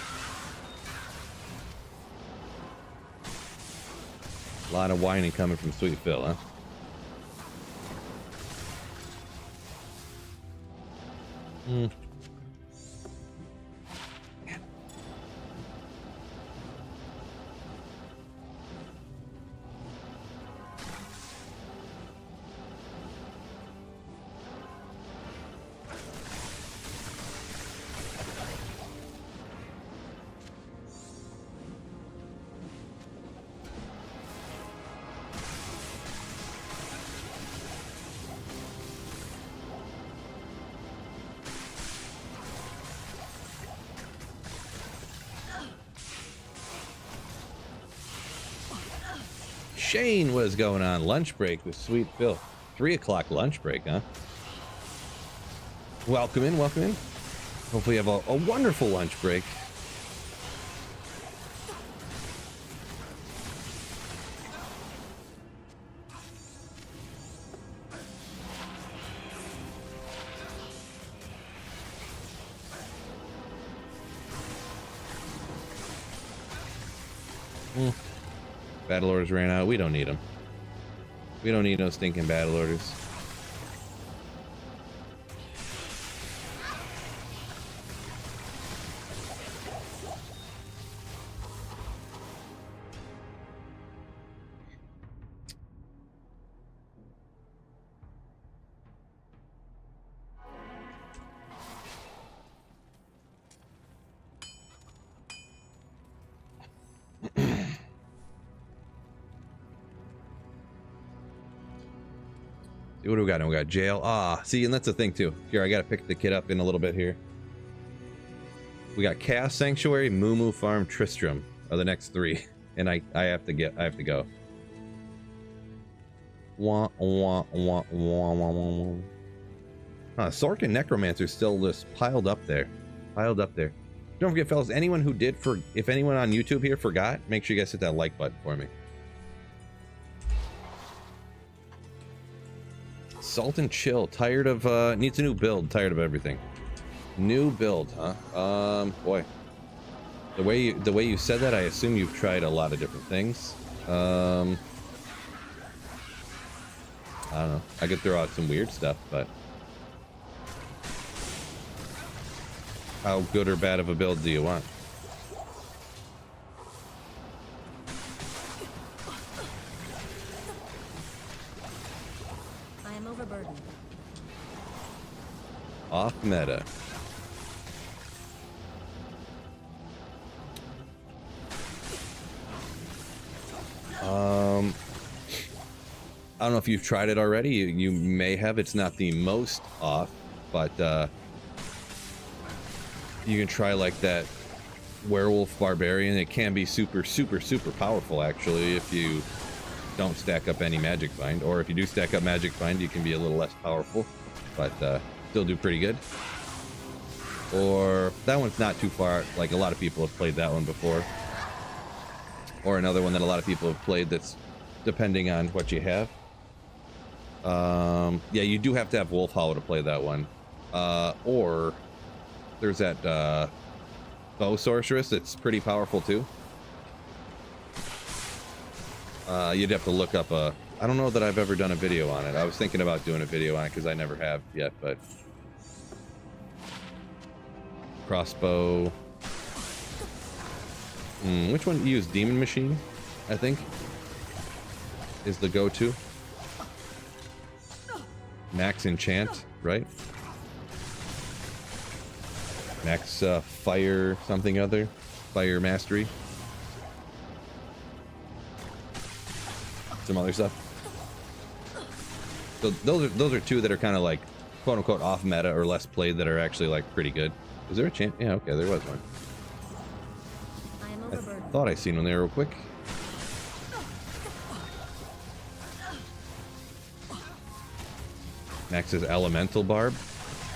A lot of whining coming from Sweet Phil, huh? Hmm. Shane, what is going on? Lunch break with Sweet Phil. 3 o'clock lunch break, huh? Welcome in, welcome in. Hopefully you have a wonderful lunch break. Battle orders ran out. We don't need them. We don't need no stinking battle orders. What do we got? We got jail. Ah, see, and that's the thing too. Here, I gotta pick the kid up in a little bit here. We got Chaos Sanctuary, Moo Farm, Tristram are the next 3, and I have to go. Wah wah wah wah wah wah. Sork and Necromancer still just piled up there. Don't forget, fellas, anyone who did if anyone on YouTube here forgot, make sure you guys hit that like button for me. Salt and Chill, tired of needs a new build, tired of everything. New build, huh? Boy. The way you said that, I assume you've tried a lot of different things. I don't know. I could throw out some weird stuff, but how good or bad of a build do you want? Off meta. I don't know if you've tried it already. You may have. It's not the most off, but you can try like that werewolf barbarian. It can be super powerful actually if you don't stack up any magic bind, or if you do stack up magic bind, you can be a little less powerful, but still do pretty good. Or that one's not too far, like a lot of people have played that one before. Or another one that a lot of people have played that's depending on what you have. Yeah, you do have to have Wolf Hollow to play that one. Or there's that Bow Sorceress that's pretty powerful too. You'd have to look up I don't know that I've ever done a video on it. I was thinking about doing a video on it because I never have yet, but crossbow. Which one? You use Demon Machine, I think, is the go-to. Max Enchant, right? Max Fire something other. Fire Mastery. Some other stuff. So those are 2 that are kind of like quote unquote off meta or less played that are actually like pretty good. Is there a chance? Yeah, okay, there was one. I thought I seen one there real quick. Max's Elemental Barb.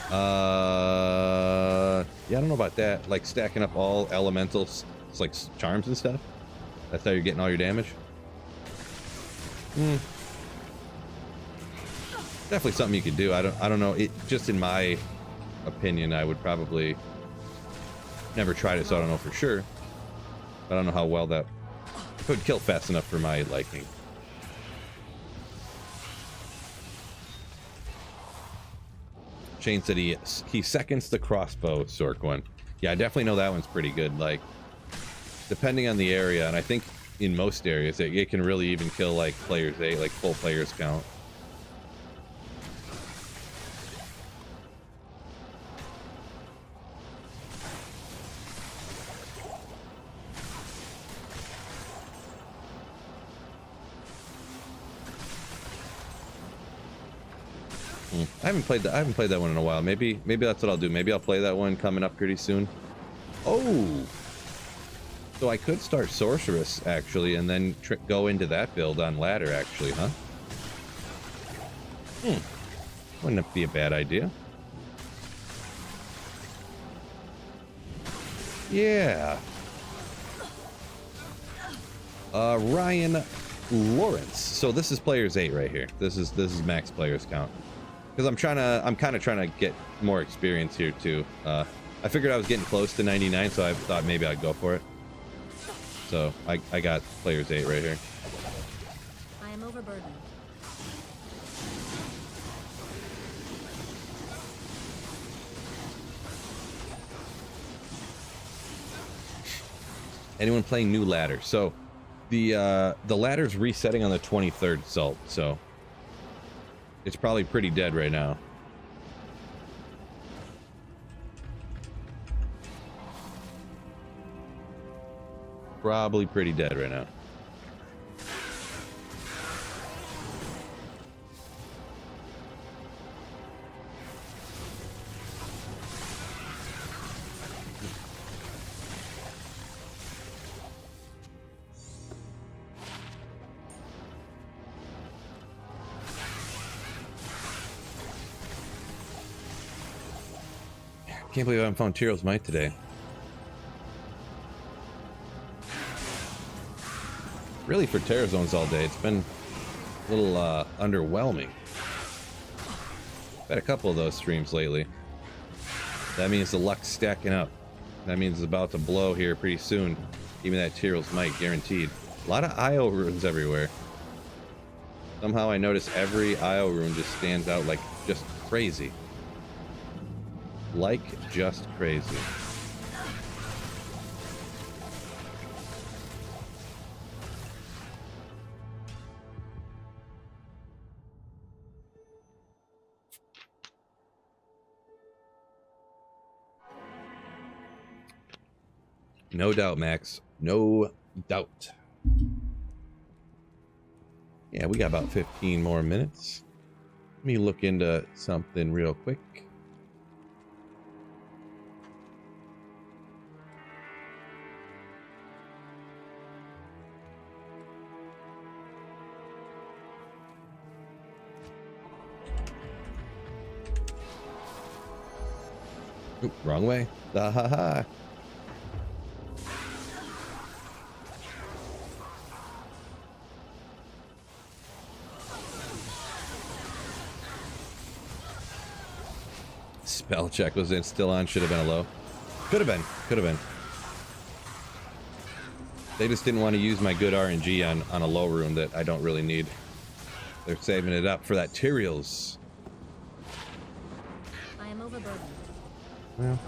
Yeah, I don't know about that. Like stacking up all elementals, it's like charms and stuff. That's how you're getting all your damage. Definitely something you could do. I don't know. It just in my opinion, I would probably never tried it, so I don't know for sure. I don't know how well that could kill fast enough for my liking. Shane said he seconds the crossbow Sork one. Yeah, I definitely know that one's pretty good. Like, depending on the area, and I think in most areas it can really even kill like players 8, like full players count. I haven't played that one in a while. Maybe that's what I'll do. Maybe I'll play that one coming up pretty soon. Oh, so I could start Sorceress actually, and then go into that build on ladder actually, huh? Wouldn't be a bad idea. Yeah. Ryan Lawrence. So this is players 8 right here. This is max players count. Because I'm kind of trying to get more experience here too. I figured I was getting close to 99, so I thought maybe I'd go for it. So I got players 8 right here. I am overburdened. Anyone playing new ladder? So the ladder's resetting on the 23rd Salt, so it's probably pretty dead right now. Probably pretty dead right now. Can't believe I haven't found Tyreals Might today. Really for Terror Zones all day, it's been a little underwhelming. Had a couple of those streams lately. That means the luck's stacking up. That means it's about to blow here pretty soon. Even that Tyreals Might, guaranteed. A lot of IO runes everywhere. Somehow I notice every IO rune just stands out like just crazy. Like just crazy. No doubt, Max. No doubt. Yeah, we got about 15 more minutes. Let me look into something real quick. Oop, wrong way. Ha ha ha. Spell check was in, still on, should have been a low. Could have been, could have been. They just didn't want to use my good RNG on a low rune that I don't really need. They're saving it up for that Tyreals. I am overburdened. Well.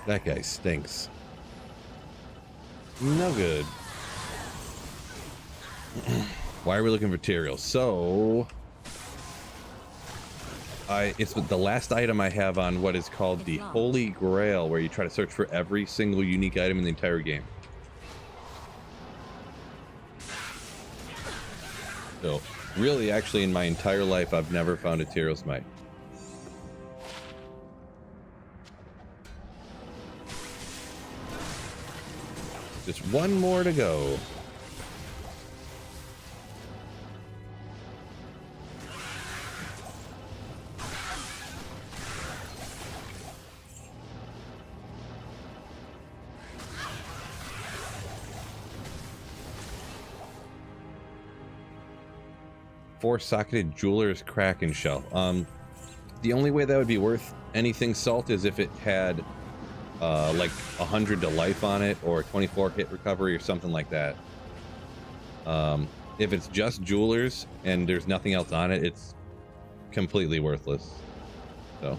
That guy stinks. No good. Why are we looking for Tyreals? So it's the last item I have on what is called the Holy Grail, where you try to search for every single unique item in the entire game. So, really, actually, in my entire life, I've never found a Tyreals Might. Just one more to go. Four-socketed jeweler's Kraken shell. The only way that would be worth anything, Salt, is if it had like 100 to life on it, or 24 hit recovery, or something like that. If it's just jewelers and there's nothing else on it, it's completely worthless. So.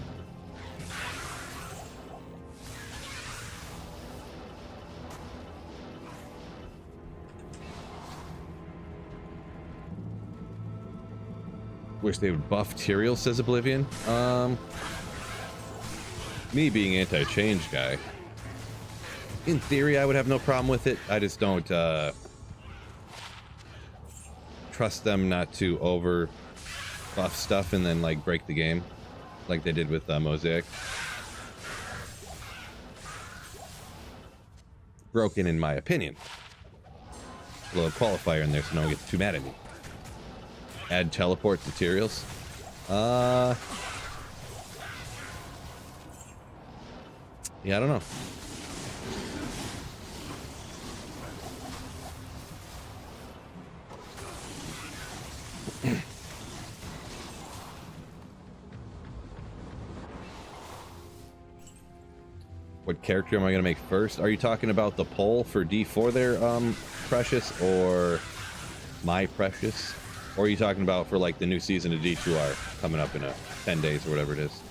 Wish they would buff Tyreals, says Oblivion. Me being anti-change guy, in theory I would have no problem with it. I just don't trust them not to over buff stuff and then like break the game like they did with Mosaic. Broken in my opinion. A little qualifier in there so no one gets too mad at me. Add teleport to Tyreals. Yeah, I don't know. What character am I going to make first? Are you talking about the poll for D4 there, Precious, or my Precious? Or are you talking about for like the new season of D2R coming up in 10 days or whatever it is?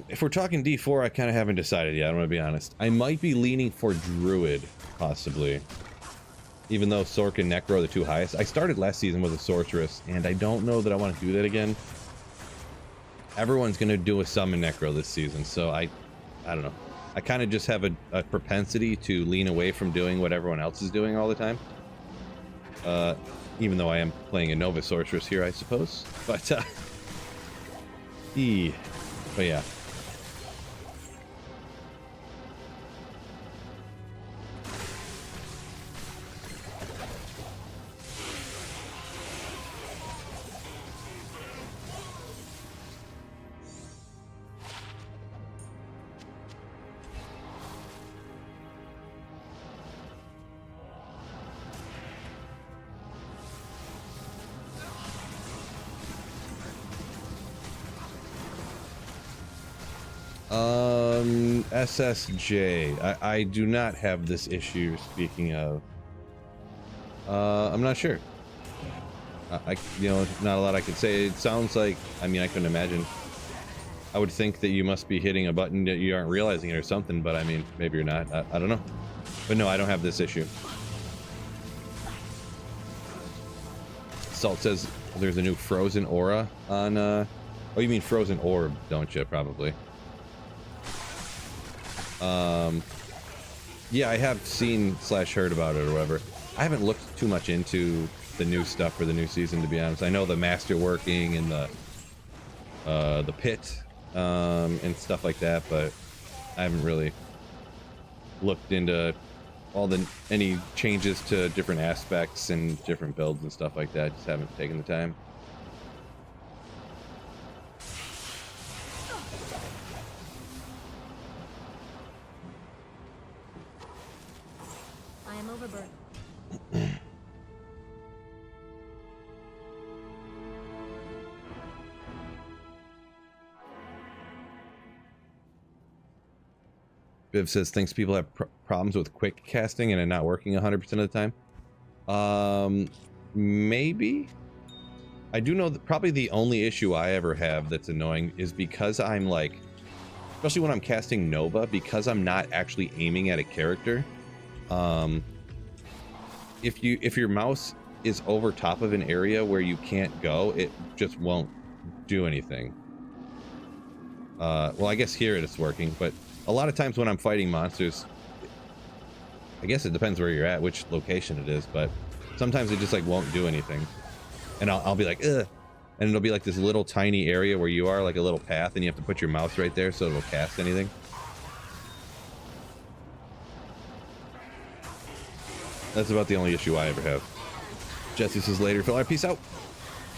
If we're talking D4, I kind of haven't decided yet. I'm going to be honest. I might be leaning for Druid, possibly. Even though Sork and Necro are the two highest. I started last season with a Sorceress, and I don't know that I want to do that again. Everyone's going to do a Summon Necro this season, so I don't know. I kind of just have a propensity to lean away from doing what everyone else is doing all the time. Even though I am playing a Nova Sorceress here, I suppose. But, but yeah. SSJ. I do not have this issue, speaking of. I'm not sure. You know, not a lot I could say. It sounds like, I mean, I couldn't imagine. I would think that you must be hitting a button that you aren't realizing it or something, but I mean, maybe you're not. I don't know. But no, I don't have this issue. Salt says there's a new Frozen Aura on, oh, you mean Frozen Orb, don't you? Probably. Yeah, I have seen / heard about it or whatever. I haven't looked too much into the new stuff for the new season, to be honest. I know the master working and the pit, and stuff like that, but I haven't really looked into any changes to different aspects and different builds and stuff like that. Just haven't taken the time. Viv says thinks people have problems with quick casting and it not working 100% of the time. Maybe. I do know that probably the only issue I ever have that's annoying is because I'm like especially when I'm casting Nova, because I'm not actually aiming at a character. If your mouse is over top of an area where you can't go, it just won't do anything. Well, I guess here it's working, but a lot of times when I'm fighting monsters, I guess it depends where you're at, which location it is, but sometimes it just like won't do anything. And I'll be like, ugh. And it'll be like this little tiny area where you are, like a little path, and you have to put your mouse right there so it'll cast anything. That's about the only issue I ever have. Jesse says later, Phil. Peace out.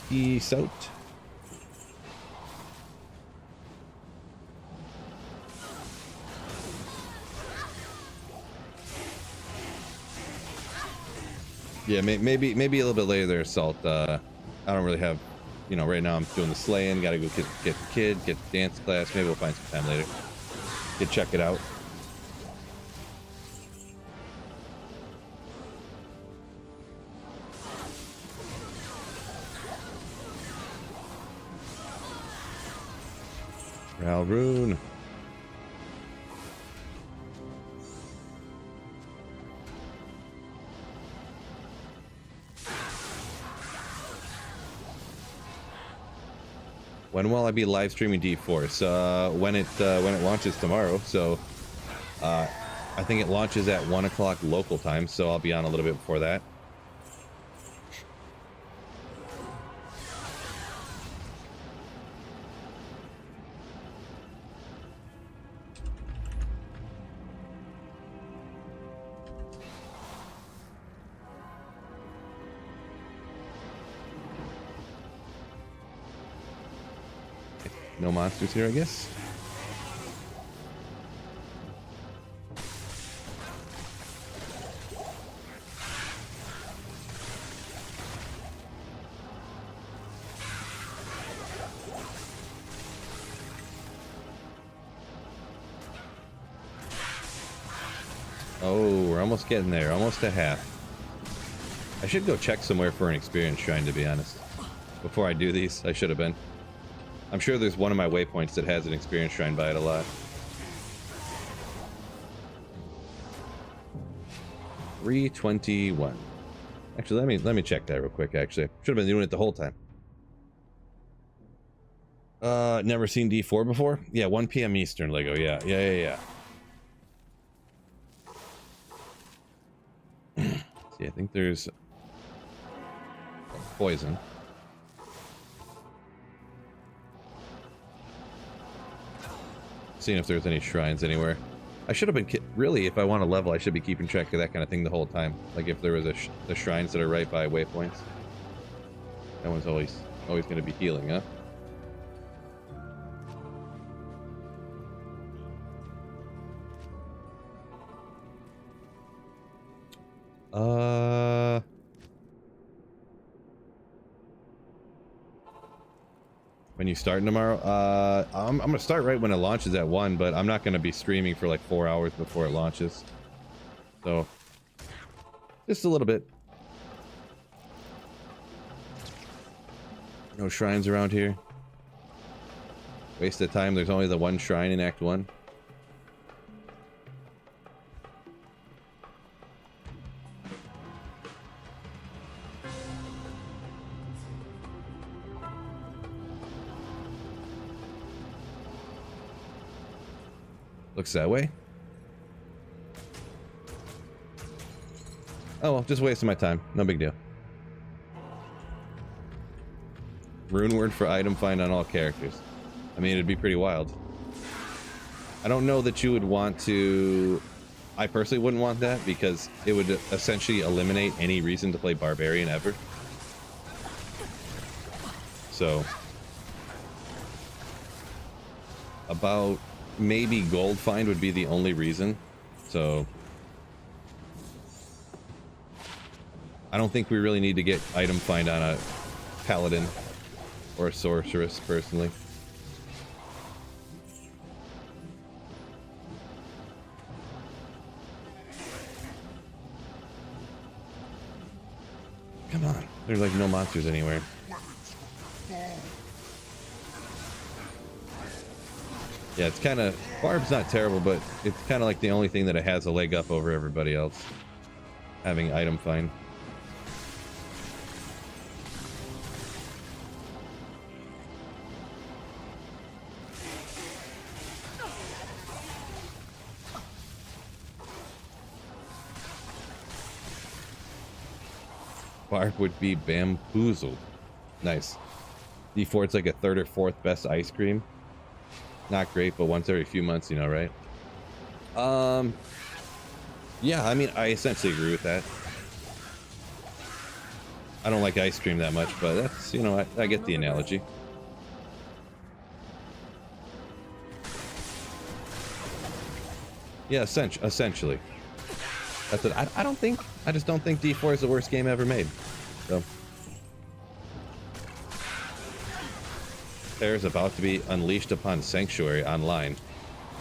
Peace out. Yeah, maybe a little bit later there, Salt. I don't really have, you know, right now I'm doing the slaying. Gotta go get the kid, get the dance class. Maybe we'll find some time later. Check it out. Rune. When will I be live streaming D-Force? When it launches tomorrow. So I think it launches at 1 o'clock local time, so I'll be on a little bit before that. No monsters here, I guess. Oh, we're almost getting there. Almost to half. I should go check somewhere for an experience shrine, to be honest. Before I do these, I should have been. I'm sure there's one of my waypoints that has an experience shrine by it a lot. 321. Actually, let me check that real quick. Actually, should have been doing it the whole time. Never seen D4 before? Yeah, 1 p.m. Eastern, Lego. Yeah. See, I think there's poison. Seeing if there's any shrines anywhere. I should have been really, if I want to level, I should be keeping track of that kind of thing the whole time. Like if there was the shrines that are right by waypoints. That one's always going to be healing, huh? When you start tomorrow? I'm gonna start right when it launches at 1, but I'm not gonna be streaming for like 4 hours before it launches. So, just a little bit. No shrines around here. Waste of time. There's only the one shrine in Act 1. Looks that way. Oh well, just wasting my time. No big deal. Rune word for item find on all characters. I mean, it'd be pretty wild. I don't know that you would want to... I personally wouldn't want that because it would essentially eliminate any reason to play Barbarian ever. So... about... maybe gold find would be the only reason. So I don't think we really need to get item find on a paladin or a sorceress personally. Come on, there's like no monsters anywhere. Yeah, it's kind of... Barb's not terrible, but it's kind of like the only thing that it has a leg up over everybody else. Having item find. Barb would be bamboozled. Nice. D4, it's like a third or fourth best ice cream. Not great, but once every few months, you know, right? Yeah, I mean, I essentially agree with that. I don't like ice cream that much, but that's, you know, I get the analogy. Yeah, essentially. That's it. I just don't think D4 is the worst game ever made. So. Is about to be unleashed upon Sanctuary online.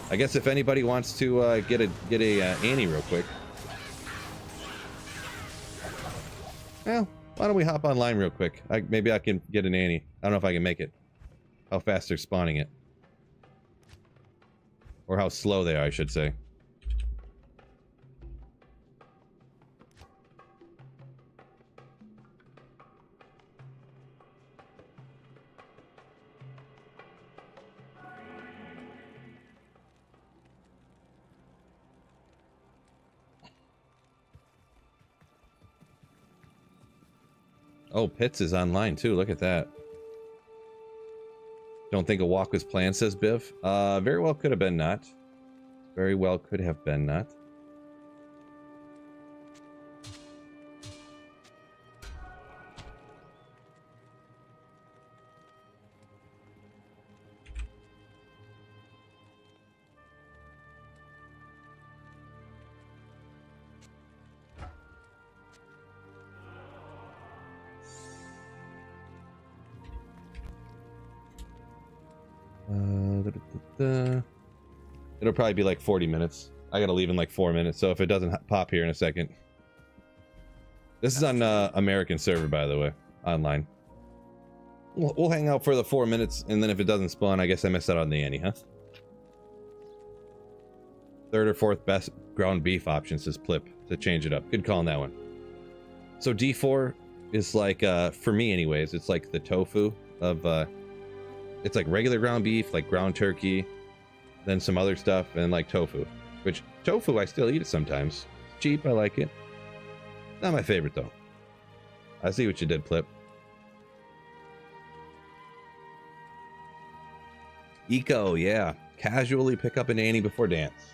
I guess if anybody wants to get a Annie real quick. Well, why don't we hop online real quick? Maybe I can get an Annie. I don't know if I can make it. How fast they're spawning it. Or how slow they are, I should say. Oh, Pitts is online too. Look at that. Don't think a walk was planned, says Biv. Very well could have been not. Very well could have been not. It'll probably be like 40 minutes. I gotta leave in like 4 minutes, so if it doesn't pop here in a second. This is on American server, by the way, online. We'll hang out for the 4 minutes, and then if it doesn't spawn, I guess I missed out on the Annie, huh? Third or fourth best ground beef option, says Plip, to change it up. Good call on that one. So D4 is like, for me anyways, it's like the tofu of, it's like regular ground beef, like ground turkey, then some other stuff, and like tofu. Which, tofu, I still eat it sometimes. It's cheap, I like it. Not my favorite, though. I see what you did, Plip. Eco, yeah. Casually pick up an Annie before dance.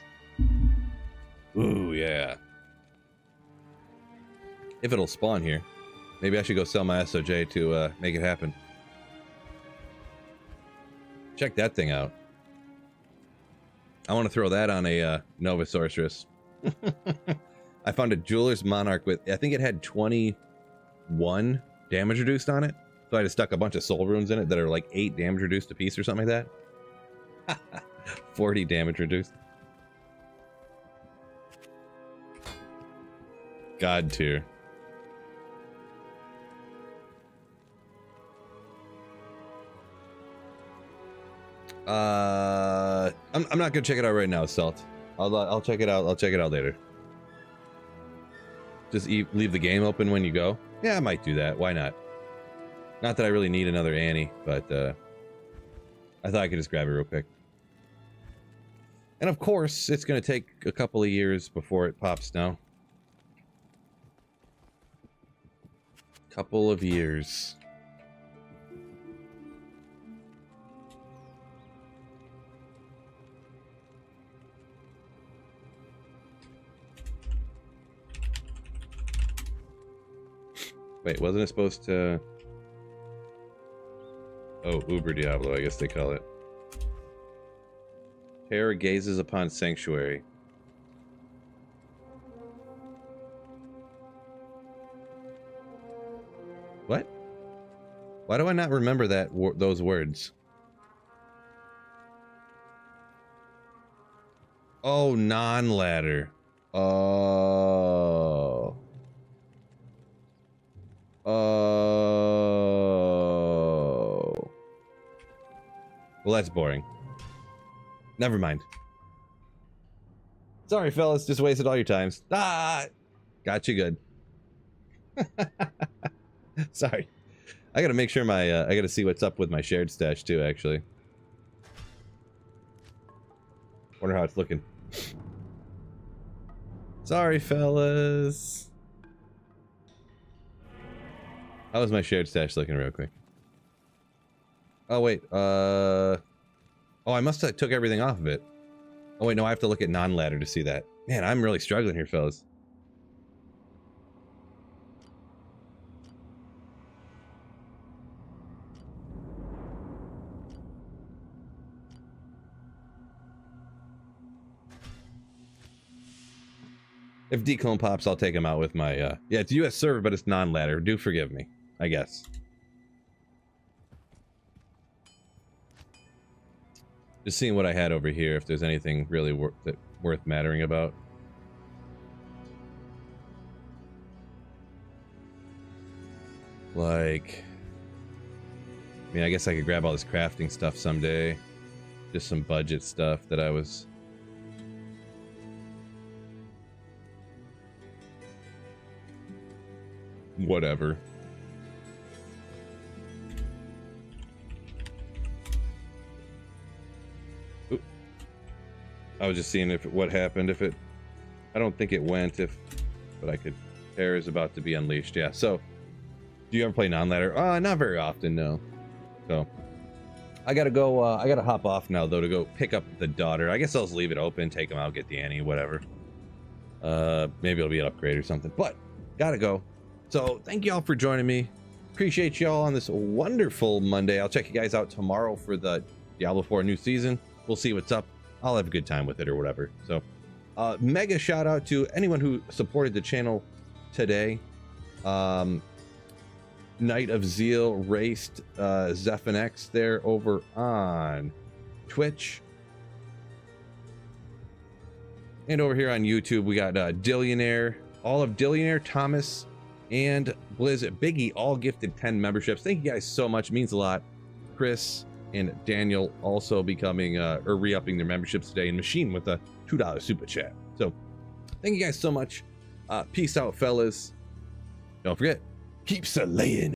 Ooh, yeah. If it'll spawn here. Maybe I should go sell my SOJ to make it happen. Check that thing out. I want to throw that on a Nova Sorceress. I found a Jeweler's Monarch with, I think it had 21 damage reduced on it. So I just stuck a bunch of soul runes in it that are like 8 damage reduced a piece or something like that. 40 damage reduced. God tier. I'm not gonna check it out right now, Salt. I'll check it out. I'll check it out later. Just leave the game open when you go. Yeah, I might do that. Why not? Not that I really need another Annie, but I thought I could just grab it real quick. And of course, it's gonna take a couple of years before it pops now. Couple of years. Wait, wasn't it supposed to... Oh, Uber Diablo, I guess they call it. Terror gazes upon Sanctuary. What? Why do I not remember that those words? Oh, non-ladder. Oh... Oh. Well, that's boring. Never mind. Sorry, fellas. Just wasted all your times. Ah! Got you good. Sorry. I gotta make sure my, I gotta see what's up with my shared stash too, actually. Wonder how it's looking. Sorry, fellas. How was my shared stash looking real quick? Oh, wait. Oh, I must have took everything off of it. Oh, wait, no, I have to look at non-ladder to see that. Man, I'm really struggling here, fellas. If declone pops, I'll take him out with my, yeah, it's US server, but it's non-ladder. Do forgive me, I guess. Just seeing what I had over here, if there's anything really worth mattering about. Like, I mean, I guess I could grab all this crafting stuff someday. Just some budget stuff that I was... Whatever. Oop. I was just seeing if what happened, if it... I don't think it went, but I could... Terror is about to be unleashed, yeah. So, do you ever play non-ladder? Not very often, no. So, I gotta go, I gotta hop off now, though, to go pick up the daughter. I guess I'll just leave it open, take him out, get the Annie, whatever. Maybe it'll be an upgrade or something, but gotta go. So, thank you all for joining me. Appreciate y'all on this wonderful Monday. I'll check you guys out tomorrow for the Diablo 4 new season. We'll see what's up. I'll have a good time with it or whatever. So, mega shout out to anyone who supported the channel today. Night of Zeal raced Zephanex there over on Twitch. And over here on YouTube, we got Dillionaire, all of Dillionaire, Thomas, and Blizz Biggie all gifted 10 memberships. Thank you guys so much. It means a lot. Chris and Daniel also becoming or re-upping their memberships today, and Machine with a $2 super chat. So thank you guys so much. Peace out, fellas. Don't forget, keep slaying.